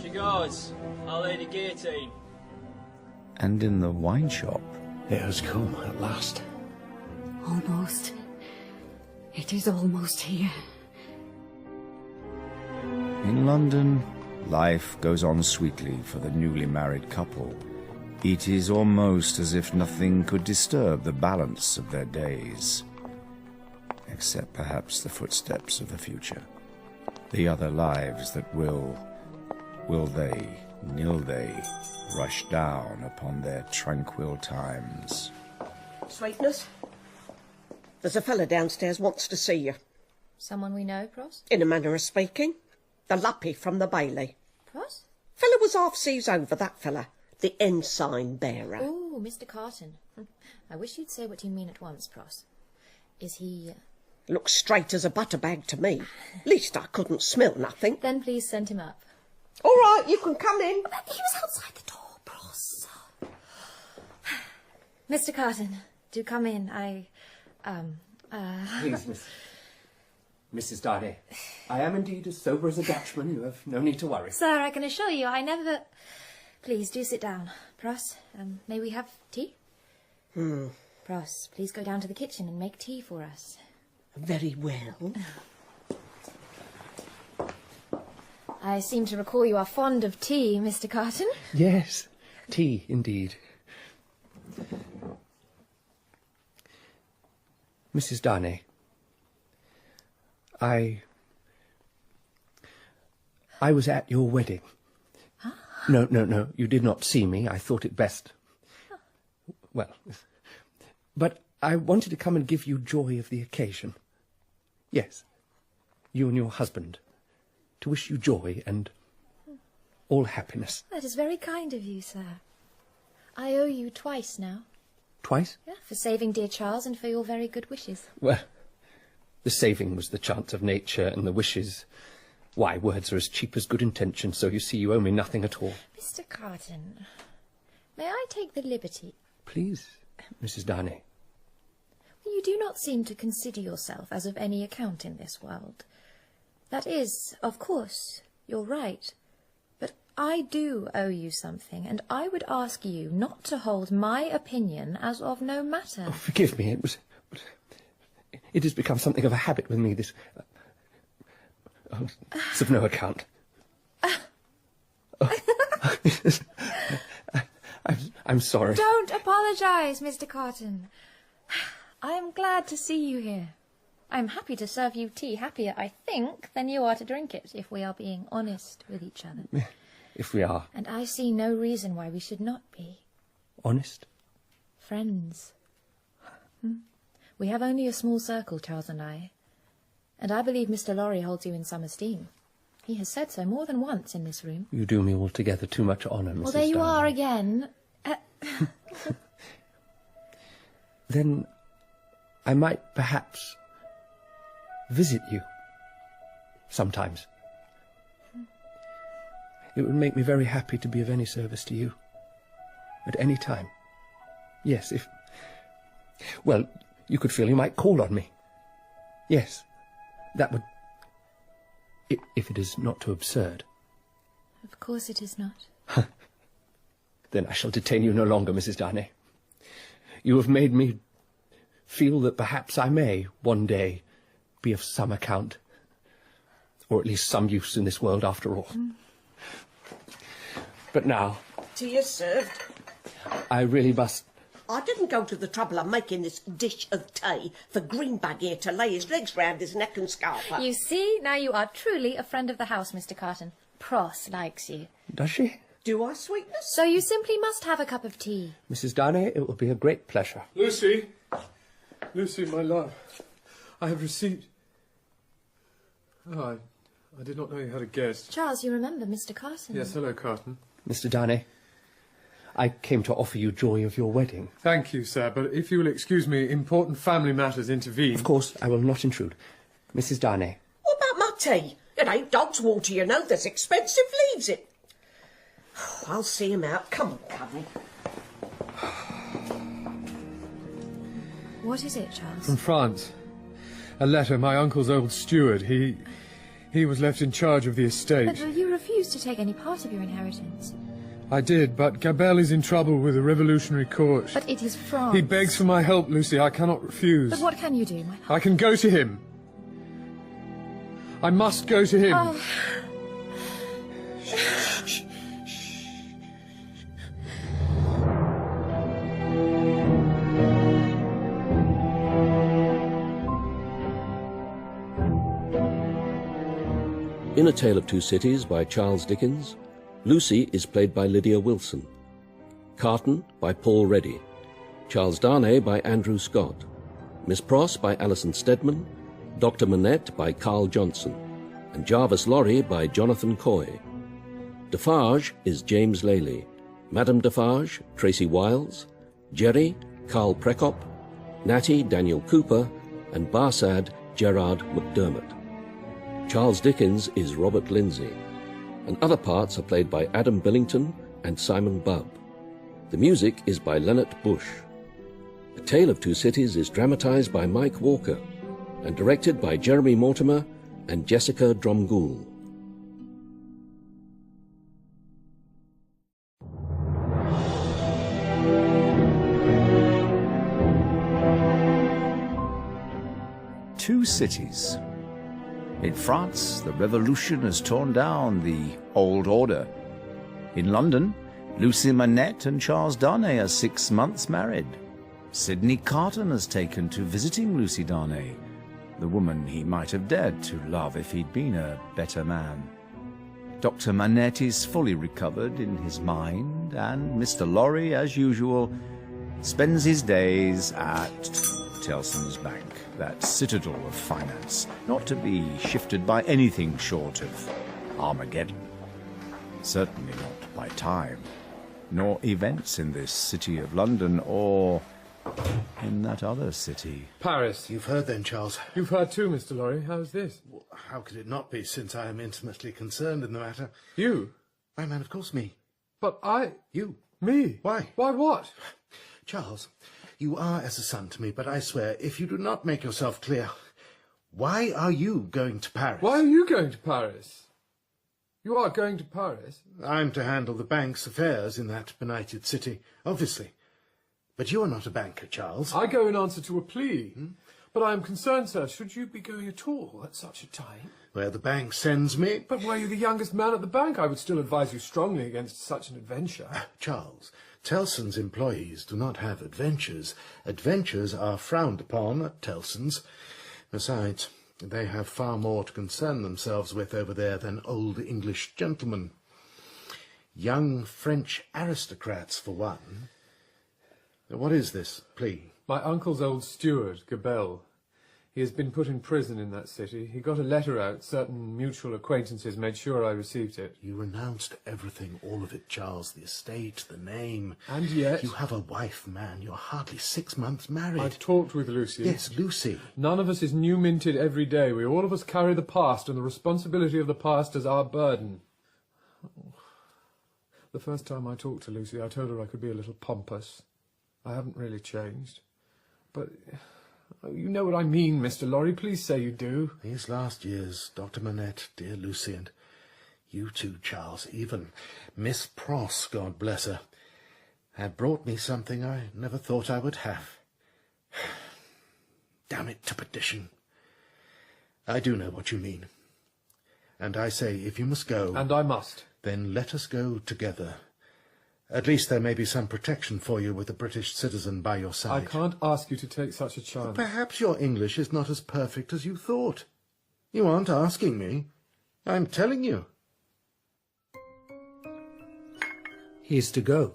She goes. I'll lay the guillotine. And in the wine shop... It has come at last. Almost. It is almost here. In London, life goes on sweetly for the newly married couple. It is almost as if nothing could disturb the balance of their days. Except perhaps the footsteps of the future. The other lives that will they, rush down upon their tranquil times. Sweetness, there's a fella downstairs wants to see you. Someone we know, Pros? In a manner of speaking. The lappy from the Bailey. Pros? Fella was half seas over, that fella. The ensign bearer. Oh, Mr. Carton. I wish you'd say what you mean at once, Pros. Is he... Looks straight as a butterbag to me. Least I couldn't smell nothing. Then please send him up. All right, you can come in. He was outside the door, Pros. Mr. Carton, do come in. Please, Mrs. Darnay. I am indeed as sober as a Dutchman. You have no need to worry. Sir, I can assure you I never... Please, do sit down. Pros, may we have tea? Pros, please go down to the kitchen and make tea for us. Very well. I seem to recall you are fond of tea, Mr. Carton. Yes, tea, indeed. Mrs. Darnay, I was at your wedding. Huh? No, you did not see me. I thought it best. Well, but I wanted to come and give you joy of the occasion. Yes, you and your husband. To wish you joy and all happiness. That is very kind of you, sir. I owe you twice now. Twice? Yeah, for saving dear Charles and for your very good wishes. Well, the saving was the chance of nature, and the wishes... Why, words are as cheap as good intentions, so you see you owe me nothing at all. Mr. Carton, may I take the liberty... Please, Mrs. Darnay. You do not seem to consider yourself as of any account in this world. That is, of course, you're right. But I do owe you something, and I would ask you not to hold my opinion as of no matter. Oh, forgive me, it has become something of a habit with me, this... it's of no account. I'm sorry. Don't apologise, Mr. Carton. I am glad to see you here. I am happy to serve you tea, happier, I think, than you are to drink it, if we are being honest with each other. If we are. And I see no reason why we should not be. Honest? Friends. We have only a small circle, Charles and I believe Mr. Lorry holds you in some esteem. He has said so more than once in this room. You do me altogether too much honour, Mrs. Well, there you Darnay. are again. Then I might perhaps visit you sometimes. It would make me very happy to be of any service to you. At any time. Yes, if... Well, you could feel you might call on me. Yes, that would... If it is not too absurd. Of course it is not. Then I shall detain you no longer, Mrs. Darnay. You have made me feel that perhaps I may, one day, be of some account. Or at least some use in this world after all. But now... Tea is served. I really must... I didn't go to the trouble of making this dish of tea for Greenbag here to lay his legs round his neck and scalp her. You see, now you are truly a friend of the house, Mr. Carton. Pros likes you. Does she? Do I, sweetness? So you simply must have a cup of tea. Mrs. Darnay, it will be a great pleasure. Lucy! Lucy, my love. I have received... Oh, I did not know you had a guest. Charles, you remember Mr. Carton? Yes, hello, Carton. Mr. Darnay, I came to offer you joy of your wedding. Thank you, sir, but if you will excuse me, important family matters intervene. Of course, I will not intrude. Mrs. Darnay. What about my tea? It ain't dog's water, you know. There's expensive leaves it. I'll see him out. Come on, Cousin. What is it, Charles? From France. A letter, my uncle's old steward. He was left in charge of the estate. But you refused to take any part of your inheritance. I did, but Gabelle is in trouble with the revolutionary court. But it is France. He begs for my help, Lucie. I cannot refuse. But what can you do, my I can go to him. I must go to him. Oh. In A Tale of Two Cities by Charles Dickens, Lucie is played by Lydia Wilson, Carton by Paul Reddy, Charles Darnay by Andrew Scott, Miss Pross by Alison Steadman, Dr Manette by Carl Johnson, and Jarvis Lorry by Jonathan Coy. Defarge is James Lely, Madame Defarge, Tracy Wiles, Jerry, Carl Prekop, Natty, Daniel Cooper, and Barsad, Gerard McDermott. Charles Dickens is Robert Lindsay, and other parts are played by Adam Billington and Simon Bubb. The music is by Leonard Bush. A Tale of Two Cities is dramatised by Mike Walker and directed by Jeremy Mortimer and Jessica Dromgoole. Two cities. In France, the revolution has torn down the old order. In London, Lucie Manette and Charles Darnay are 6 months married. Sydney Carton has taken to visiting Lucie Darnay, the woman he might have dared to love if he'd been a better man. Dr Manette is fully recovered in his mind, and Mr Lorry, as usual, spends his days at Tellson's Bank, that citadel of finance, not to be shifted by anything short of Armageddon. Certainly not by time, nor events in this city of London, or in that other city. Paris. You've heard then, Charles. You've heard too, Mr Lorry. How's this? Well, how could it not be, since I am intimately concerned in the matter? You? My man, of course, me. But I... You. Me? Why? Why what? Charles, you are as a son to me, but I swear, if you do not make yourself clear, why are you going to Paris? Why are you going to Paris? You are going to Paris? I'm to handle the bank's affairs in that benighted city, obviously. But you are not a banker, Charles. I go in answer to a plea. But I am concerned, sir, should you be going at all at such a time? Where the bank sends me. But were you the youngest man at the bank, I would still advise you strongly against such an adventure. Charles, Tellson's employees do not have adventures. Adventures are frowned upon at Tellson's. Besides, they have far more to concern themselves with over there than old English gentlemen. Young French aristocrats, for one. What is this plea? My uncle's old steward, Gabelle. He has been put in prison in that city. He got a letter out. Certain mutual acquaintances made sure I received it. You renounced everything, all of it, Charles. The estate, the name. And yet... You have a wife, man. You're hardly 6 months married. I've talked with Lucie. Yes, Lucie. None of us is new-minted every day. We all of us carry the past, and the responsibility of the past is our burden. The first time I talked to Lucie, I told her I could be a little pompous. I haven't really changed. But... you know what I mean, Mr. Lorry. Please say you do. These last years, Dr Manette, dear Lucie, and you too, Charles, even Miss Pross, God bless her, had brought me something I never thought I would have. Damn it to perdition. I do know what you mean. And I say, if you must go... And I must. Then let us go together. At least there may be some protection for you with a British citizen by your side. I can't ask you to take such a chance. Perhaps your English is not as perfect as you thought. You aren't asking me. I'm telling you. He is to go.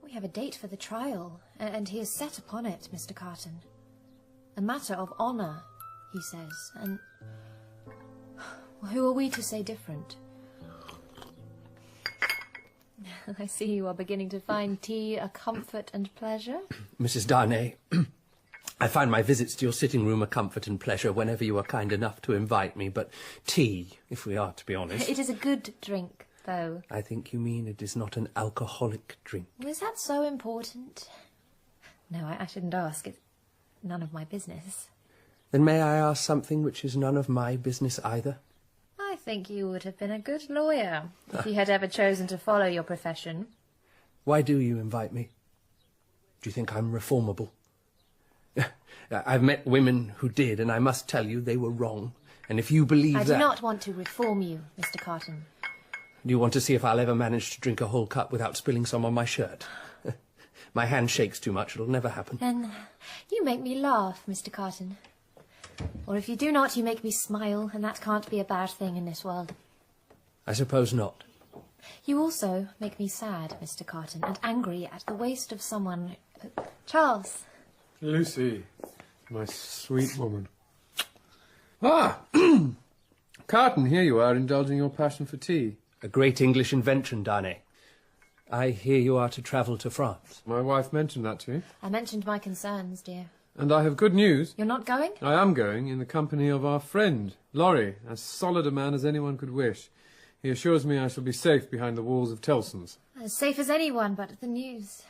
We have a date for the trial, and he is set upon it, Mr. Carton. A matter of honour, he says, and... who are we to say different? I see you are beginning to find tea a comfort and pleasure. Mrs. Darnay, I find my visits to your sitting room a comfort and pleasure whenever you are kind enough to invite me, but tea, if we are to be honest... It is a good drink, though. I think you mean it is not an alcoholic drink. Is that so important? No, I shouldn't ask. It's none of my business. Then may I ask something which is none of my business either? I think you would have been a good lawyer if you had ever chosen to follow your profession. Why do you invite me? Do you think I'm reformable? I've met women who did, and I must tell you they were wrong. And if you believe that... I do not want to reform you, Mr. Carton. Do you want to see if I'll ever manage to drink a whole cup without spilling some on my shirt? My hand shakes too much. It'll never happen. Then you make me laugh, Mr. Carton. Or if you do not, you make me smile, and that can't be a bad thing in this world. I suppose not. You also make me sad, Mr. Carton, and angry at the waste of someone... Charles! Lucy, my sweet woman. Ah! Carton, here you are, indulging your passion for tea. A great English invention, Darnay. I hear you are to travel to France. My wife mentioned that to you. I mentioned my concerns, dear. And I have good news. You're not going? I am going, in the company of our friend, Laurie, as solid a man as anyone could wish. He assures me I shall be safe behind the walls of Tellson's. As safe as anyone, but the news...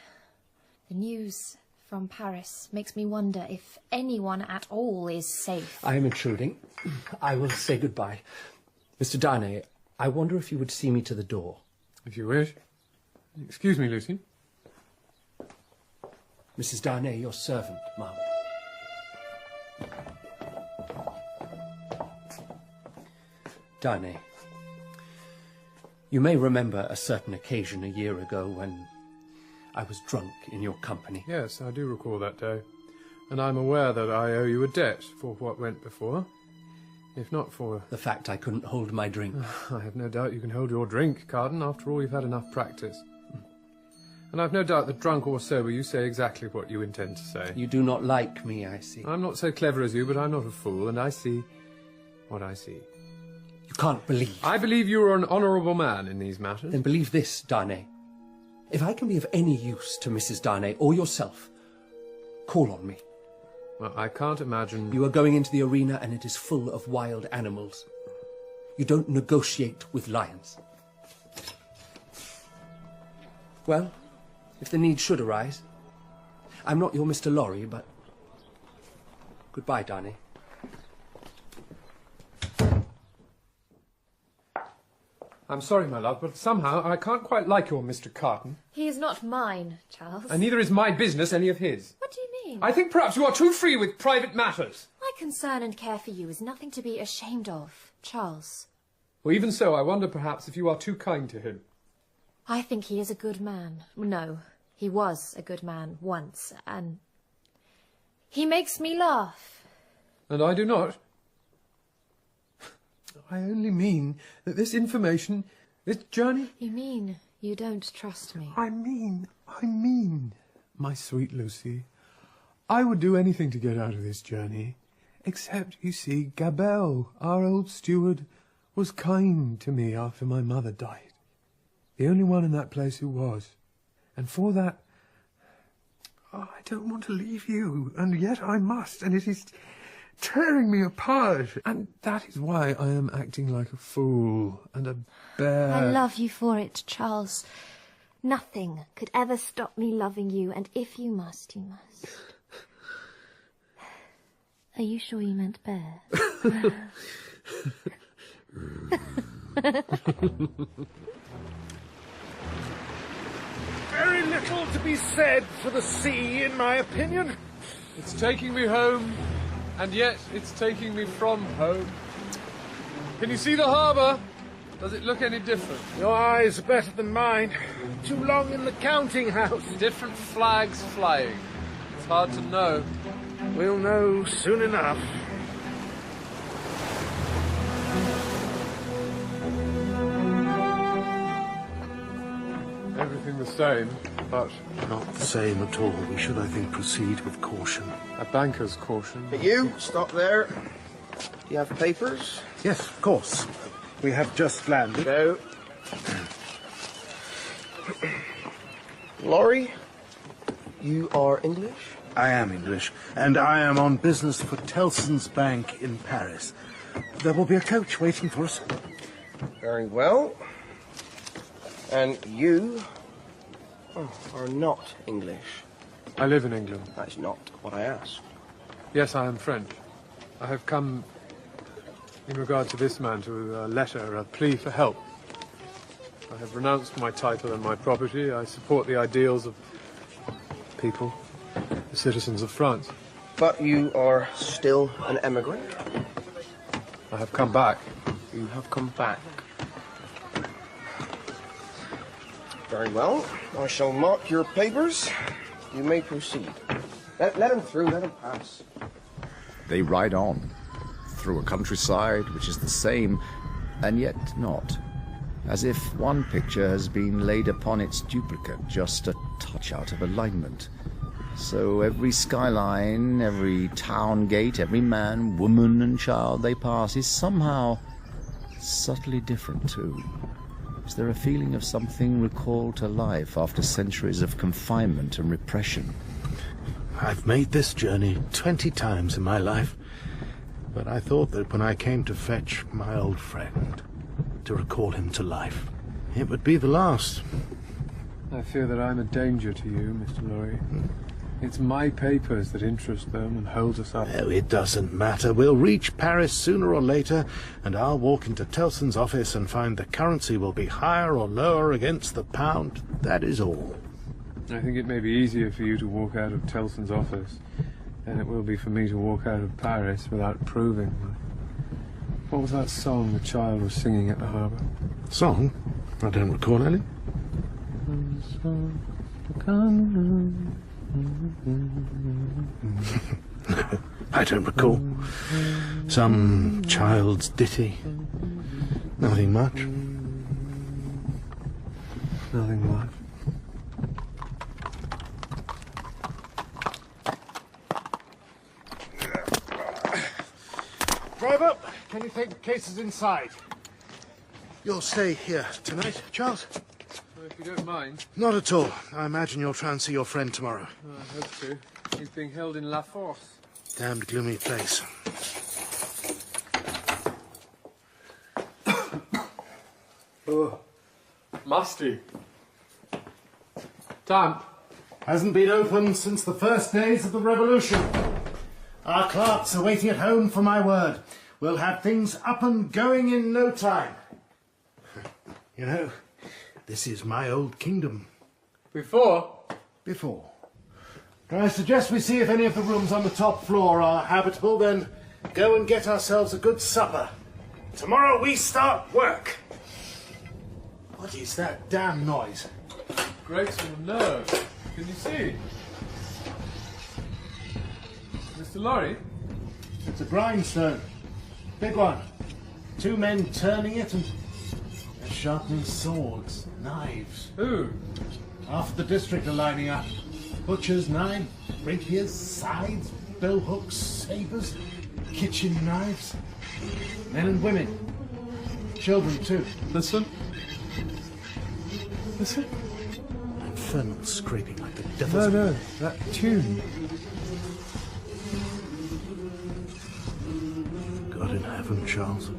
The news from Paris makes me wonder if anyone at all is safe. I am intruding. I will say goodbye. Mr. Darnay, I wonder if you would see me to the door. If you wish. Excuse me, Lucy. Mrs. Darnay, your servant, ma'am. Darnay, you may remember a certain occasion a year ago when I was drunk in your company. Yes, I do recall that day. And I'm aware that I owe you a debt for what went before. If not for... the fact I couldn't hold my drink. I have no doubt you can hold your drink, Carton. After all, you've had enough practice. And I've no doubt that drunk or sober, you say exactly what you intend to say. You do not like me, I see. I'm not so clever as you, but I'm not a fool, and I see what I see. You can't believe. I believe you are an honourable man in these matters. Then believe this, Darnay. If I can be of any use to Mrs. Darnay or yourself, call on me. Well, I can't imagine... You are going into the arena and it is full of wild animals. You don't negotiate with lions. Well, if the need should arise, I'm not your Mr. Lorry, but... Goodbye, Darnay. I'm sorry, my love, but somehow I can't quite like your Mr. Carton. He is not mine, Charles. And neither is my business any of his. What do you mean? I think perhaps you are too free with private matters. My concern and care for you is nothing to be ashamed of, Charles. Well, even so, I wonder perhaps if you are too kind to him. I think he is a good man. No, he was a good man once, and he makes me laugh. And I do not. I only mean that this information, this journey... You mean you don't trust me? I mean, my sweet Lucy, I would do anything to get out of this journey, except, you see, Gabelle, our old steward, was kind to me after my mother died. The only one in that place who was. And for that, I don't want to leave you, and yet I must, and it is tearing me apart. And that is why I am acting like a fool and a bear. I love you for it, Charles. Nothing could ever stop me loving you, and if you must, you must. Are you sure you meant bear? Very little to be said for the sea, in my opinion. It's taking me home, and yet it's taking me from home. Can you see the harbour? Does it look any different? Your eyes are better than mine. Too long in the counting house. Different flags flying. It's hard to know. We'll know soon enough. Everything the same, but... Not the same at all. We should, I think, proceed with caution. A banker's caution. But you, stop there. Do you have papers? Yes, of course. We have just landed. Go. Laurie, you are English? I am English, and I am on business for Tellson's Bank in Paris. There will be a coach waiting for us. Very well. And you are not English. I live in England. That's not what I asked. Yes, I am French. I have come in regard to this man to a letter, a plea for help. I have renounced my title and my property. I support the ideals of people, the citizens of France. But you are still an emigrant? I have come back. You have come back. Very well. I shall mark your papers. You may proceed. Let him through. Let him pass. They ride on, through a countryside which is the same, and yet not. As if one picture has been laid upon its duplicate, just a touch out of alignment. So every skyline, every town gate, every man, woman and child they pass is somehow subtly different too. Is there a feeling of something recalled to life after centuries of confinement and repression? I've made this journey 20 times in my life, but I thought that when I came to fetch my old friend, to recall him to life, it would be the last. I fear that I'm a danger to you, Mr. Lorry. It's my papers that interest them and hold us up. Oh, it doesn't matter. We'll reach Paris sooner or later, and I'll walk into Tellson's office and find the currency will be higher or lower against the pound. That is all. I think it may be easier for you to walk out of Tellson's office than it will be for me to walk out of Paris without proving. What was that song the child was singing at the harbour? Song? I don't recall any. No, I don't recall. Some child's ditty. Nothing much. Nothing much. Driver, can you take the cases inside? You'll stay here tonight, Charles? Well, if you don't mind. Not at all. I imagine you'll try and see your friend tomorrow. I hope to. He's being held in La Force. Damned gloomy place. Oh, musty. Damp. Hasn't been opened since the first days of the revolution. Our clerks are waiting at home for my word. We'll have things up and going in no time. You know, this is my old kingdom. Before? Before. I suggest we see if any of the rooms on the top floor are habitable, then go and get ourselves a good supper. Tomorrow we start work. What is that damn noise? Breaks your nerves. Can you see? Mr. Lorry? It's a grindstone. Big one. 2 men turning it and they're sharpening swords, knives. Who? Half the district are lining up. Butchers' knives, rapiers, scythes, billhooks, sabres, kitchen knives. Men and women. Children too. Listen. Listen. Infernal scraping like the devil's... No, that tune. God in heaven, Charles.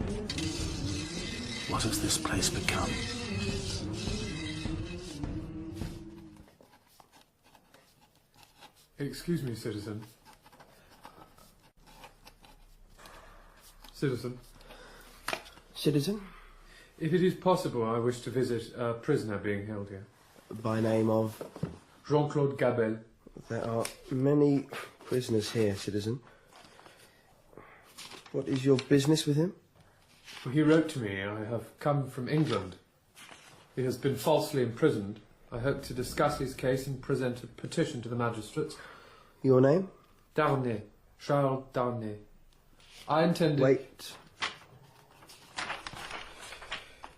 What has this place become? Excuse me, citizen. Citizen. Citizen? If it is possible, I wish to visit a prisoner being held here. By name of? Jean-Claude Gabel. There are many prisoners here, citizen. What is your business with him? Well, he wrote to me. I have come from England. He has been falsely imprisoned. I hope to discuss his case and present a petition to the magistrates. Your name? Darnay. Charles Darnay. I intended... Wait.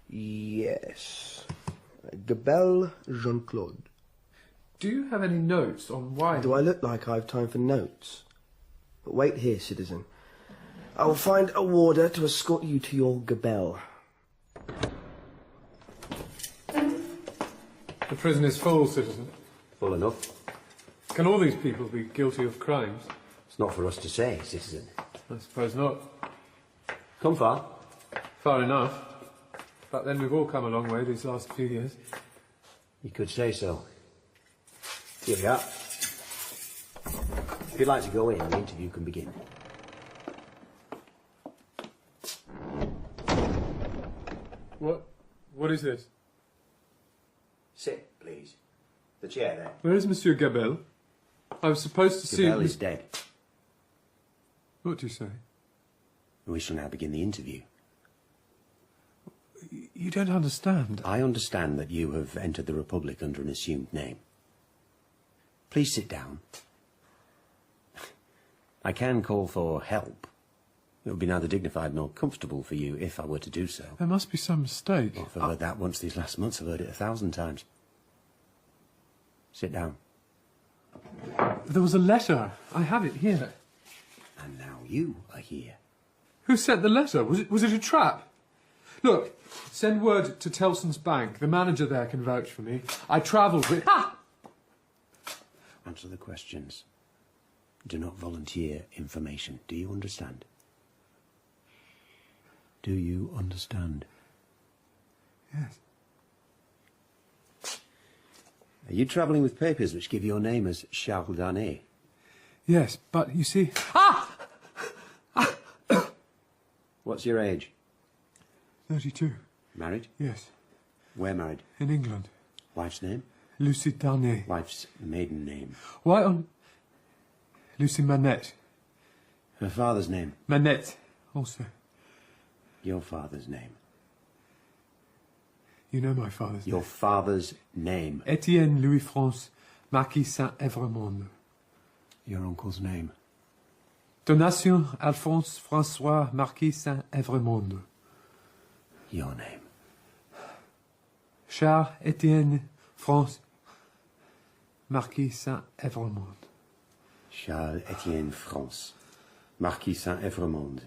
Yes. Gabel Jean-Claude. Do you have any notes on why... Do I look like I have time for notes? But wait here, citizen. I will find a warder to escort you to your Gabel. The prison is full, citizen. Full enough. Can all these people be guilty of crimes? It's not for us to say, citizen. I suppose not. Come far? Far enough. But then we've all come a long way these last few years. You could say so. Here we are. If you'd like to go in, the interview can begin. What is this? Sit, please. The chair there. Where is Monsieur Gabelle? I was supposed to see... Gabelle is dead. What do you say? We shall now begin the interview. You don't understand. I understand that you have entered the Republic under an assumed name. Please sit down. I can call for help. It would be neither dignified nor comfortable for you if I were to do so. There must be some mistake. Well, if I've heard that once these last months, I've heard it 1,000 times. Sit down. There was a letter. I have it here. And now you are here. Who sent the letter? Was it a trap? Look, send word to Tellson's Bank. The manager there can vouch for me. I travelled with... Ah! Answer the questions. Do not volunteer information. Do you understand? Do you understand? Yes. Are you travelling with papers which give your name as Charles Darnay? Yes, but you see... Ah! What's your age? 32. Married? Yes. Where married? In England. Wife's name? Lucie Darnay. Wife's maiden name? Why on... Lucie Manette. Her father's name? Manette, also. Your father's name? You know my father's Your name. father's name? Etienne Louis-France, Marquis Saint-Evremonde. Your uncle's name? Donation Alphonse François Marquis Saint-Evremonde. Your name? Charles Etienne France Marquis Saint-Evremonde. Charles Etienne France, Marquis Saint-Evremonde.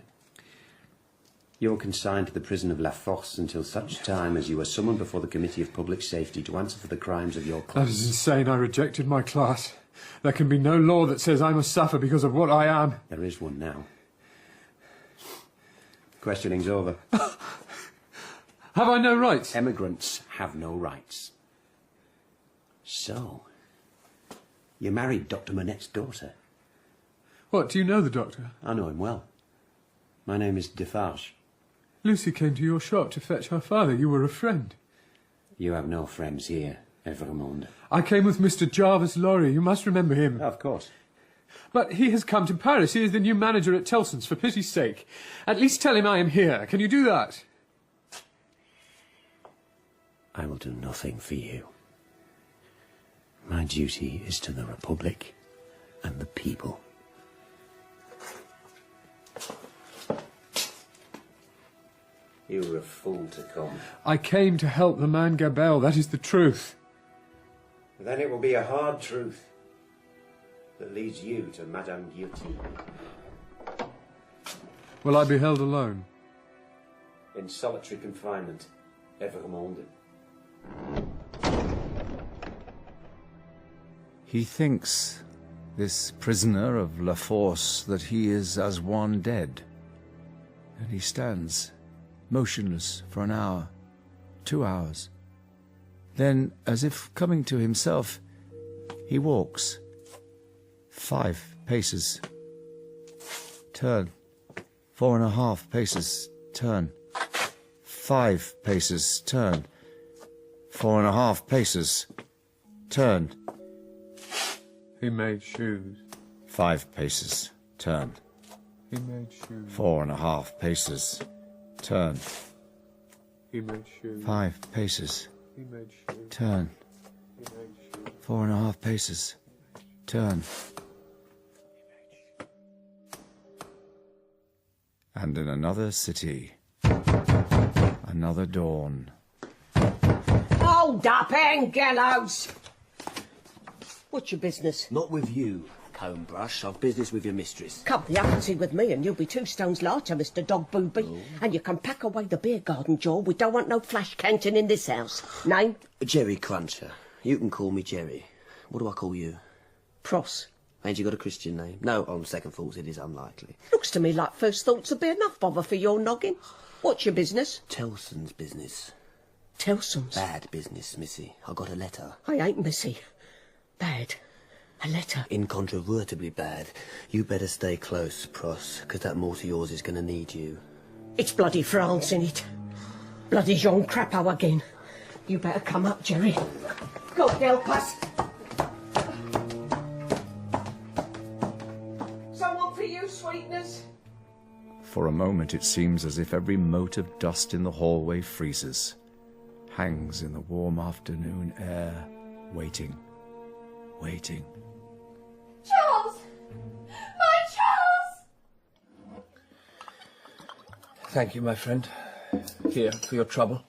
You are consigned to the prison of La Force until such time as you are summoned before the Committee of Public Safety to answer for the crimes of your class. That is insane. I rejected my class. There can be no law that says I must suffer because of what I am. There is one now. Questioning's over. Have I no rights? Emigrants have no rights. So, you married Dr Manette's daughter. What, do you know the doctor? I know him well. My name is Defarge. Lucy came to your shop to fetch her father. You were a friend. You have no friends here, Evremonde. I came with Mr. Jarvis Lorry. You must remember him. Of course. But he has come to Paris. He is the new manager at Tellson's. For pity's sake, at least tell him I am here. Can you do that? I will do nothing for you. My duty is to the Republic and the people. You were a fool to come. I came to help the man Gabelle. That is the truth. Then it will be a hard truth that leads you to Madame Guillotine. Will I be held alone? In solitary confinement, Evremonde. He thinks, this prisoner of La Force, that he is as one dead. And he stands, motionless for an hour, 2 hours. Then, as if coming to himself, he walks 5 paces. Turn. 4.5 paces. Turn. 5 paces. Turn. 4.5 paces. Turn. He made shoes. 5 paces. Turn. He made shoes. 4.5 paces. Turn. He made shoes. 5 paces. He made shoes. Turn. He made shoes. 4.5 paces. Turn. And in another city, another dawn. Hold up, Angelos! What's your business? Not with you, Comebrush. I've business with your mistress. Come the uppity with me and you'll be 2 stones lighter, Mr. Dog Booby. Oh. And you can pack away the beer garden, Joel. We don't want no flash canton in this house. Name? Jerry Cruncher. You can call me Jerry. What do I call you? Pross. Ain't you got a Christian name? No, on second thoughts it is unlikely. Looks to me like first thoughts would be enough bother for your noggin. What's your business? Tellson's business. Tellson's? Bad business, missy. I got a letter. I ain't missy. Bad. A letter? Incontrovertibly bad. You better stay close, Pross, 'cause that mort of yours is going to need you. It's bloody France, innit? Bloody Jean Crapo again. You better come up, Jerry. God help us. Someone for you, sweetness. For a moment it seems as if every mote of dust in the hallway freezes, hangs in the warm afternoon air, waiting, waiting. Charles! My Charles! Thank you, my friend. Here, for your trouble.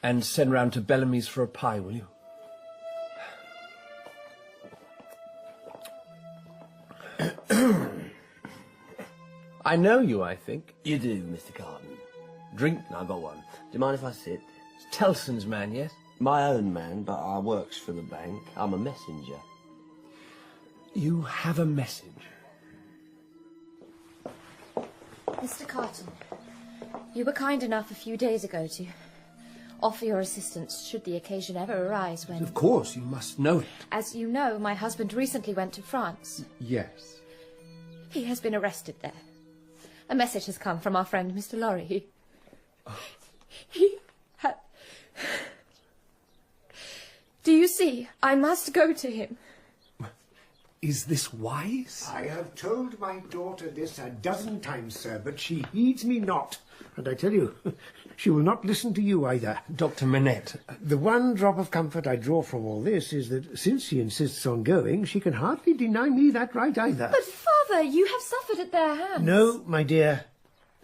And send round to Bellamy's for a pie, will you? I know you, I think. You do, Mr. Carton. Drink? No, I got one. Do you mind if I sit? It's Tellson's man, yes? My own man, but I works for the bank. I'm a messenger. You have a message. Mr. Carton, you were kind enough a few days ago to offer your assistance should the occasion ever arise when... Of course, you must know it. As you know, my husband recently went to France. Yes. He has been arrested there. A message has come from our friend Mr. Lorry. He had... Do you see? I must go to him. Is this wise? I have told my daughter this a dozen times, sir, but she heeds me not. And I tell you, she will not listen to you either. Dr. Manette. The one drop of comfort I draw from all this is that since she insists on going, she can hardly deny me that right either. But, Father, you have suffered at their hands. No, my dear.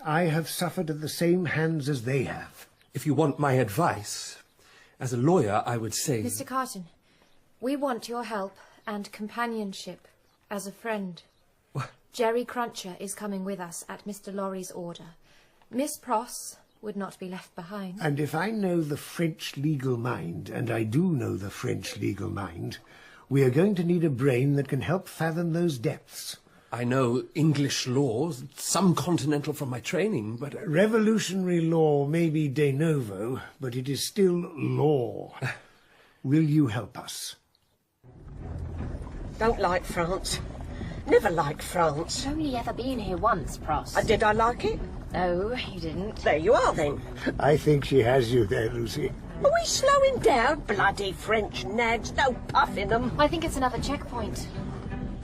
I have suffered at the same hands as they have. If you want my advice, as a lawyer, I would say... Mr. Carton, we want your help and companionship as a friend. What? Jerry Cruncher is coming with us at Mr. Lorry's order. Miss Pross would not be left behind. And if I know the French legal mind, and I do know the French legal mind, we are going to need a brain that can help fathom those depths. I know English laws, some continental from my training, but... Revolutionary law may be de novo, but it is still law. Will you help us? Don't like France. Never liked France. You've only ever been here once, Pross. Did I like it? No, you didn't. There you are, then. I think she has you there, Lucy. Are we slowing down? Bloody French nags, no puff in them. I think it's another checkpoint.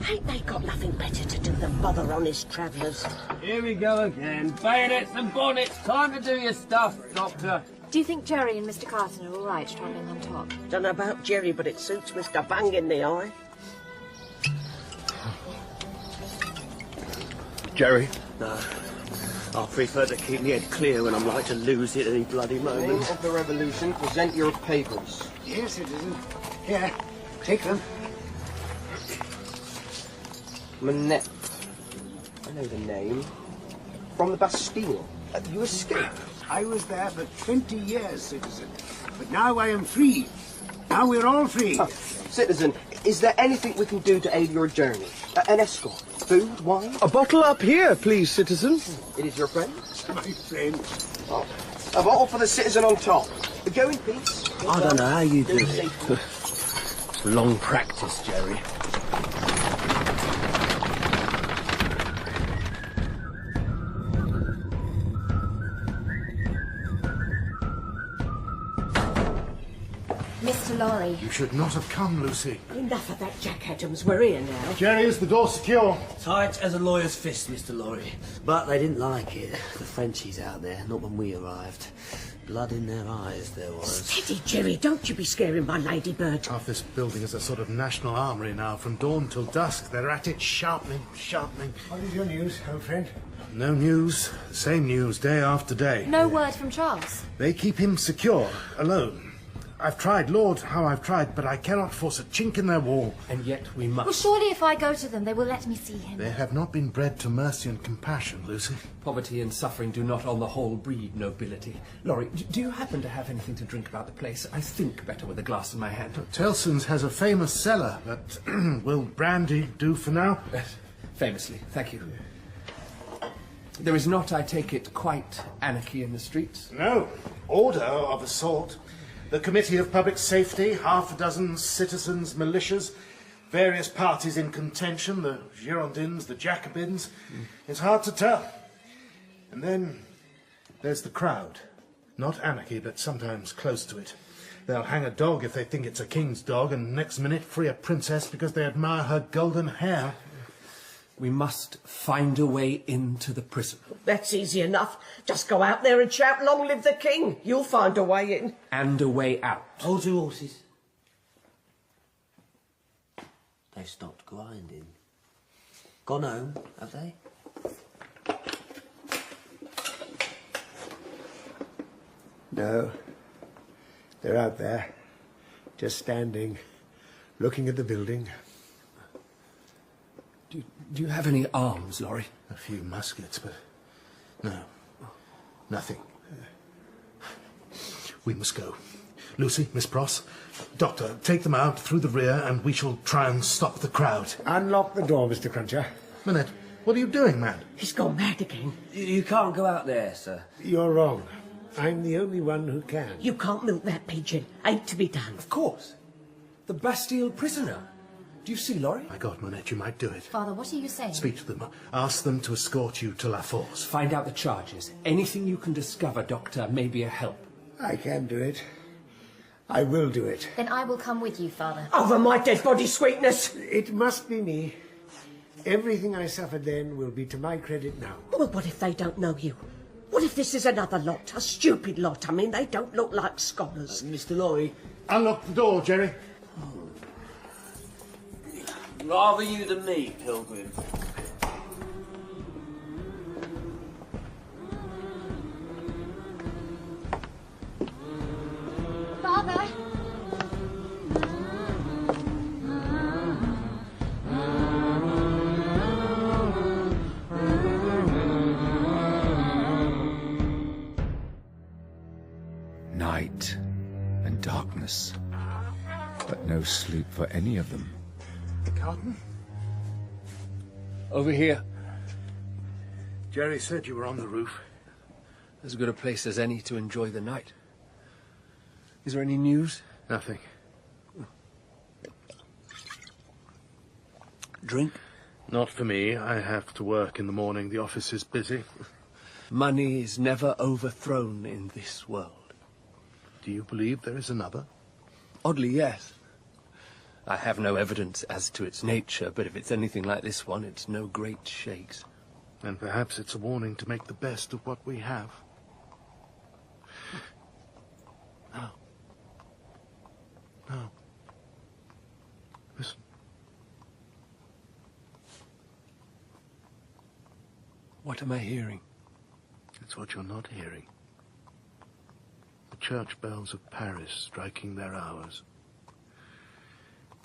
Ain't they got nothing better to do than bother honest travellers? Here we go again. Bayonets and bonnets. Time to do your stuff, Doctor. Do you think Jerry and Mr. Carton are all right travelling on top? Don't know about Jerry, but it suits Mr. Bang in the eye. Jerry? No. I prefer to keep my head clear when I'm like to lose it any bloody moment. Of the revolution, present your papers. Yes, citizen. Here, take them. Manette. I know the name. From the Bastille. You escaped. I was there for 20 years, citizen. But now I am free. Now we're all free. Citizen, is there anything we can do to aid your journey? An escort? Food? Wine? A bottle up here, please, citizen. It is your friend? My friend. Oh, a bottle for the citizen on top. Go in peace. I don't know how you do it. Long practice, Jerry. Mr. Lorry. You should not have come, Lucy. Enough of that, Jack Adams. We're here now. Jerry, is the door secure? Tight as a lawyer's fist, Mr. Lorry. But they didn't like it. The Frenchies out there, not when we arrived. Blood in their eyes there was. Steady, Jerry. Don't you be scaring my ladybird. Half this building is a sort of national armoury now. From dawn till dusk, they're at it, sharpening. What is your news, old friend? No news. Same news day after day. No word from Charles. They keep him secure, alone. I've tried, Lord, how I've tried, but I cannot force a chink in their wall. And yet we must. Well, surely if I go to them, they will let me see him. They have not been bred to mercy and compassion, Lucy. Poverty and suffering do not on the whole breed nobility. Laurie, do you happen to have anything to drink about the place? I think better with a glass in my hand. Tellson's has a famous cellar, but will brandy do for now? Famously, thank you. There is not, I take it, quite anarchy in the streets? No. Order of a sort. The Committee of Public Safety, half a dozen citizens' militias, various parties in contention, the Girondins, the Jacobins. It's hard to tell. And then there's the crowd. Not anarchy, but sometimes close to it. They'll hang a dog if they think it's a king's dog, and next minute free a princess because they admire her golden hair. We must find a way into the prison. That's easy enough. Just go out there and shout, "Long live the king." You'll find a way in. And a way out. Hold your horses. They've stopped grinding. Gone home, have they? No. They're out there, just standing, looking at the building. Do you have any arms, Laurie? A few muskets, but no, nothing. We must go. Lucy, Miss Pross, Doctor, take them out through the rear and we shall try and stop the crowd. Unlock the door, Mr. Cruncher. Manette, what are you doing, man? He's gone mad again. You can't go out there, sir. You're wrong. I'm the only one who can. You can't milk that pigeon. Ain't to be done. Of course. The Bastille prisoner. Do you see, Laurie? My God, Manette, you might do it. Father, what are you saying? Speak to them. Ask them to escort you to La Force. Find out the charges. Anything you can discover, Doctor, may be a help. I can do it. I will do it. Then I will come with you, Father. Over my dead body, sweetness. It must be me. Everything I suffered then will be to my credit now. Well, what if they don't know you? What if this is another lot? A stupid lot? I mean, they don't look like scholars. Mr. Laurie. Unlock the door, Jerry. Rather you than me, Pilgrim. Father! Night and darkness, but no sleep for any of them. Carton? Over here. Jerry said you were on the roof. As good a place as any to enjoy the night. Is there any news? Nothing. Drink? Not for me. I have to work in the morning. The office is busy. Money is never overthrown in this world. Do you believe there is another? Oddly, yes. I have no evidence as to its nature, but if it's anything like this one, it's no great shakes. And perhaps it's a warning to make the best of what we have. No. No. Listen. What am I hearing? It's what you're not hearing. The church bells of Paris striking their hours.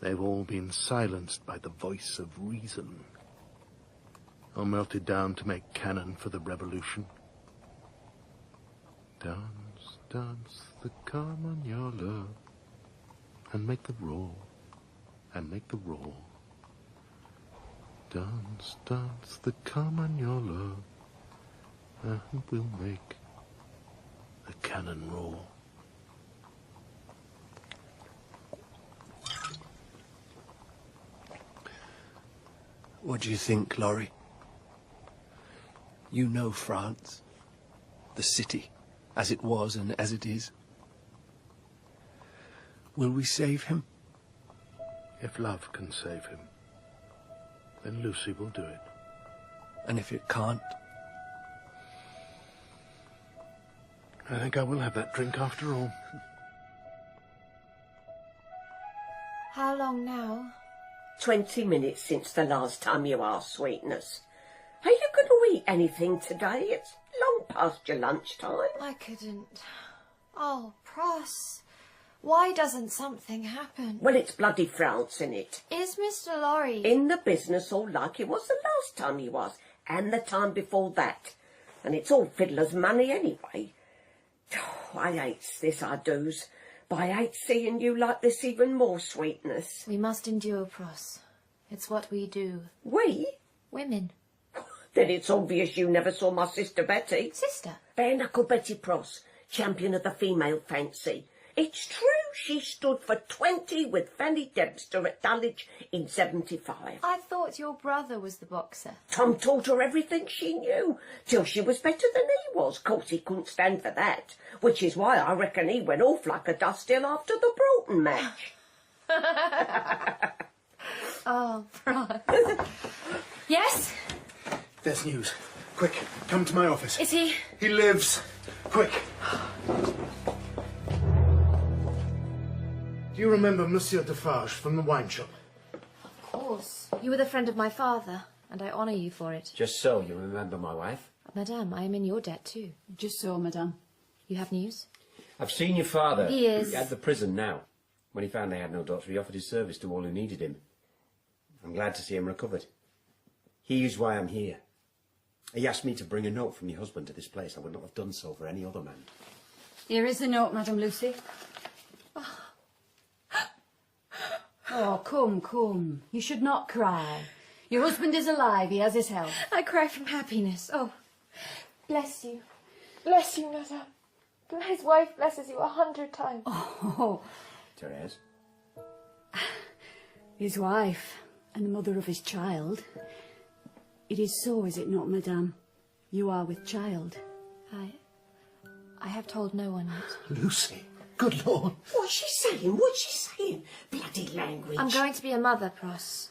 They've all been silenced by the voice of reason, or melted down to make cannon for the revolution. Dance, dance the Carmagnola, and make the roar, and make the roar. Dance, dance the Carmagnola, and we'll make the cannon roar. What do you think, Laurie? You know France, the city, as it was and as it is. Will we save him? If love can save him, then Lucy will do it. And if it can't? I think I will have that drink after all. How long now? 20 minutes since the last time you asked, sweetness. Are you going to eat anything today? It's long past your lunchtime. I couldn't. Oh, Pross, Why doesn't something happen? Well, it's bloody France, innit? Is Mr. Lorry... in the business all like he was the last time he was, and the time before that. And it's all fiddler's money anyway. Oh, I hates this, I does. But I hate seeing you like this even more, Sweetness. We must endure, Pross. It's what we do. We? Women. Then it's obvious you never saw my sister Betty. Sister? Bare-knuckle Betty Pross, champion of the female fancy. It's true she stood for 20 with Fanny Dempster at Dulwich in 75. I thought your brother was the boxer. Tom taught her everything she knew, till she was better than he was. Course he couldn't stand for that, which is why I reckon he went off like a dust still after the Broughton match. Oh, Pross. Yes? There's news. Quick, come to my office. Is he? He lives. Quick. Do you remember Monsieur Defarge from the wine shop? Of course. You were the friend of my father, and I honour you for it. Just so you remember my wife. Madame, I am in your debt too. Just so, madame. You have news? I've seen your father. He is... at the prison now. When he found they had no doctor, he offered his service to all who needed him. I'm glad to see him recovered. He is why I'm here. He asked me to bring a note from your husband to this place. I would not have done so for any other man. Here is the note, Madame Lucie. Oh, come. You should not cry. Your husband is alive. He has his health. I cry from happiness. Oh, bless you. Bless you, madame. His wife blesses you 100 times. Oh. Therese? His wife and the mother of his child. It is so, is it not, madame? You are with child. I have told no one yet. Lucy, good Lord. What's she saying? What's she saying? Bloody language. I'm going to be a mother, Pross.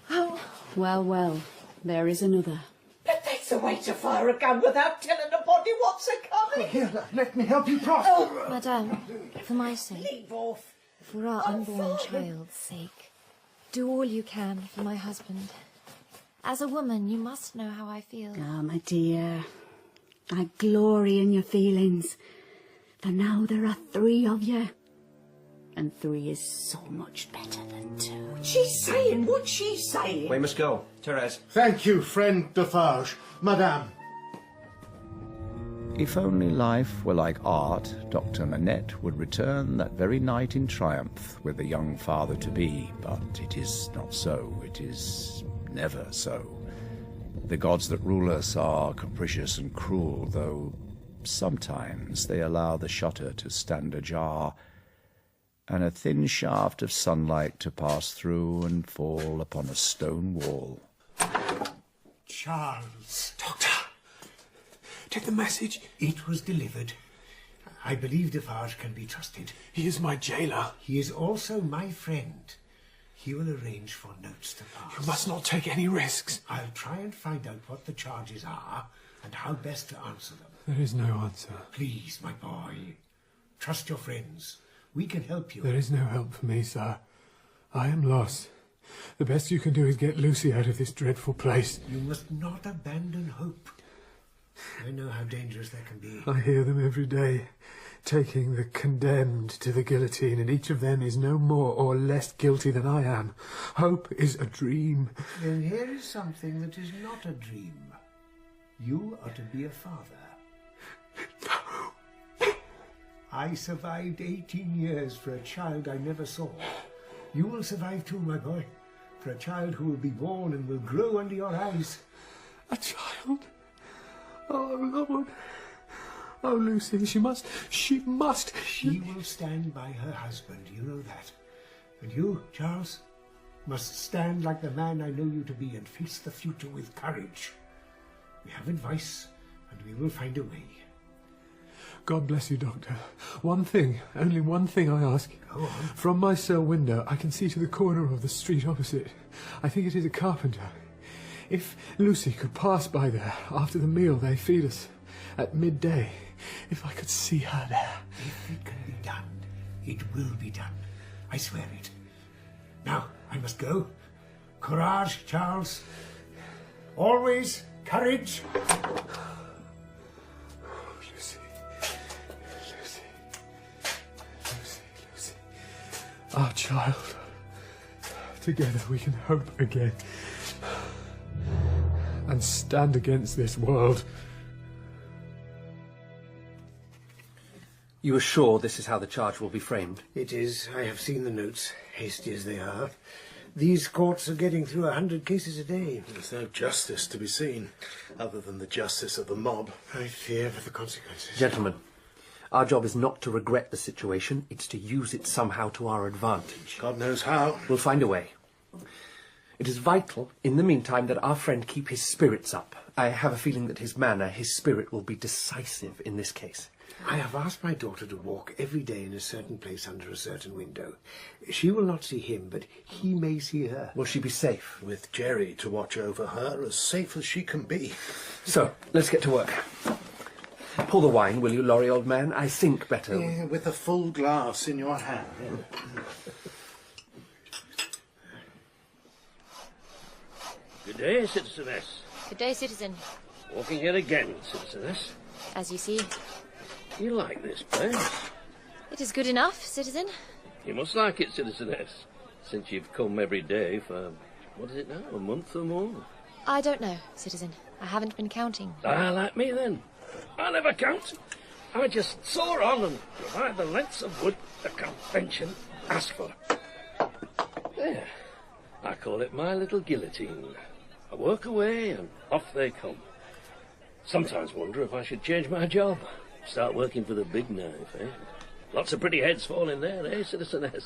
Oh. Well, there is another. But that's the way to fire a gun without telling a body what's a-coming. Here, let me help you, Pross. Oh. Madame, for my sake, Leave off. for our unborn child's sake, do all you can for my husband. As a woman, you must know how I feel. Ah, my dear, I glory in your feelings. For now there are 3 of you. And 3 is so much better than 2. What's she saying? What's she saying? We must go. Therese. Thank you, friend Defarge. Madame. If only life were like art, Dr Manette would return that very night in triumph with the young father-to-be, but it is not so. It is never so. The gods that rule us are capricious and cruel, though sometimes they allow the shutter to stand ajar, and a thin shaft of sunlight to pass through and fall upon a stone wall. Charles. Doctor, take the message. It was delivered. I believe Defarge can be trusted. He is my jailer. He is also my friend. He will arrange for notes to pass. You must not take any risks. I'll try and find out what the charges are and how best to answer them. There is no answer. Please, my boy, trust your friends. We can help you. There is no help for me, sir. I am lost. The best you can do is get Lucy out of this dreadful place. You must not abandon hope. I know how dangerous that can be. I hear them every day, taking the condemned to the guillotine, and each of them is no more or less guilty than I am. Hope is a dream. Then here is something that is not a dream. You are to be a father. I survived 18 years for a child I never saw. You will survive too, my boy, for a child who will be born and will grow under your eyes. A child? Oh, Lord. Oh, Lucy, she must. She will stand by her husband, you know that. And you, Charles, must stand like the man I know you to be and face the future with courage. We have advice, and we will find a way. God bless you, Doctor. One thing, only one thing I ask. Go on. From my cell window, I can see to the corner of the street opposite. I think it is a carpenter. If Lucy could pass by there after the meal they feed us at midday, if I could see her there. If it can be done, it will be done. I swear it. Now, I must go. Courage, Charles. Always courage. child. Together we can hope again. And stand against this world. You are sure this is how the charge will be framed? It is. I have seen the notes, hasty as they are. These courts are getting through 100 cases a day. There's no justice to be seen, other than the justice of the mob. I fear for the consequences. Gentlemen, our job is not to regret the situation, it's to use it somehow to our advantage. God knows how. We'll find a way. It is vital, in the meantime, that our friend keep his spirits up. I have a feeling that his manner, his spirit, will be decisive in this case. I have asked my daughter to walk every day in a certain place under a certain window. She will not see him, but he may see her. Will she be safe? With Jerry to watch over her, as safe as she can be. So, let's get to work. Pour the wine, will you, Laurie, old man? I think better. Yeah, with a full glass in your hand. Good day, citizeness. Good day, citizen. Walking here again, citizeness. As you see. You like this place? It is good enough, citizen. You must like it, citizeness, since you've come every day for, what is it now, a month or more? I don't know, citizen. I haven't been counting. Ah, like me then. I never count. I just soar on and provide the lengths of wood the convention asks for. There. I call it my little guillotine. I work away and off they come. Sometimes wonder if I should change my job. Start working for the big knife, eh? Lots of pretty heads fall in there, eh, citizeness?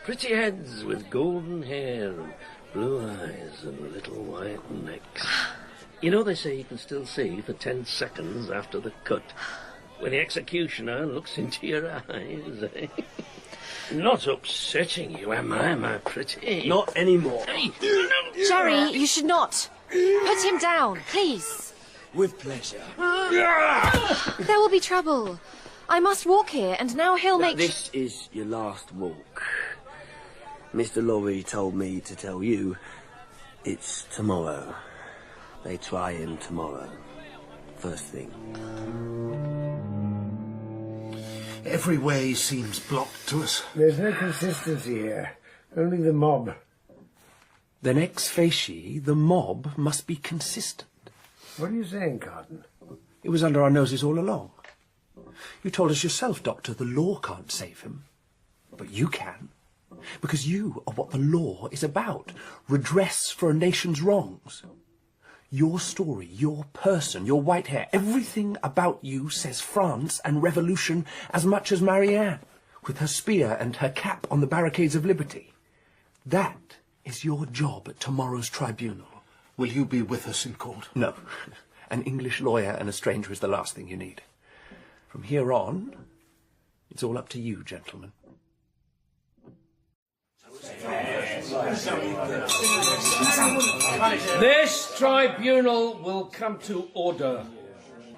Pretty heads with golden hair and blue eyes and little white necks. You know, they say you can still see for 10 seconds after the cut, when the executioner looks into your eyes, eh? Not upsetting you, am I, my pretty? Not anymore. Hey, Jerry, you should not. Put him down, please. With pleasure. There will be trouble. I must walk here, and now he'll make... This is your last walk. Mr. Lorry told me to tell you it's tomorrow. They try him tomorrow. First thing. Every way seems blocked to us. There's no consistency here. Only the mob. Then ex facie, the mob must be consistent. What are you saying, Carton? It was under our noses all along. You told us yourself, Doctor, the law can't save him. But you can. Because you are what the law is about. Redress for a nation's wrongs. Your story, your person, your white hair, everything about you says France and revolution as much as Marianne, with her spear and her cap on the barricades of liberty. That is your job at tomorrow's tribunal. Will you be with us in court? No. An English lawyer and a stranger is the last thing you need. From here on, it's all up to you, gentlemen. This tribunal will come to order.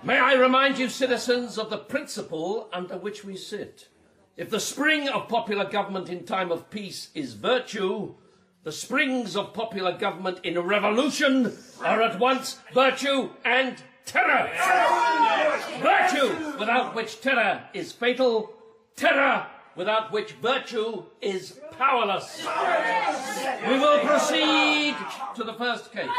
May I remind you, citizens, of the principle under which we sit. If the spring of popular government in time of peace is virtue, the springs of popular government in a revolution are at once virtue and terror. Virtue, without which terror is fatal. Terror, without which virtue is powerless. We will proceed to the first case.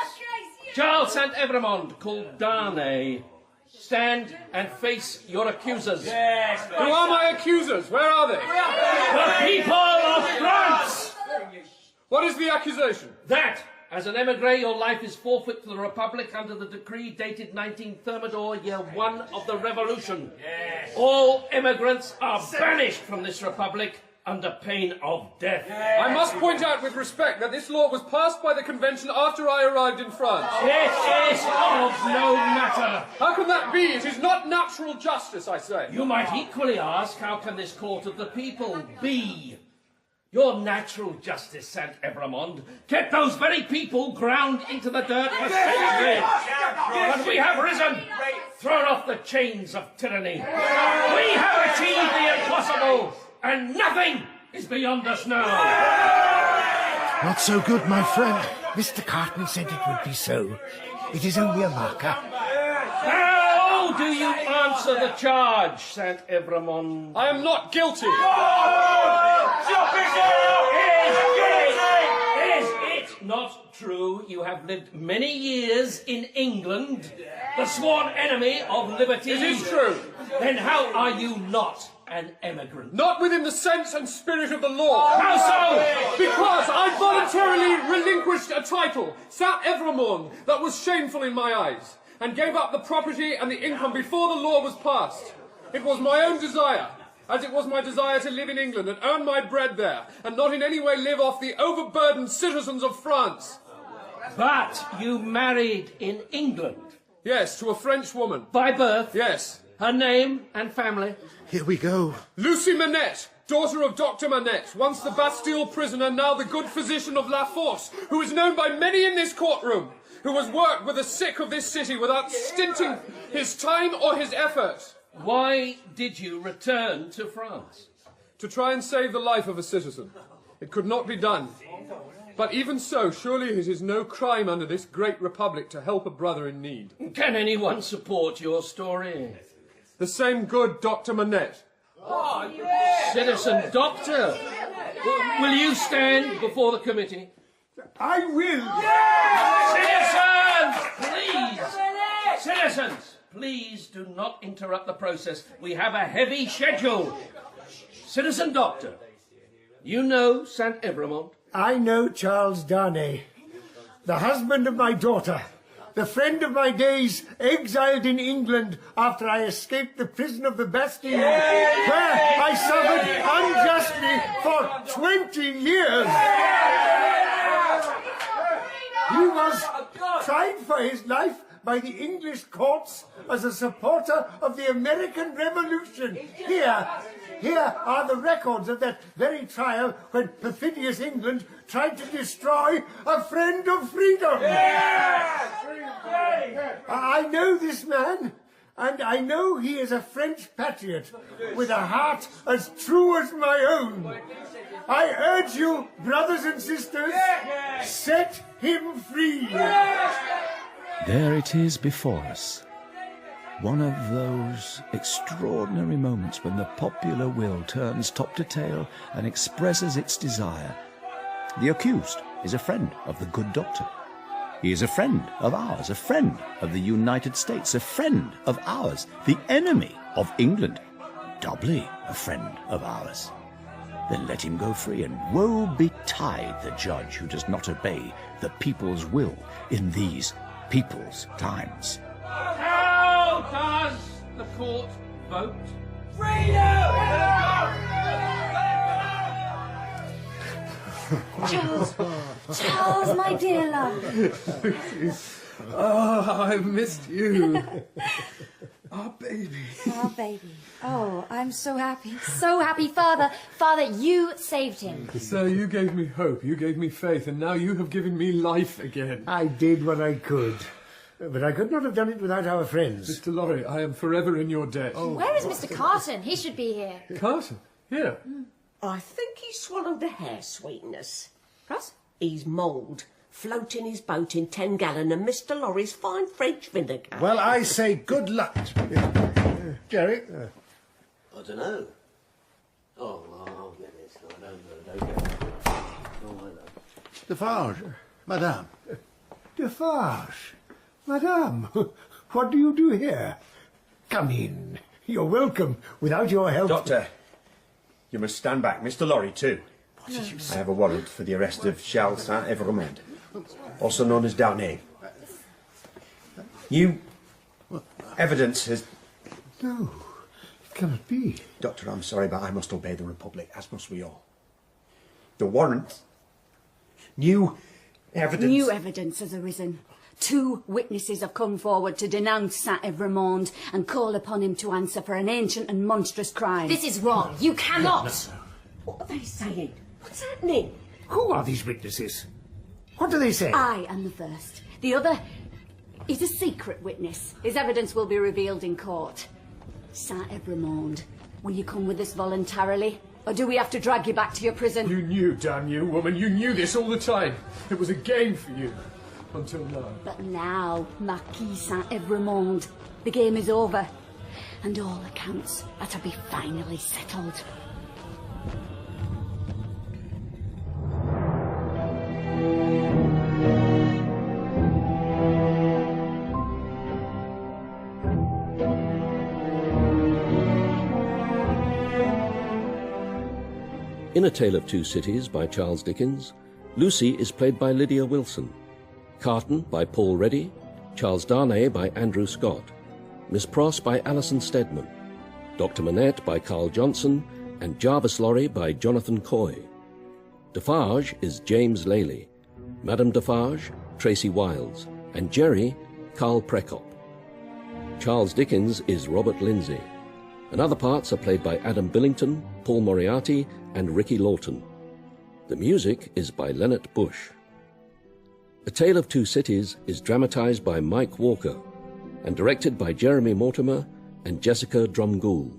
Charles St. Evremond, called Darnay. Stand and face your accusers. Yes, who are my accusers? Where are they? The people of France! What is the accusation? That, as an emigre, your life is forfeit to the Republic under the decree dated 19 Thermidor, year 1 of the Revolution. Yes. All immigrants are banished from this Republic under pain of death. Yes. I must point out with respect that this law was passed by the Convention after I arrived in France. It is of no matter. How can that be? It is not natural justice, I say. You might equally ask, how can this court of the people be? Your natural justice, St. Evremond, kept those very people ground into the dirt for centuries. But we have risen, thrown off the chains of tyranny. We have achieved the impossible, and nothing is beyond us now. Not so good, my friend. Mr. Carton said it would be so. It is only a marker. Now How do you answer the charge, Saint Evremond? I am not guilty. Is it not true you have lived many years in England, the sworn enemy of liberty? It is true. Then how are you not an emigrant? Not within the sense and spirit of the law. How so? Because I voluntarily relinquished a title, Saint Evremond, that was shameful in my eyes, and gave up the property and the income before the law was passed. It was my own desire, as it was my desire to live in England and earn my bread there, and not in any way live off the overburdened citizens of France. But you married in England? Yes, to a French woman. By birth? Yes. Her name and family? Here we go. Lucie Manette, daughter of Dr Manette, once the Bastille prisoner, now the good physician of La Force, who is known by many in this courtroom, who has worked with the sick of this city without stinting his time or his effort. Why did you return to France? To try and save the life of a citizen. It could not be done. But even so, surely it is no crime under this great republic to help a brother in need. Can anyone support your story? The same good Dr Manette. Oh, yes. Citizen Doctor, will you stand before the committee? I will. Citizens, please. Citizens, please do not interrupt the process. We have a heavy schedule. Citizen Doctor, you know Saint Evremond? I know Charles Darnay, the husband of my daughter, the friend of my days, exiled in England after I escaped the prison of the Bastille, where I suffered unjustly for 20 years. He was tried for his life by the English courts as a supporter of the American Revolution. Here are the records of that very trial when perfidious England tried to destroy a friend of freedom. I know this man, and I know he is a French patriot with a heart as true as my own. I urge you, brothers and sisters, set him free. There it is before us. One of those extraordinary moments when the popular will turns top to tail and expresses its desire. The accused is a friend of the good doctor. He is a friend of ours, a friend of the United States, a friend of ours, the enemy of England, doubly a friend of ours. Then let him go free, and woe betide the judge who does not obey the people's will in these people's times. How does the court vote? Charles, my dear love. Oh, I missed you. Our baby. Our baby. Oh, I'm so happy. So happy, Father. Father, you saved him. So you gave me hope, you gave me faith, and now you have given me life again. I did what I could. But I could not have done it without our friends. Mr. Lorry, I am forever in your debt. Oh. Where is Mr. Carton? He should be here. Carton? Here? I think he's swallowed the hair sweetness. What? He's mould, floating his boat in 10-gallon and Mr. Lorry's fine French vinegar. Well, I say good luck. Jerry? I don't know. I'll get this. I don't get it. Oh, I know. Defarge, madame. Defarge? Madame, what do you do here? Come in. You're welcome. Without your help... Doctor, you must stand back. Mr. Lorry, too. What did you say? I have a warrant for the arrest of Charles Saint Evremond, also known as Darnay. New evidence has... No, it cannot be. Doctor, I'm sorry, but I must obey the Republic, as must we all. The warrant... New evidence... New evidence has arisen. 2 witnesses have come forward to denounce Saint Evremond and call upon him to answer for an ancient and monstrous crime. This is wrong. You cannot. What are they saying? What's happening? Who are these witnesses? What do they say? I am the first. The other is a secret witness. His evidence will be revealed in court. Saint Evremond, will you come with us voluntarily? Or do we have to drag you back to your prison? You knew, damn you, woman. You knew this all the time. It was a game for you. Until now. But now, Marquis Saint-Evremonde, the game is over, and all accounts are to be finally settled. In A Tale of Two Cities by Charles Dickens, Lucie is played by Lydia Wilson, Carton by Paul Reddy, Charles Darnay by Andrew Scott, Miss Pross by Alison Steadman, Dr Manette by Carl Johnson, and Jarvis Lorry by Jonathan Coy. Defarge is James Lely, Madame Defarge, Tracy Wiles, and Jerry, Carl Prekop. Charles Dickens is Robert Lindsay, and other parts are played by Adam Billington, Paul Moriarty, and Ricky Lawton. The music is by Leonard Bush. A Tale of Two Cities is dramatised by Mike Walker and directed by Jeremy Mortimer and Jessica Drumgoole.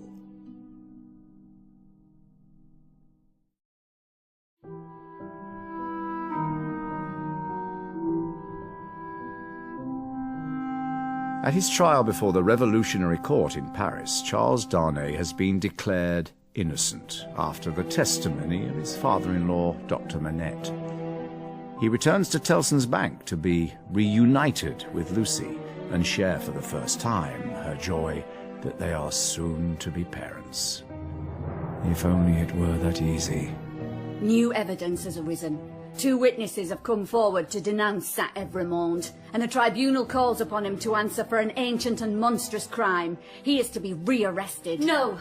At his trial before the Revolutionary Court in Paris, Charles Darnay has been declared innocent after the testimony of his father-in-law, Dr Manette. He returns to Tellson's Bank to be reunited with Lucie and share for the first time her joy that they are soon to be parents. If only it were that easy. New evidence has arisen. 2 witnesses have come forward to denounce Saint-Evremonde, and the tribunal calls upon him to answer for an ancient and monstrous crime. He is to be rearrested. No!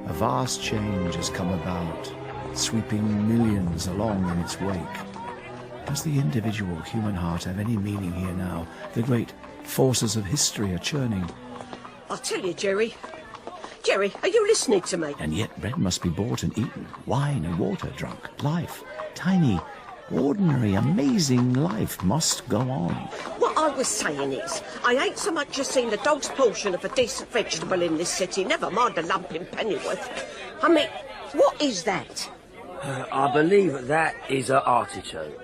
A vast change has come about, sweeping millions along in its wake. Does the individual human heart have any meaning here now? The great forces of history are churning. I'll tell you, Jerry. Jerry, are you listening to me? And yet bread must be bought and eaten, wine and water drunk. Life, tiny, ordinary, amazing life must go on. What I was saying is, I ain't so much as seen the dog's portion of a decent vegetable in this city, never mind a lump in Pennyworth. I mean, what is that? I believe that is an artichoke.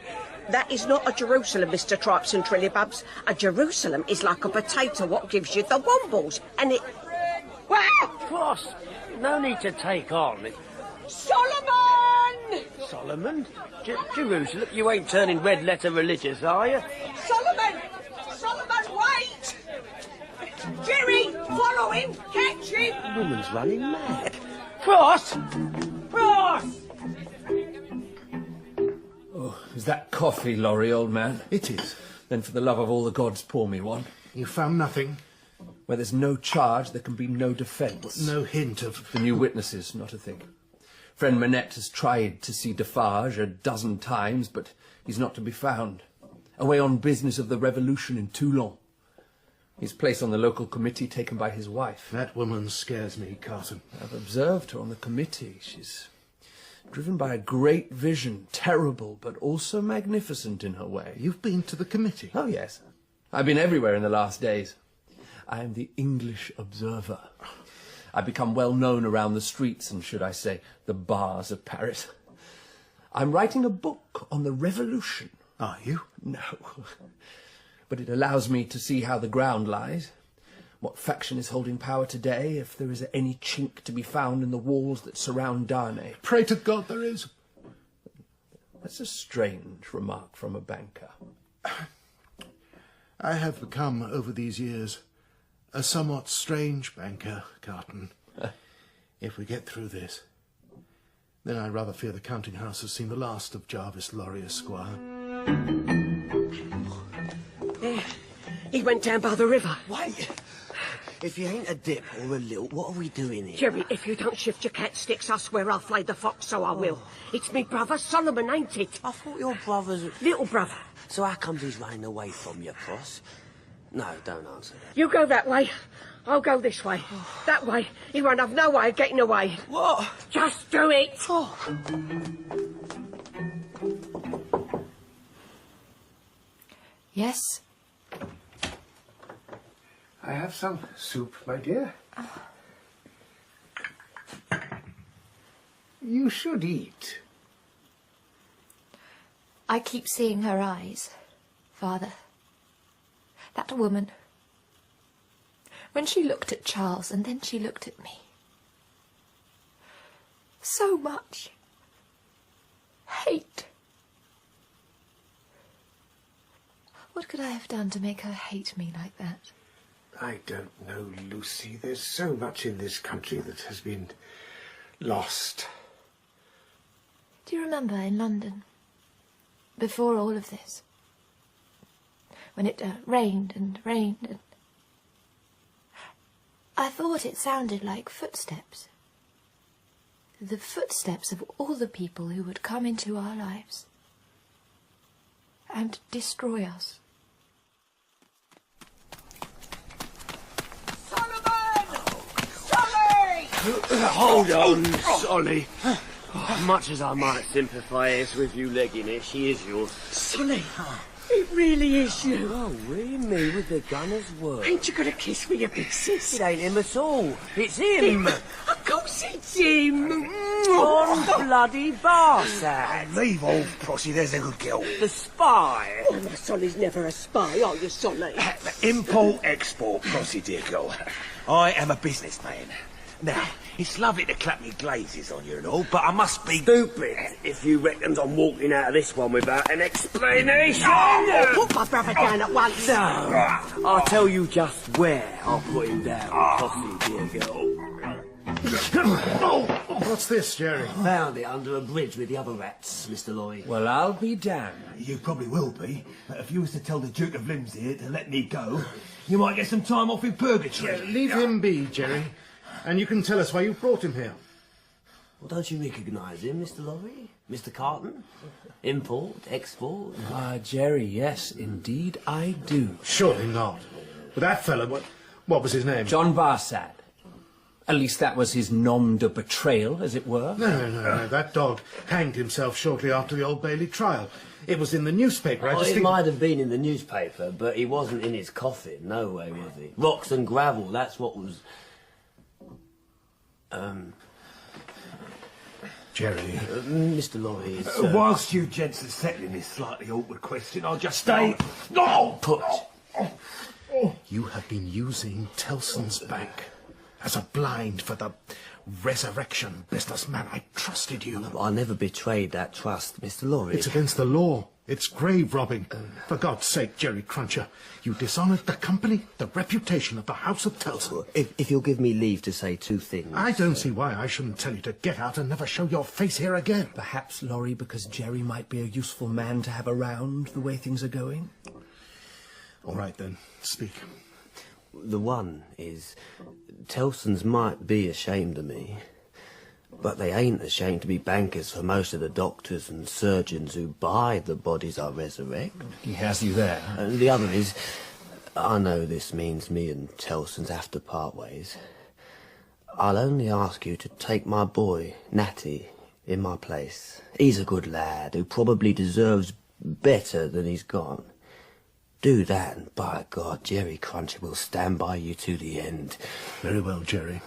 That is not a Jerusalem, Mr. Tripes and Trillybubs. A Jerusalem is like a potato what gives you the wombles, and it... Cross, no need to take on. Solomon! Solomon? Jerusalem? You ain't turning red letter religious, are you? Solomon! Solomon, wait! Jerry, follow him! Catch him! The woman's running mad. Cross! Cross! Oh, is that coffee, Laurie, old man? It is. Then for the love of all the gods, pour me one. You found nothing? Where there's no charge, there can be no defence. No hint of... The new witnesses, not a thing. Friend Manette has tried to see Defarge 12 times, but he's not to be found. Away on business of the revolution in Toulon. His place on the local committee taken by his wife. That woman scares me, Carton. I've observed her on the committee. She's driven by a great vision, terrible, but also magnificent in her way. You've been to the committee? Oh, yes. I've been everywhere in the last days. I am the English observer. I've become well known around the streets and, should I say, the bars of Paris. I'm writing a book on the revolution. Are you? No. But it allows me to see how the ground lies, what faction is holding power today, if there is any chink to be found in the walls that surround Darnay. Pray to God there is. That's a strange remark from a banker. I have become, over these years, a somewhat strange banker, Carton. If we get through this, then I rather fear the counting house has seen the last of Jarvis Lorry, Esquire. There. He went down by the river. Wait! If you ain't a dip or a lilt, what are we doing here? Jerry, if you don't shift your cat sticks, I swear I'll flay the fox, so I will. It's me brother Solomon, ain't it? I thought your brother's... Little brother. So how comes he's running away from you, Cross? No, don't answer that. You go that way. I'll go this way. That way. He won't have no way of getting away. What? Just do it. Yes? I have some soup, my dear. You should eat. I keep seeing her eyes. Father, that woman, when she looked at Charles and then she looked at me, so much hate. What could I have done to make her hate me like that? I don't know, Lucy. There's so much in this country that has been lost. Do you remember in London, before all of this, when it rained and rained, and I thought it sounded like footsteps. The footsteps of all the people who would come into our lives and destroy us. Hold on, Solly. Much as I might sympathise with you legging it, she is yours. Solly, it really is you. Oh, really? Me with the gunner's work? Ain't you got a kiss with your big sis? It ain't him at all. It's him. Of course it's him. John bloody Barsad. Leave old Prossie, there's a good girl. The spy. Oh, no, Solly's never a spy, are you, Solly? Import-export, Prossie, dear girl. I am a businessman. Now, it's lovely to clap me glazes on you and all, but I must be... Stupid if you reckons I'm walking out of this one without an explanation. Oh, put my brother down at once. No, I'll tell you just where I'll put him down, Prossie, dear girl. What's this, Jerry? Found it under a bridge with the other rats, Mr. Lorry. Well, I'll be damned. You probably will be, but if you was to tell the Duke of Limbs here to let me go, you might get some time off in purgatory. Yeah, leave him be, Jerry. And you can tell us why you brought him here. Well, don't you recognise him, Mr. Lorry? Mr. Carton? Import, export? Ah, Jerry, yes, indeed I do. Surely not. But that fellow, what was his name? John Barsad. At least that was his nom de betrayal, as it were. No. That dog hanged himself shortly after the Old Bailey trial. It was in the newspaper. It might have been in the newspaper, but he wasn't in his coffin. No way, was he? Rocks and gravel, that's what was... Jerry. Mr. Lorry is... whilst you gents are settling this slightly awkward question, I'll just stay... No! Put. You have been using Tellson's bank as a blind for the resurrection businessman. I trusted you. No, I never betrayed that trust, Mr. Lorry. It's against the law. It's grave robbing. For God's sake, Jerry Cruncher, you dishonoured the company, the reputation of the House of Tellson. If you'll give me leave to say two things... I don't see why I shouldn't tell you to get out and never show your face here again. Perhaps, Lorry, because Jerry might be a useful man to have around the way things are going? All right, then. Speak. The one is, Tellson's might be ashamed of me, but they ain't ashamed to be bankers for most of the doctors and surgeons who buy the bodies I resurrect. He has you there. And the other is, I know this means me and Tellson's have to part ways. I'll only ask you to take my boy, Natty, in my place. He's a good lad who probably deserves better than he's got. Do that, and by God, Jerry Cruncher will stand by you to the end. Very well, Jerry.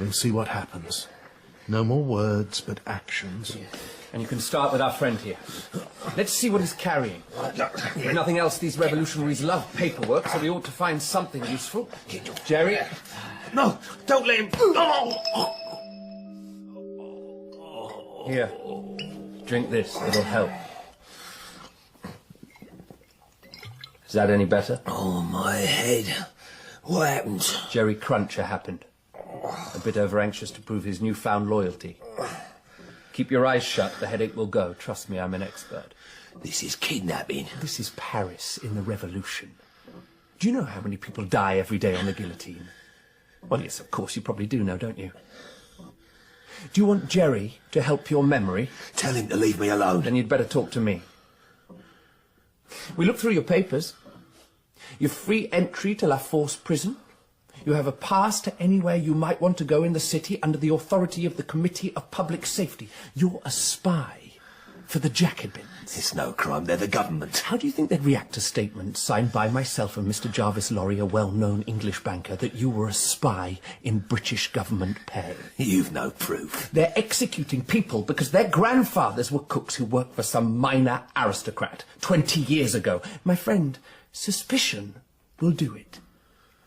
We'll see what happens. No more words, but actions. Yeah. And you can start with our friend here. Let's see what he's carrying. If nothing else, these revolutionaries love paperwork, so we ought to find something useful. Jerry? No, don't let him... Here. Drink this. It'll help. Is that any better? Oh, my head. What happened? Jerry Cruncher happened. A bit over-anxious to prove his newfound loyalty. Keep your eyes shut, the headache will go. Trust me, I'm an expert. This is kidnapping. This is Paris in the Revolution. Do you know how many people die every day on the guillotine? Well, yes, of course, you probably do know, don't you? Do you want Jerry to help your memory? Tell him to leave me alone. Then you'd better talk to me. We looked through your papers. You've free entry to La Force prison. You have a pass to anywhere you might want to go in the city under the authority of the Committee of Public Safety. You're a spy for the Jacobins. It's no crime, they're the government. How do you think they'd react to statements signed by myself and Mr. Jarvis Lorry, a well-known English banker, that you were a spy in British government pay? You've no proof. They're executing people because their grandfathers were cooks who worked for some minor aristocrat 20 years ago. My friend, suspicion will do it.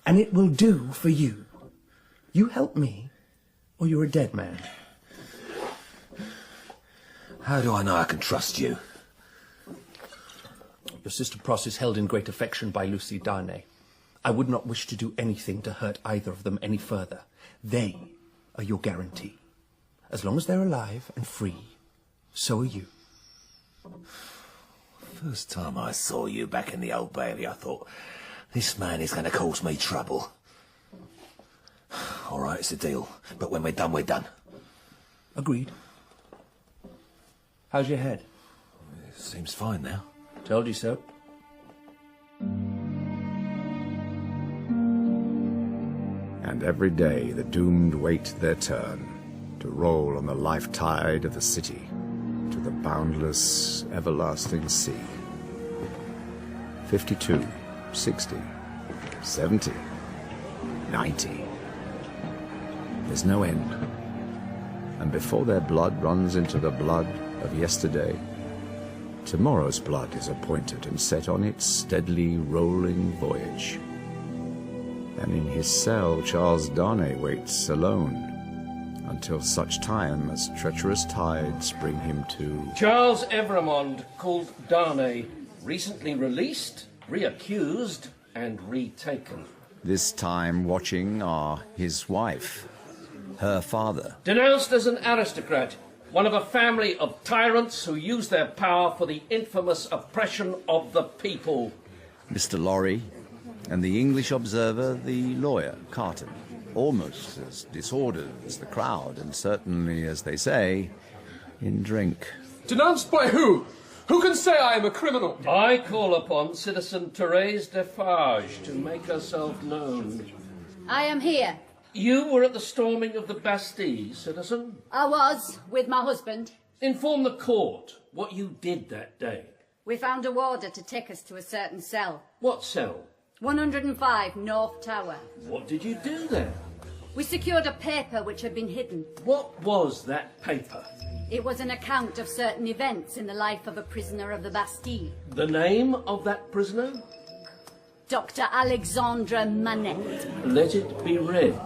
And it will do for you. You help me, or you're a dead man. How do I know I can trust you? Your sister Pross is held in great affection by Lucie Darnay. I would not wish to do anything to hurt either of them any further. They are your guarantee. As long as they're alive and free, so are you. First time I saw you back in the Old Bailey, I thought, this man is going to cause me trouble. All right, it's a deal. But when we're done, we're done. Agreed. How's your head? It seems fine now. Told you so. And every day the doomed wait their turn to roll on the life tide of the city to the boundless, everlasting sea. 52, 60, 70, 90. There's no end. And before their blood runs into the blood of yesterday, tomorrow's blood is appointed and set on its steadily rolling voyage. And in his cell, Charles Darnay waits alone until such time as treacherous tides bring him to... Charles Evrémonde, called Darnay, recently released, reaccused, and retaken. This time watching are his wife, her father. Denounced as an aristocrat, one of a family of tyrants who use their power for the infamous oppression of the people. Mr. Lorry, and the English observer, the lawyer, Carton, almost as disordered as the crowd, and certainly, as they say, in drink. Denounced by who? Who can say I am a criminal? I call upon Citizen Thérèse Defarge to make herself known. I am here. You were at the storming of the Bastille, citizen? I was, with my husband. Inform the court what you did that day. We found a warder to take us to a certain cell. What cell? 105 North Tower. What did you do there? We secured a paper which had been hidden. What was that paper? It was an account of certain events in the life of a prisoner of the Bastille. The name of that prisoner? Dr. Alexandre Manette. Let it be read.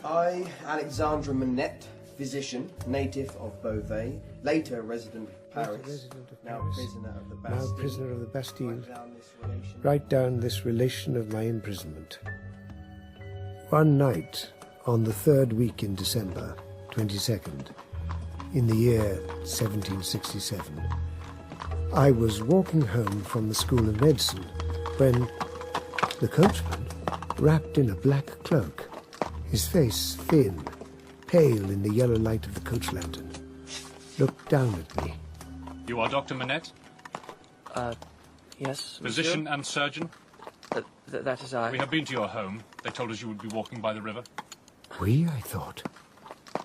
I, Alexandre Manette, physician, native of Beauvais, later resident of Paris, now prisoner of the Bastille. Now prisoner of the Bastille. Write down this relation of my imprisonment. One night, on the 3rd week in December, 22nd, in the year 1767, I was walking home from the School of Medicine when the coachman, wrapped in a black cloak, his face thin, pale in the yellow light of the coach lantern, looked down at me. You are Dr. Manette? Yes, Physician monsieur? and surgeon? That is I. We have been to your home. They told us you would be walking by the river. We, I thought.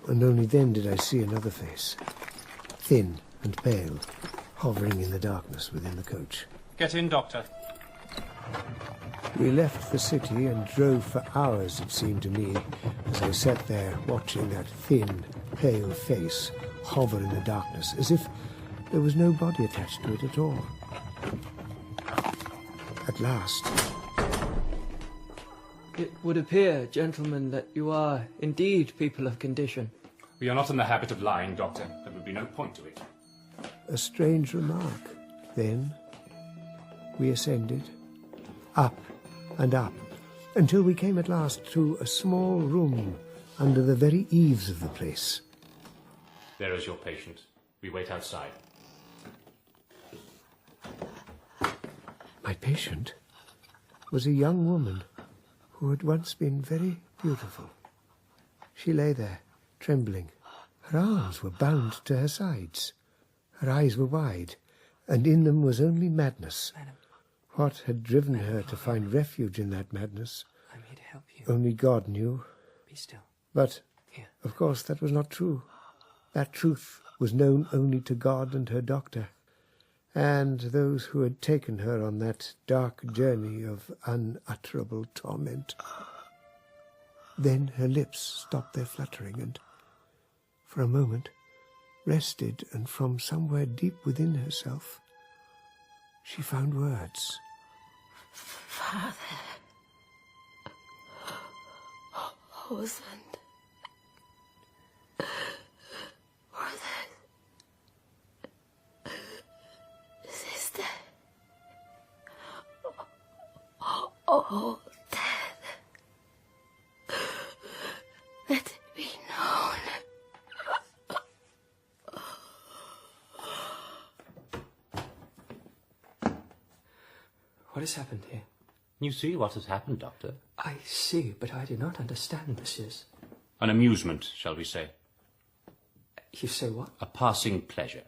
And only then did I see another face, thin and pale, hovering in the darkness within the coach. Get in, Doctor. We left the city and drove for hours, it seemed to me, as I sat there watching that thin, pale face hover in the darkness, as if there was no body attached to it at all. At last... It would appear, gentlemen, that you are indeed people of condition. We are not in the habit of lying, Doctor. There would be no point to it. A strange remark. Then we ascended, up and up, until we came at last to a small room under the very eaves of the place. There is your patient. We wait outside. My patient was a young woman who had once been very beautiful. She lay there, trembling. Her arms were bound to her sides. Her eyes were wide, and in them was only madness. What had driven her to find refuge in that madness, I'm here to help you. only God knew. Be still. But, of course, that was not true. That truth was known only to God and her doctor, and those who had taken her on that dark journey of unutterable torment. Then her lips stopped their fluttering and, for a moment, rested, and from somewhere deep within herself, she found words. Father. Husband. Sister. All dead. Let it be known. What has happened here? You see what has happened, Doctor. I see, but I do not understand, messieurs. An amusement, shall we say. You say what? A passing pleasure.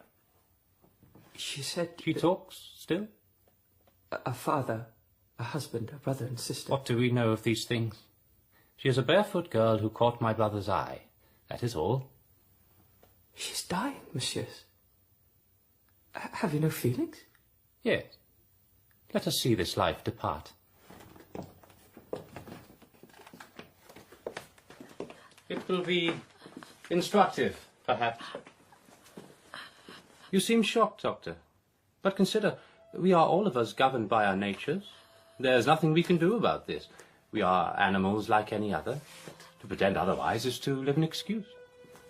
She said... She talks still? A father, a husband, a brother and sister. What do we know of these things? She is a barefoot girl who caught my brother's eye. That is all. She's dying, messieurs. Have you no feelings? Yes. Let us see this life depart. It will be instructive, perhaps. You seem shocked, Doctor. But consider, we are all of us governed by our natures. There's nothing we can do about this. We are animals like any other. To pretend otherwise is to live an excuse.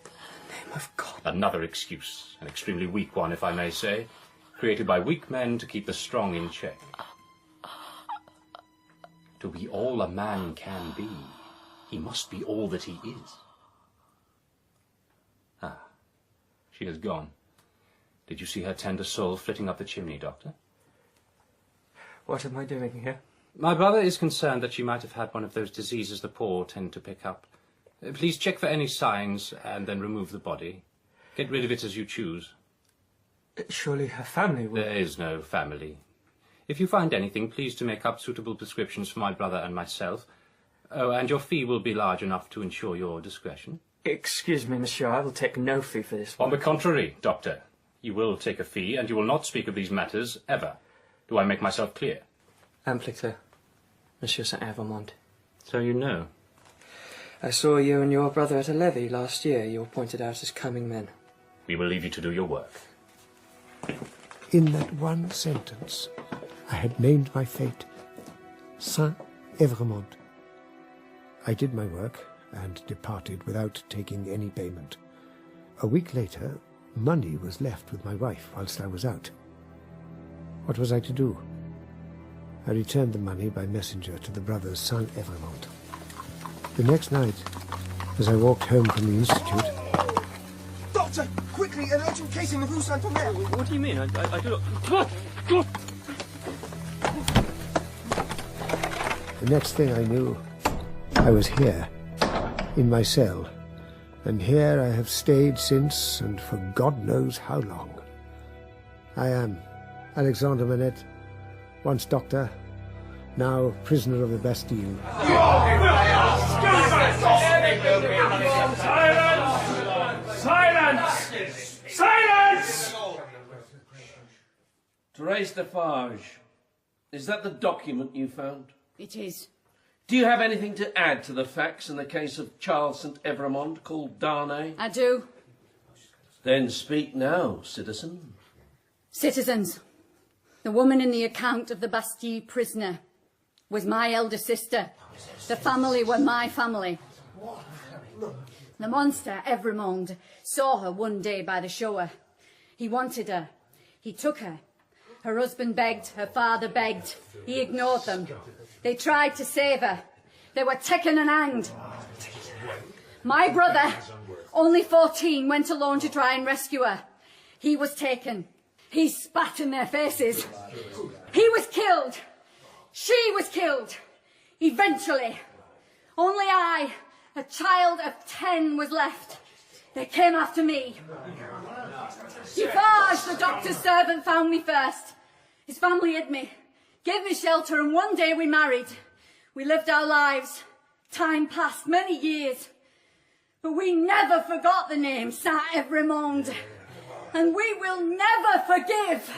Name of God. Another excuse, an extremely weak one, if I may say, created by weak men to keep the strong in check. To be all a man can be, he must be all that he is. Ah, she has gone. Did you see her tender soul flitting up the chimney, Doctor? What am I doing here? My brother is concerned that she might have had one of those diseases the poor tend to pick up. Please check for any signs and then remove the body. Get rid of it as you choose. Surely her family will... There is no family. If you find anything, please to make up suitable prescriptions for my brother and myself. Oh, and your fee will be large enough to ensure your discretion. Excuse me, monsieur, I will take no fee for this. On the contrary, Doctor. You will take a fee, and you will not speak of these matters, ever. Do I make myself clear? Amply clear, Monsieur St. Evremond. So you know. I saw you and your brother at a levee last year. You were pointed out as coming men. We will leave you to do your work. In that one sentence, I had named my fate, St. Evremond. I did my work and departed without taking any payment. A week later, money was left with my wife whilst I was out. What was I to do? I returned the money by messenger to the brothers St. Evremond. The next night, as I walked home from the institute... Doctor, quickly, an urgent case in the Rue Saint-Omer. What do you mean? I do not... The next thing I knew, I was here, in my cell, and here I have stayed since, and for God knows how long. I am Alexander Manette, once doctor, now prisoner of the Bastille. Silence! Silence! Therese Defarge, is that the document you found? It is. Do you have anything to add to the facts in the case of Charles St. Evremond, called Darnay? I do. Then speak now, citizen. Citizens, the woman in the account of the Bastille prisoner was my elder sister. The family were my family. The monster, Evremond, saw her one day by the shore. He wanted her. He took her. Her husband begged, her father begged. He ignored them. They tried to save her. They were taken and hanged. My brother, only 14, went alone to try and rescue her. He was taken. He spat in their faces. He was killed. She was killed. Eventually. Only I, a child of 10, was left. They came after me. Defarge, the doctor's servant, found me first. His family hid me, gave me shelter, and one day we married. We lived our lives. Time passed, many years. But we never forgot the name St. Evremond. And we will never forgive!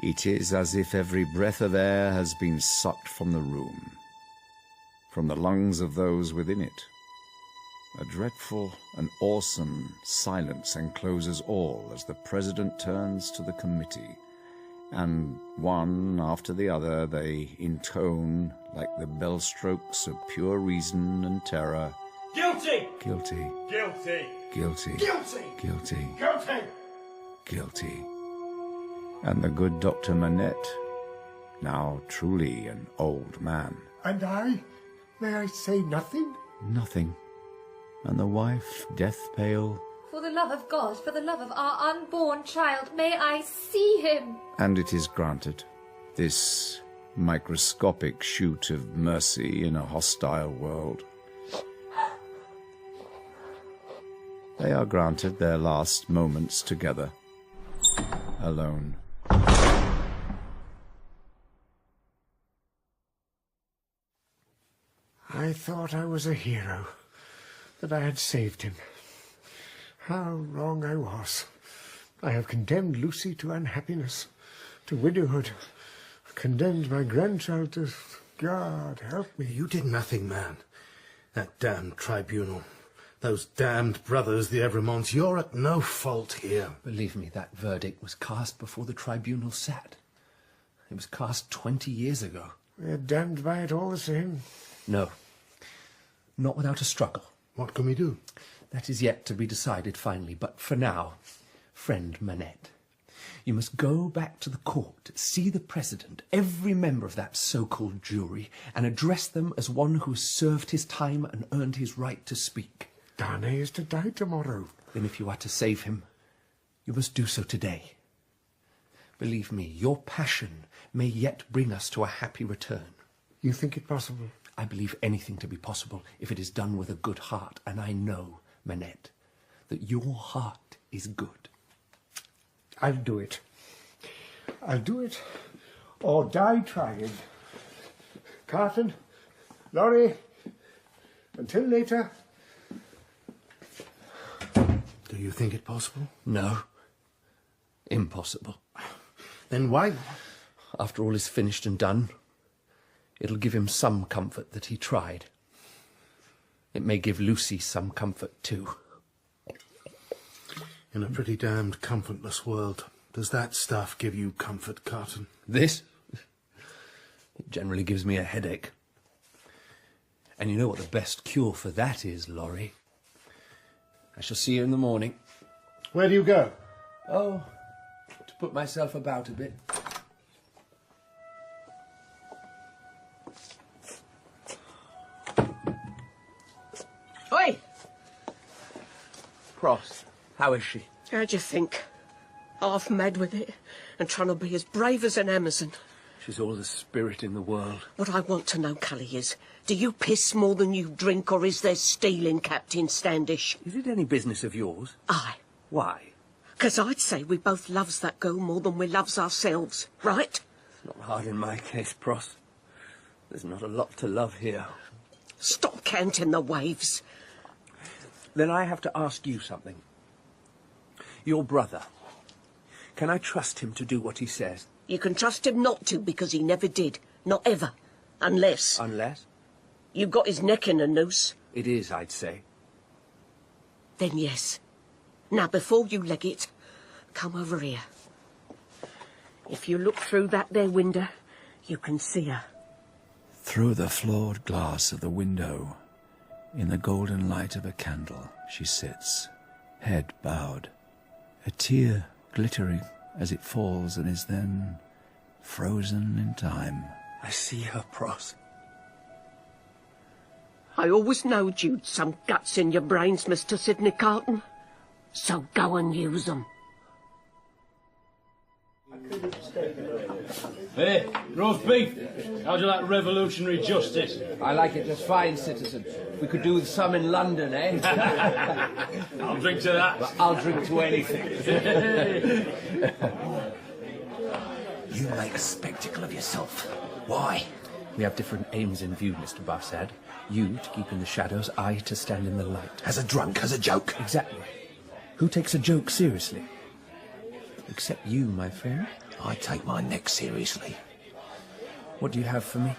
It is as if every breath of air has been sucked from the room, from the lungs of those within it. A dreadful and awesome silence encloses all as the President turns to the committee, and one after the other they intone, like the bell strokes of pure reason and terror, Guilty! guilty, Guilty! guilty, Guilty! guilty, Guilty! guilty. And the good Dr Manette, now truly an old man, And I? May I say nothing? nothing. And the wife, death pale, For the love of God, for the love of our unborn child, may I see him? and it is granted. This microscopic shoot of mercy in a hostile world. They are granted their last moments together, alone. I thought I was a hero, that I had saved him. How wrong I was. I have condemned Lucie to unhappiness, to widowhood, condemned my grandchild to... God help me. You did nothing, man. That damned tribunal. Those damned brothers, the Evremonts, you're at no fault here. Believe me, that verdict was cast before the tribunal sat. It was cast 20 years ago. We're damned by it all the same. No. Not without a struggle. What can we do? That is yet to be decided finally, but for now, friend Manette, you must go back to the court, see the President, every member of that so-called jury, and address them as one who has served his time and earned his right to speak. Darnay is to die tomorrow. Then if you are to save him, you must do so today. Believe me, your passion may yet bring us to a happy return. You think it possible? I believe anything to be possible if it is done with a good heart, and I know, Manette, that your heart is good. I'll do it. I'll do it, or die trying. Carton, Laurie, until later. Do you think it possible? No. Impossible. Then why? After all is finished and done, it'll give him some comfort that he tried. It may give Lucie some comfort too. In a pretty damned comfortless world, does that stuff give you comfort, Carton? This? It generally gives me a headache. And you know what the best cure for that is, Laurie? I shall see you in the morning. Where do you go? Oh, to put myself about a bit. Oi! Pross, how is she? How'd you think? Half mad with it, and trying to be as brave as an Amazon. She's all the spirit in the world. What I want to know, Cully, is, do you piss more than you drink, or is there stealing, Captain Standish? Is it any business of yours? Aye. Why? 'Cause I'd say we both loves that girl more than we loves ourselves, right? Not hard in my case, Pross. There's not a lot to love here. Stop counting the waves. Then I have to ask you something. Your brother. Can I trust him to do what he says? You can trust him not to, because he never did. Not ever. Unless... Unless? You got his neck in a noose. It is, I'd say. Then yes. Now, before you leg it, come over here. If you look through that there window, you can see her. Through the flawed glass of the window, in the golden light of a candle, she sits, head bowed, a tear glittering as it falls and is then frozen in time. I see her, Pross. I always knowed you'd some guts in your brains, Mr. Sydney Carton. So go and use them. Hey, roast beef. How'd you like revolutionary justice? I like it just fine, citizen. We could do with some in London, eh? I'll drink to that. But I'll drink to anything. You make a spectacle of yourself. Why? We have different aims in view, Mr. Barsad. You to keep in the shadows, I to stand in the light. As a drunk, as a joke. Exactly. Who takes a joke seriously? Except you, my friend. I take my neck seriously. What do you have for me?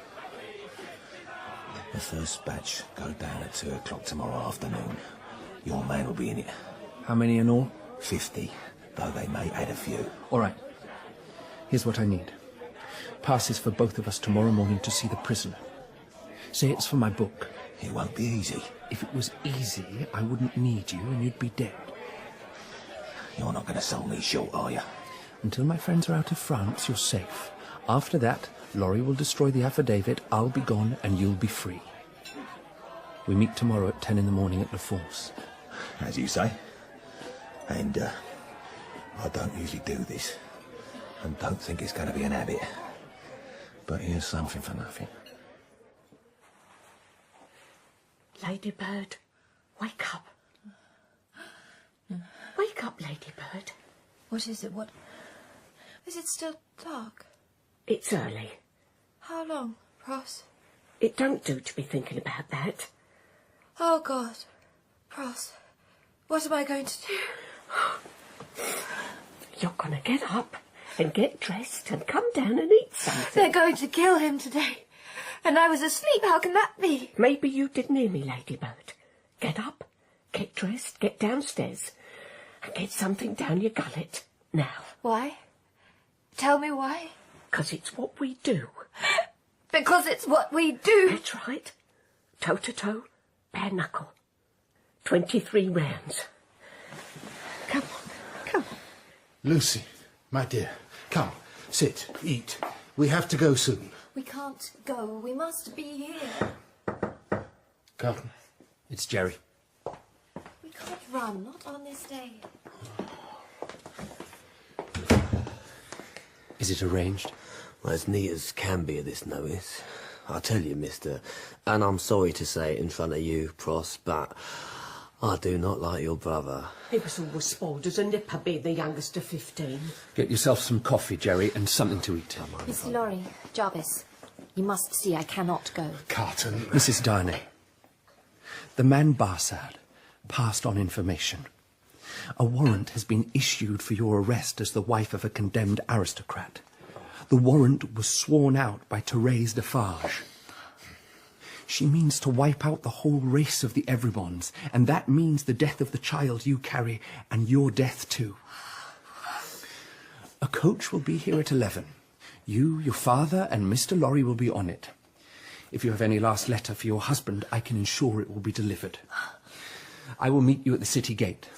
The first batch go down at 2 o'clock tomorrow afternoon. Your man will be in it. How many in all? 50, though they may add a few. All right. Here's what I need. Passes for both of us tomorrow morning to see the prisoner. Say it's for my book. It won't be easy. If it was easy, I wouldn't need you and you'd be dead. You're not going to sell me short, are you? Until my friends are out of France, you're safe. After that, Laurie will destroy the affidavit, I'll be gone, and you'll be free. We meet tomorrow at 10 in the morning at La Force. As you say. And, I don't usually do this. And don't think it's going to be an habit. But here's something for nothing. Ladybird, wake up. Wake up, Ladybird. What is it? What? Is it still dark? It's early. How long, Pross? It don't do to be thinking about that. Oh, God. Pross, what am I going to do? You're going to get up and get dressed and come down and eat something. They're going to kill him today. And I was asleep. How can that be? Maybe you didn't hear me, Ladybird. Get up, get dressed, get downstairs, and get something down your gullet. Now. Why? Tell me why. 'Cause it's what we do. Because it's what we do. That's right. Toe-to-toe, bare knuckle. 23 rounds. Come on, come on. Lucy, my dear, come, sit, eat. We have to go soon. We can't go. We must be here. Carton. It's Jerry. We can't run, not on this day. Is it arranged? Well, as neat as can be at this notice. I tell you, mister, and I'm sorry to say it in front of you, Pross, but I do not like your brother. He was always spoiled as a nipper, being the youngest of 15. Get yourself some coffee, Jerry, and something to eat. Mr. Laurie, Jarvis, you must see I cannot go. Carton. Mrs. Darnay, the man Barsad passed on information. A warrant has been issued for your arrest as the wife of a condemned aristocrat. The warrant was sworn out by Thérèse Defarge. She means to wipe out the whole race of the Everyons, and that means the death of the child you carry, and your death too. A coach will be here at 11. You, your father, and Mr. Laurie will be on it. If you have any last letter for your husband, I can ensure it will be delivered. I will meet you at the city gate.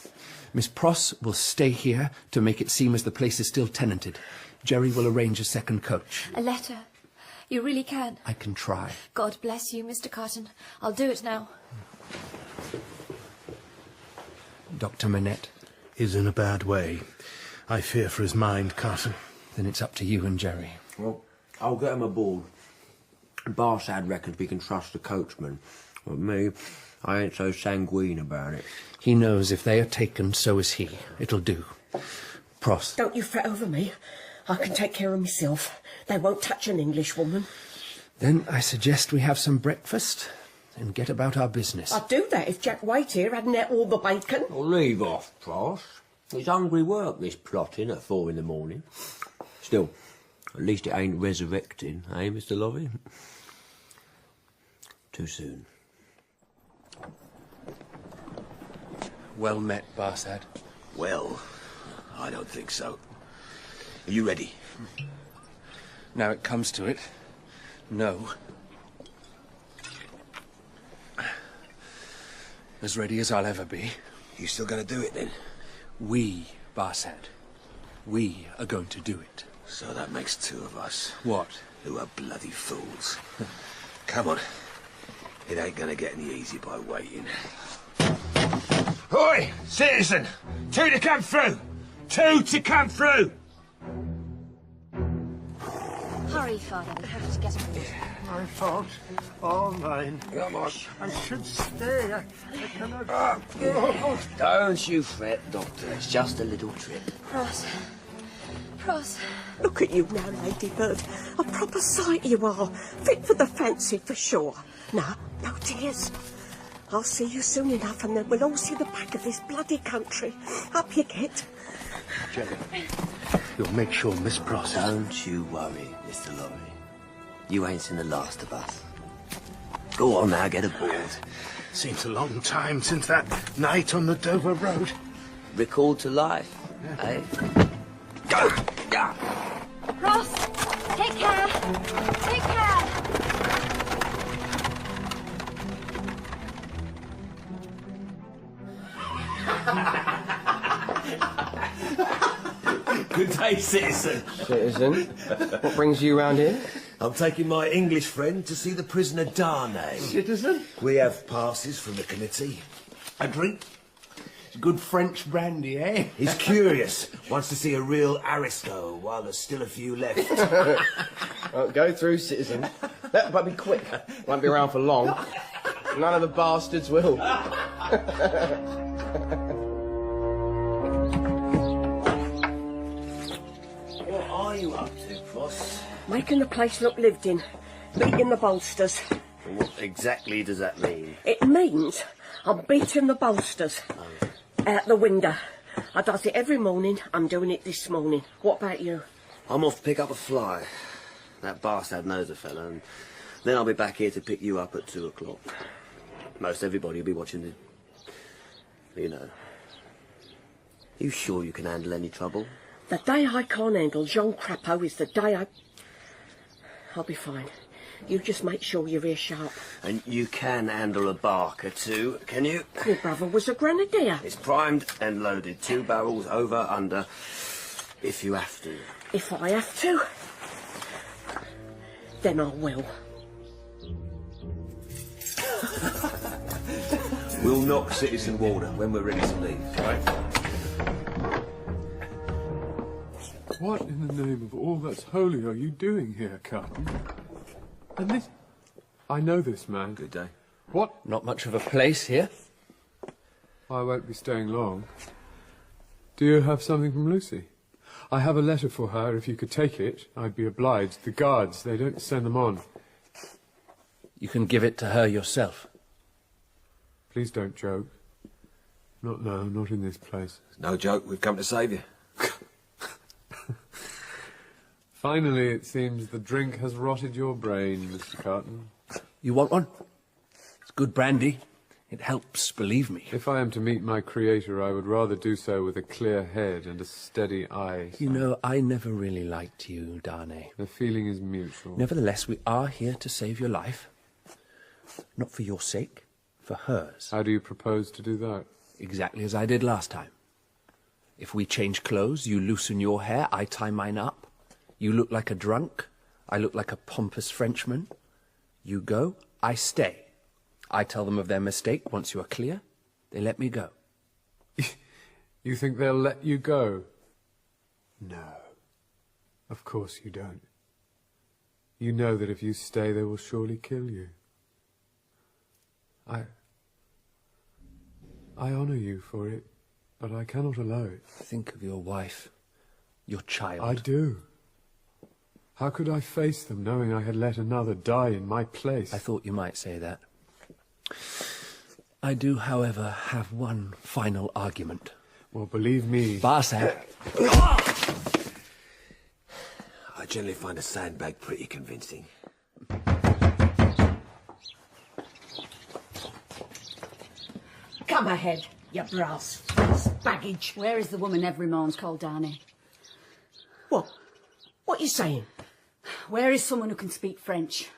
Miss Pross will stay here to make it seem as the place is still tenanted. Jerry will arrange a second coach. A letter? You really can? I can try. God bless you, Mr. Carton. I'll do it now. Dr. Manette is in a bad way. I fear for his mind, Carton. Then it's up to you and Jerry. Well, I'll get him aboard. Barsad reckons we can trust the coachman. But me, I ain't so sanguine about it. He knows if they are taken, so is he. It'll do. Pross. Don't you fret over me. I can take care of myself. They won't touch an Englishwoman. Then I suggest we have some breakfast and get about our business. I'd do that if Jack White here hadn't ate all the bacon. Well, leave off, Pross. It's hungry work, this plotting at 4 in the morning. Still, at least it ain't resurrecting, eh, Mr. Laurie? Too soon. Well met, Barsad. Well, I don't think so. Are you ready? Now it comes to it. No. As ready as I'll ever be. You still gonna do it, then? We, Barsad. We are going to do it. So that makes 2 of us. What? Who are bloody fools. Come on. It ain't gonna get any easier by waiting. Oi, citizen! 2 to come through! 2 to come through! Hurry, Father. We have to get aboard. My fault. All mine. Come on. I should stay. I cannot... Don't you fret, Doctor. It's just a little trip. Pross. Ross. Look at you now, Ladybird. A proper sight you are. Fit for the fancy, for sure. Now, no tears. I'll see you soon enough, and then we'll all see the back of this bloody country. Up you get. Jenny, you'll make sure Miss Pross... Don't you worry, Mr. Lorry. You ain't seen the last of us. Go on now, get aboard. Seems a long time since that night on the Dover Road. Recalled to life, eh? Go! Ross, take care. Take care. Good day, citizen. Citizen? What brings you round here? I'm taking my English friend to see the prisoner Darnay. Citizen? We have passes from the committee. A drink? Good French brandy, eh? He's curious. Wants to see a real aristo while there's still a few left. Well, go through, citizen. But be quick. Won't be around for long. None of the bastards will. What are you up to, Pross? Making the place look lived in. Beating the bolsters. What exactly does that mean? It means I'm beating the bolsters. Out the window. I does it every morning. I'm doing it this morning. What about you? I'm off to pick up a fly. That bastard knows a fella, and then I'll be back here to pick you up at 2 o'clock. Most everybody will be watching the... You know. You sure you can handle any trouble? The day I can't handle Jean Crapeau is the day I'll be fine. You just make sure you're ear sharp. And you can handle a barker too, can you? Your brother was a grenadier. It's primed and loaded. 2 barrels over, under, if you have to. If I have to, then I will. We'll knock Citizen Warder when we're ready to leave, right? What in the name of all that's holy are you doing here, Carton? And this... I know this man. Good day. What? Not much of a place here. I won't be staying long. Do you have something from Lucie? I have a letter for her. If you could take it, I'd be obliged. The guards, they don't send them on. You can give it to her yourself. Please don't joke. Not now, not in this place. No joke, we've come to save you. Finally, it seems the drink has rotted your brain, Mr. Carton. You want one? It's good brandy. It helps, believe me. If I am to meet my creator, I would rather do so with a clear head and a steady eye. You know, I never really liked you, Darnay. The feeling is mutual. Nevertheless, we are here to save your life. Not for your sake, for hers. How do you propose to do that? Exactly as I did last time. If we change clothes, you loosen your hair, I tie mine up. You look like a drunk, I look like a pompous Frenchman. You go, I stay. I tell them of their mistake. Once you are clear, they let me go. You think they'll let you go? No. Of course you don't. You know that if you stay, they will surely kill you. I honour you for it, but I cannot allow it. Think of your wife, your child. I do. How could I face them, knowing I had let another die in my place? I thought you might say that. I do, however, have one final argument. Well, believe me... Barsad. I generally find a sandbag pretty convincing. Come ahead, you brass baggage. Where is the woman every morn's called Darnay? What? What are you saying? Where is someone who can speak French?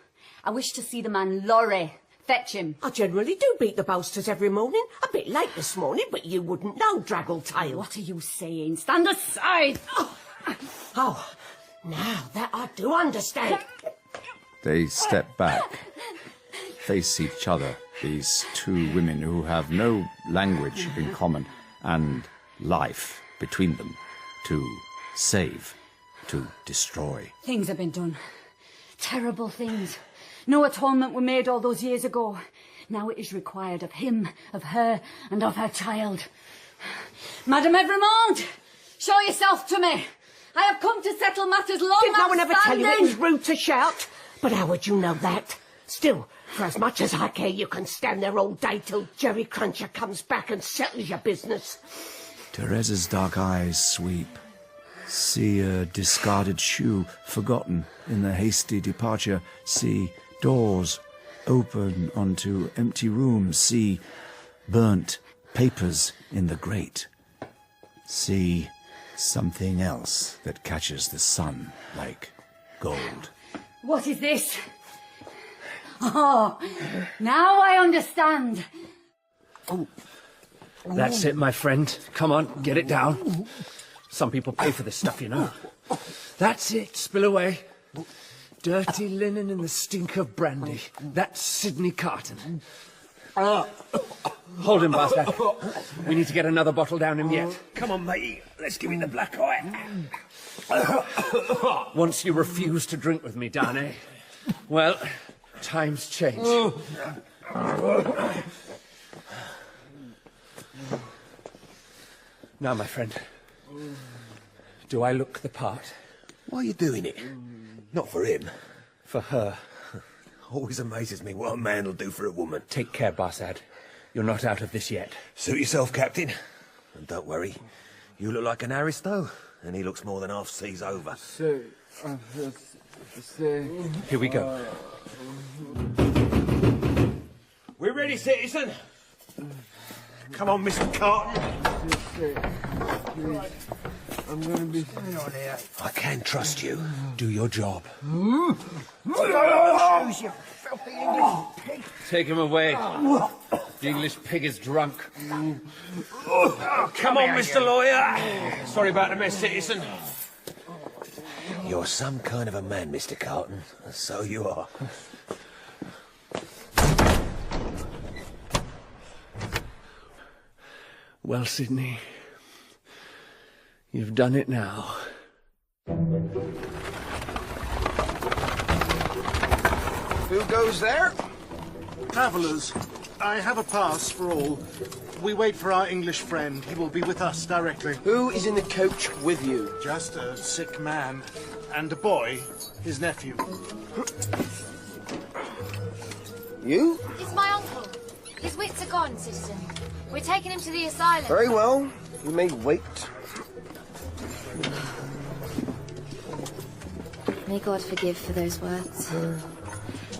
I wish to see the man Lorry. Fetch him. I generally do beat the bolsters every morning. A bit late this morning, but you wouldn't know, Draggletail. What are you saying? Stand aside! Oh, now that I do understand. They step back, face each other, these 2 women who have no language in common and life between them to save, to destroy. Things have been done. Terrible things. No atonement were made all those years ago. Now it is required of him, of her, and of her child. Madame Evremond, show yourself to me. I have come to settle matters long Did no one ever tell you it was outstanding. rude to shout? But how would you know that? Still, for as much as I care, you can stand there all day till Jerry Cruncher comes back and settles your business. Therese's dark eyes sweep. See a discarded shoe forgotten in the hasty departure. See doors open onto empty rooms. See burnt papers in the grate. See something else that catches the sun like gold. What is this? Oh, now I understand. That's it, my friend. Come on, get it down. Some people pay for this stuff, you know. That's it, spill away. Dirty linen and the stink of brandy. That's Sydney Carton. Hold him, bastard. We need to get another bottle down him yet. Come on, matey. Let's give him the black eye. Once you refused to drink with me, Darnay. Well, times change. Now, my friend, do I look the part? Why are you doing it? Not for him. For her. Always amazes me what a man will do for a woman. Take care, Barsad. You're not out of this yet. Suit yourself, Captain. And don't worry, you look like an aristo, and he looks more than half seas over. Here we go. We're ready, citizen. Come on, Mr. Carton. I'm going to be... I can trust you. Do your job. You filthy English pig. Take him away. The English pig is drunk. Come on, Mr. Lawyer. Sorry about the mess, citizen. You're some kind of a man, Mr. Carton. So you are. Well, Sydney, you've done it now. Who goes there? Travellers, I have a pass for all. We wait for our English friend. He will be with us directly. Who is in the coach with you? Just a sick man. And a boy, his nephew. You? It's my uncle. His wits are gone, citizen. We're taking him to the asylum. Very well. You may wait. May God forgive for those words.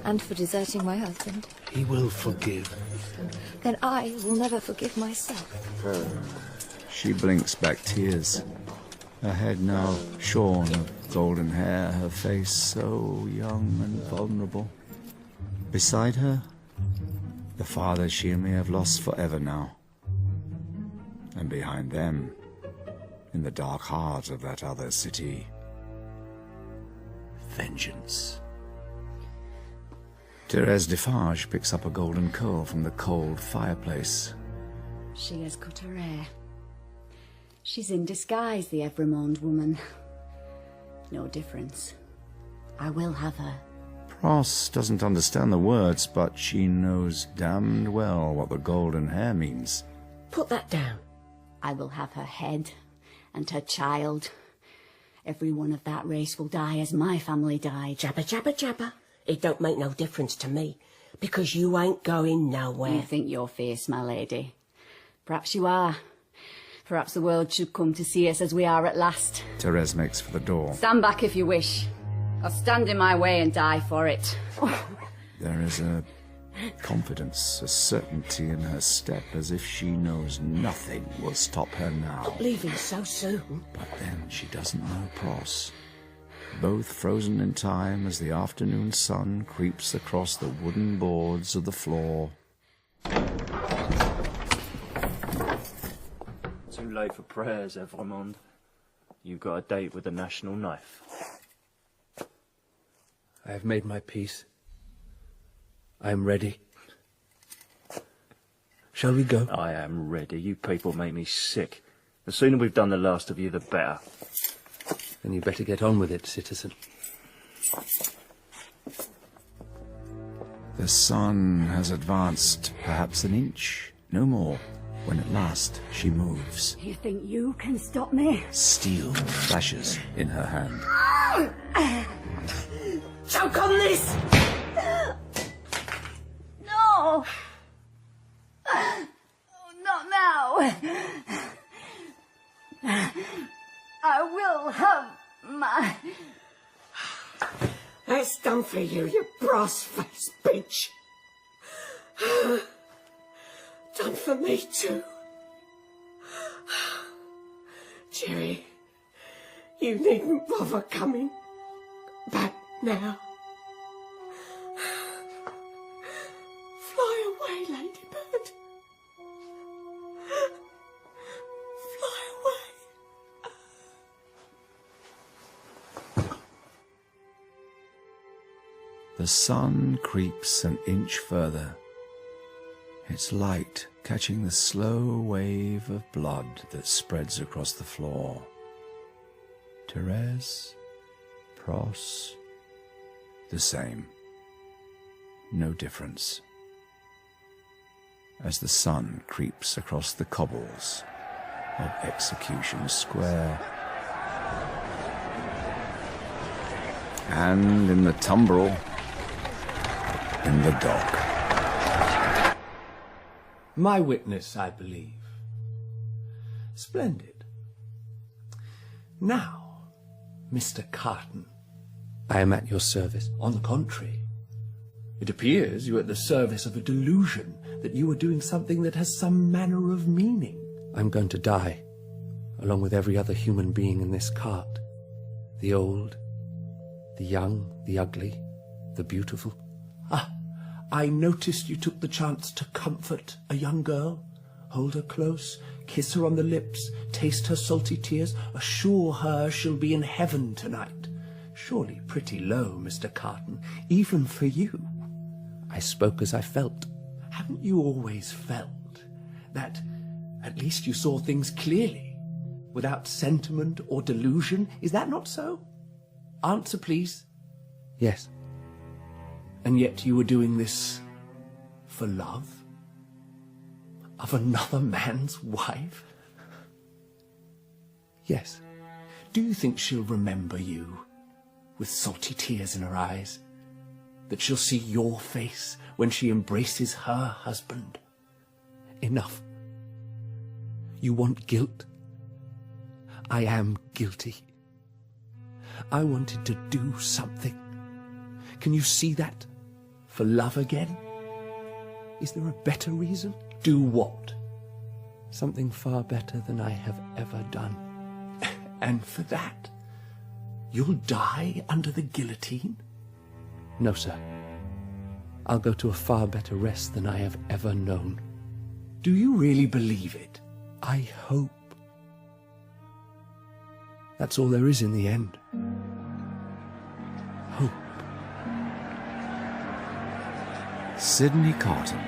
And for deserting my husband. He will forgive. Then I will never forgive myself. She blinks back tears. Her head now shorn of golden hair, her face so young and vulnerable. Beside her, the father she may have lost forever now. And behind them, in the dark heart of that other city, vengeance. Therese Defarge picks up a golden curl from the cold fireplace. She has cut her hair. She's in disguise, the Evremonde woman. No difference. I will have her. Pross doesn't understand the words, but she knows damned well what the golden hair means. Put that down. I will have her head and her child. Every one of that race will die as my family died. Jabba, jabba, jabba. It don't make no difference to me, because you ain't going nowhere. You think you're fierce, my lady. Perhaps you are. Perhaps the world should come to see us as we are at last. Therese makes for the door. Stand back if you wish. I'll stand in my way and die for it. There is a confidence, a certainty in her step, as if she knows nothing will stop her now. Not leaving so soon. But then she doesn't know Pross. Both frozen in time as the afternoon sun creeps across the wooden boards of the floor. Too late for prayers, Evremonde. You've got a date with the national knife. I have made my peace. I am ready. Shall we go? I am ready. You people make me sick. The sooner we've done the last of you, the better. Then you better get on with it, citizen. The sun has advanced perhaps an inch, no more, when at last she moves. You think you can stop me? Steel flashes in her hand. Choke on this! No! Not now. I will have my... That's done for you, you brass-faced bitch. Done for me too. Jerry, you needn't bother coming back now. Fly away, ladybird. Fly away. The sun creeps an inch further, its light catching the slow wave of blood that spreads across the floor. Therese, Pross, the same. No difference. As the sun creeps across the cobbles of Execution Square. And in the tumbrel, in the dock. My witness, I believe. Splendid. Now, Mr. Carton, I am at your service. On the contrary, it appears you are at the service of a delusion that you are doing something that has some manner of meaning. I'm going to die, along with every other human being in this cart. The old, the young, the ugly, the beautiful. Ah, I noticed you took the chance to comfort a young girl, hold her close, kiss her on the lips, taste her salty tears, assure her she'll be in heaven tonight. Surely pretty low, Mr. Carton, even for you. I spoke as I felt. Haven't you always felt that at least you saw things clearly, without sentiment or delusion? Is that not so? Answer, please. Yes. And yet you were doing this for love? Of another man's wife? Yes. Do you think she'll remember you with salty tears in her eyes? That she'll see your face when she embraces her husband? Enough. You want guilt? I am guilty. I wanted to do something. Can you see that? For love again? Is there a better reason? Do what? Something far better than I have ever done. And for that, you'll die under the guillotine? No, sir. I'll go to a far better rest than I have ever known. Do you really believe it? I hope. That's all there is in the end. Hope. Sydney Carton,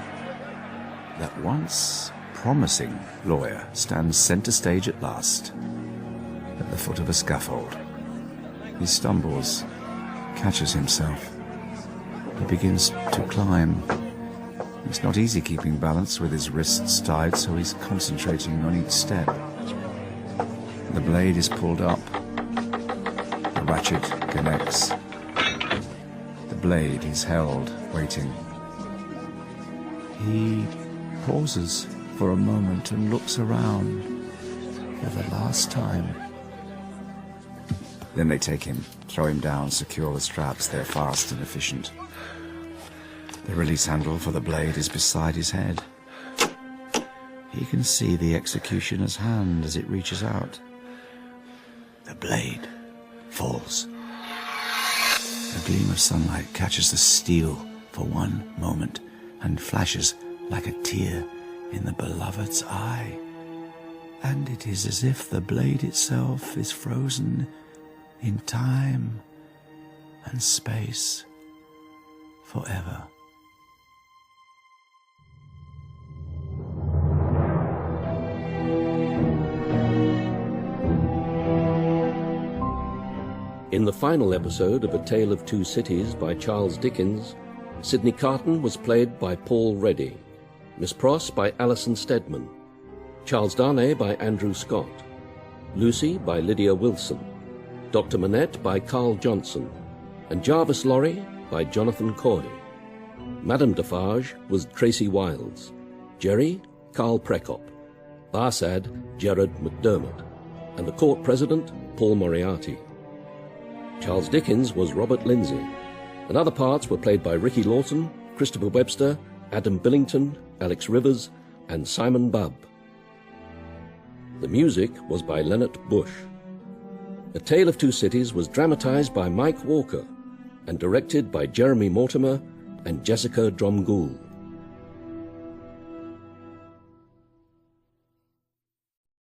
that once promising lawyer, stands centre stage at last, at the foot of a scaffold. He stumbles, catches himself. He begins to climb. It's not easy keeping balance with his wrists tied, so he's concentrating on each step. The blade is pulled up. The ratchet connects. The blade is held, waiting. He pauses for a moment and looks around for the last time. Then they take him, throw him down, secure the straps. They're fast and efficient. The release handle for the blade is beside his head. He can see the executioner's hand as it reaches out. The blade falls. A gleam of sunlight catches the steel for one moment and flashes like a tear in the beloved's eye. And it is as if the blade itself is frozen in time and space forever. In the final episode of A Tale of Two Cities by Charles Dickens, Sydney Carton was played by Paul Reddy, Miss Pross by Alison Steadman, Charles Darnay by Andrew Scott, Lucie by Lydia Wilson, Dr Manette by Carl Johnson, and Jarvis Lorry by Jonathan Coy. Madame Defarge was Tracy Wilds, Jerry, Carl Prekop, Barsad, Gerard McDermott, and the court president, Paul Moriarty. Charles Dickens was Robert Lindsay, and other parts were played by Ricky Lawton, Christopher Webster, Adam Billington, Alex Rivers, and Simon Bubb. The music was by Leonard Bush. A Tale of Two Cities was dramatised by Mike Walker and directed by Jeremy Mortimer and Jessica Dromgoole.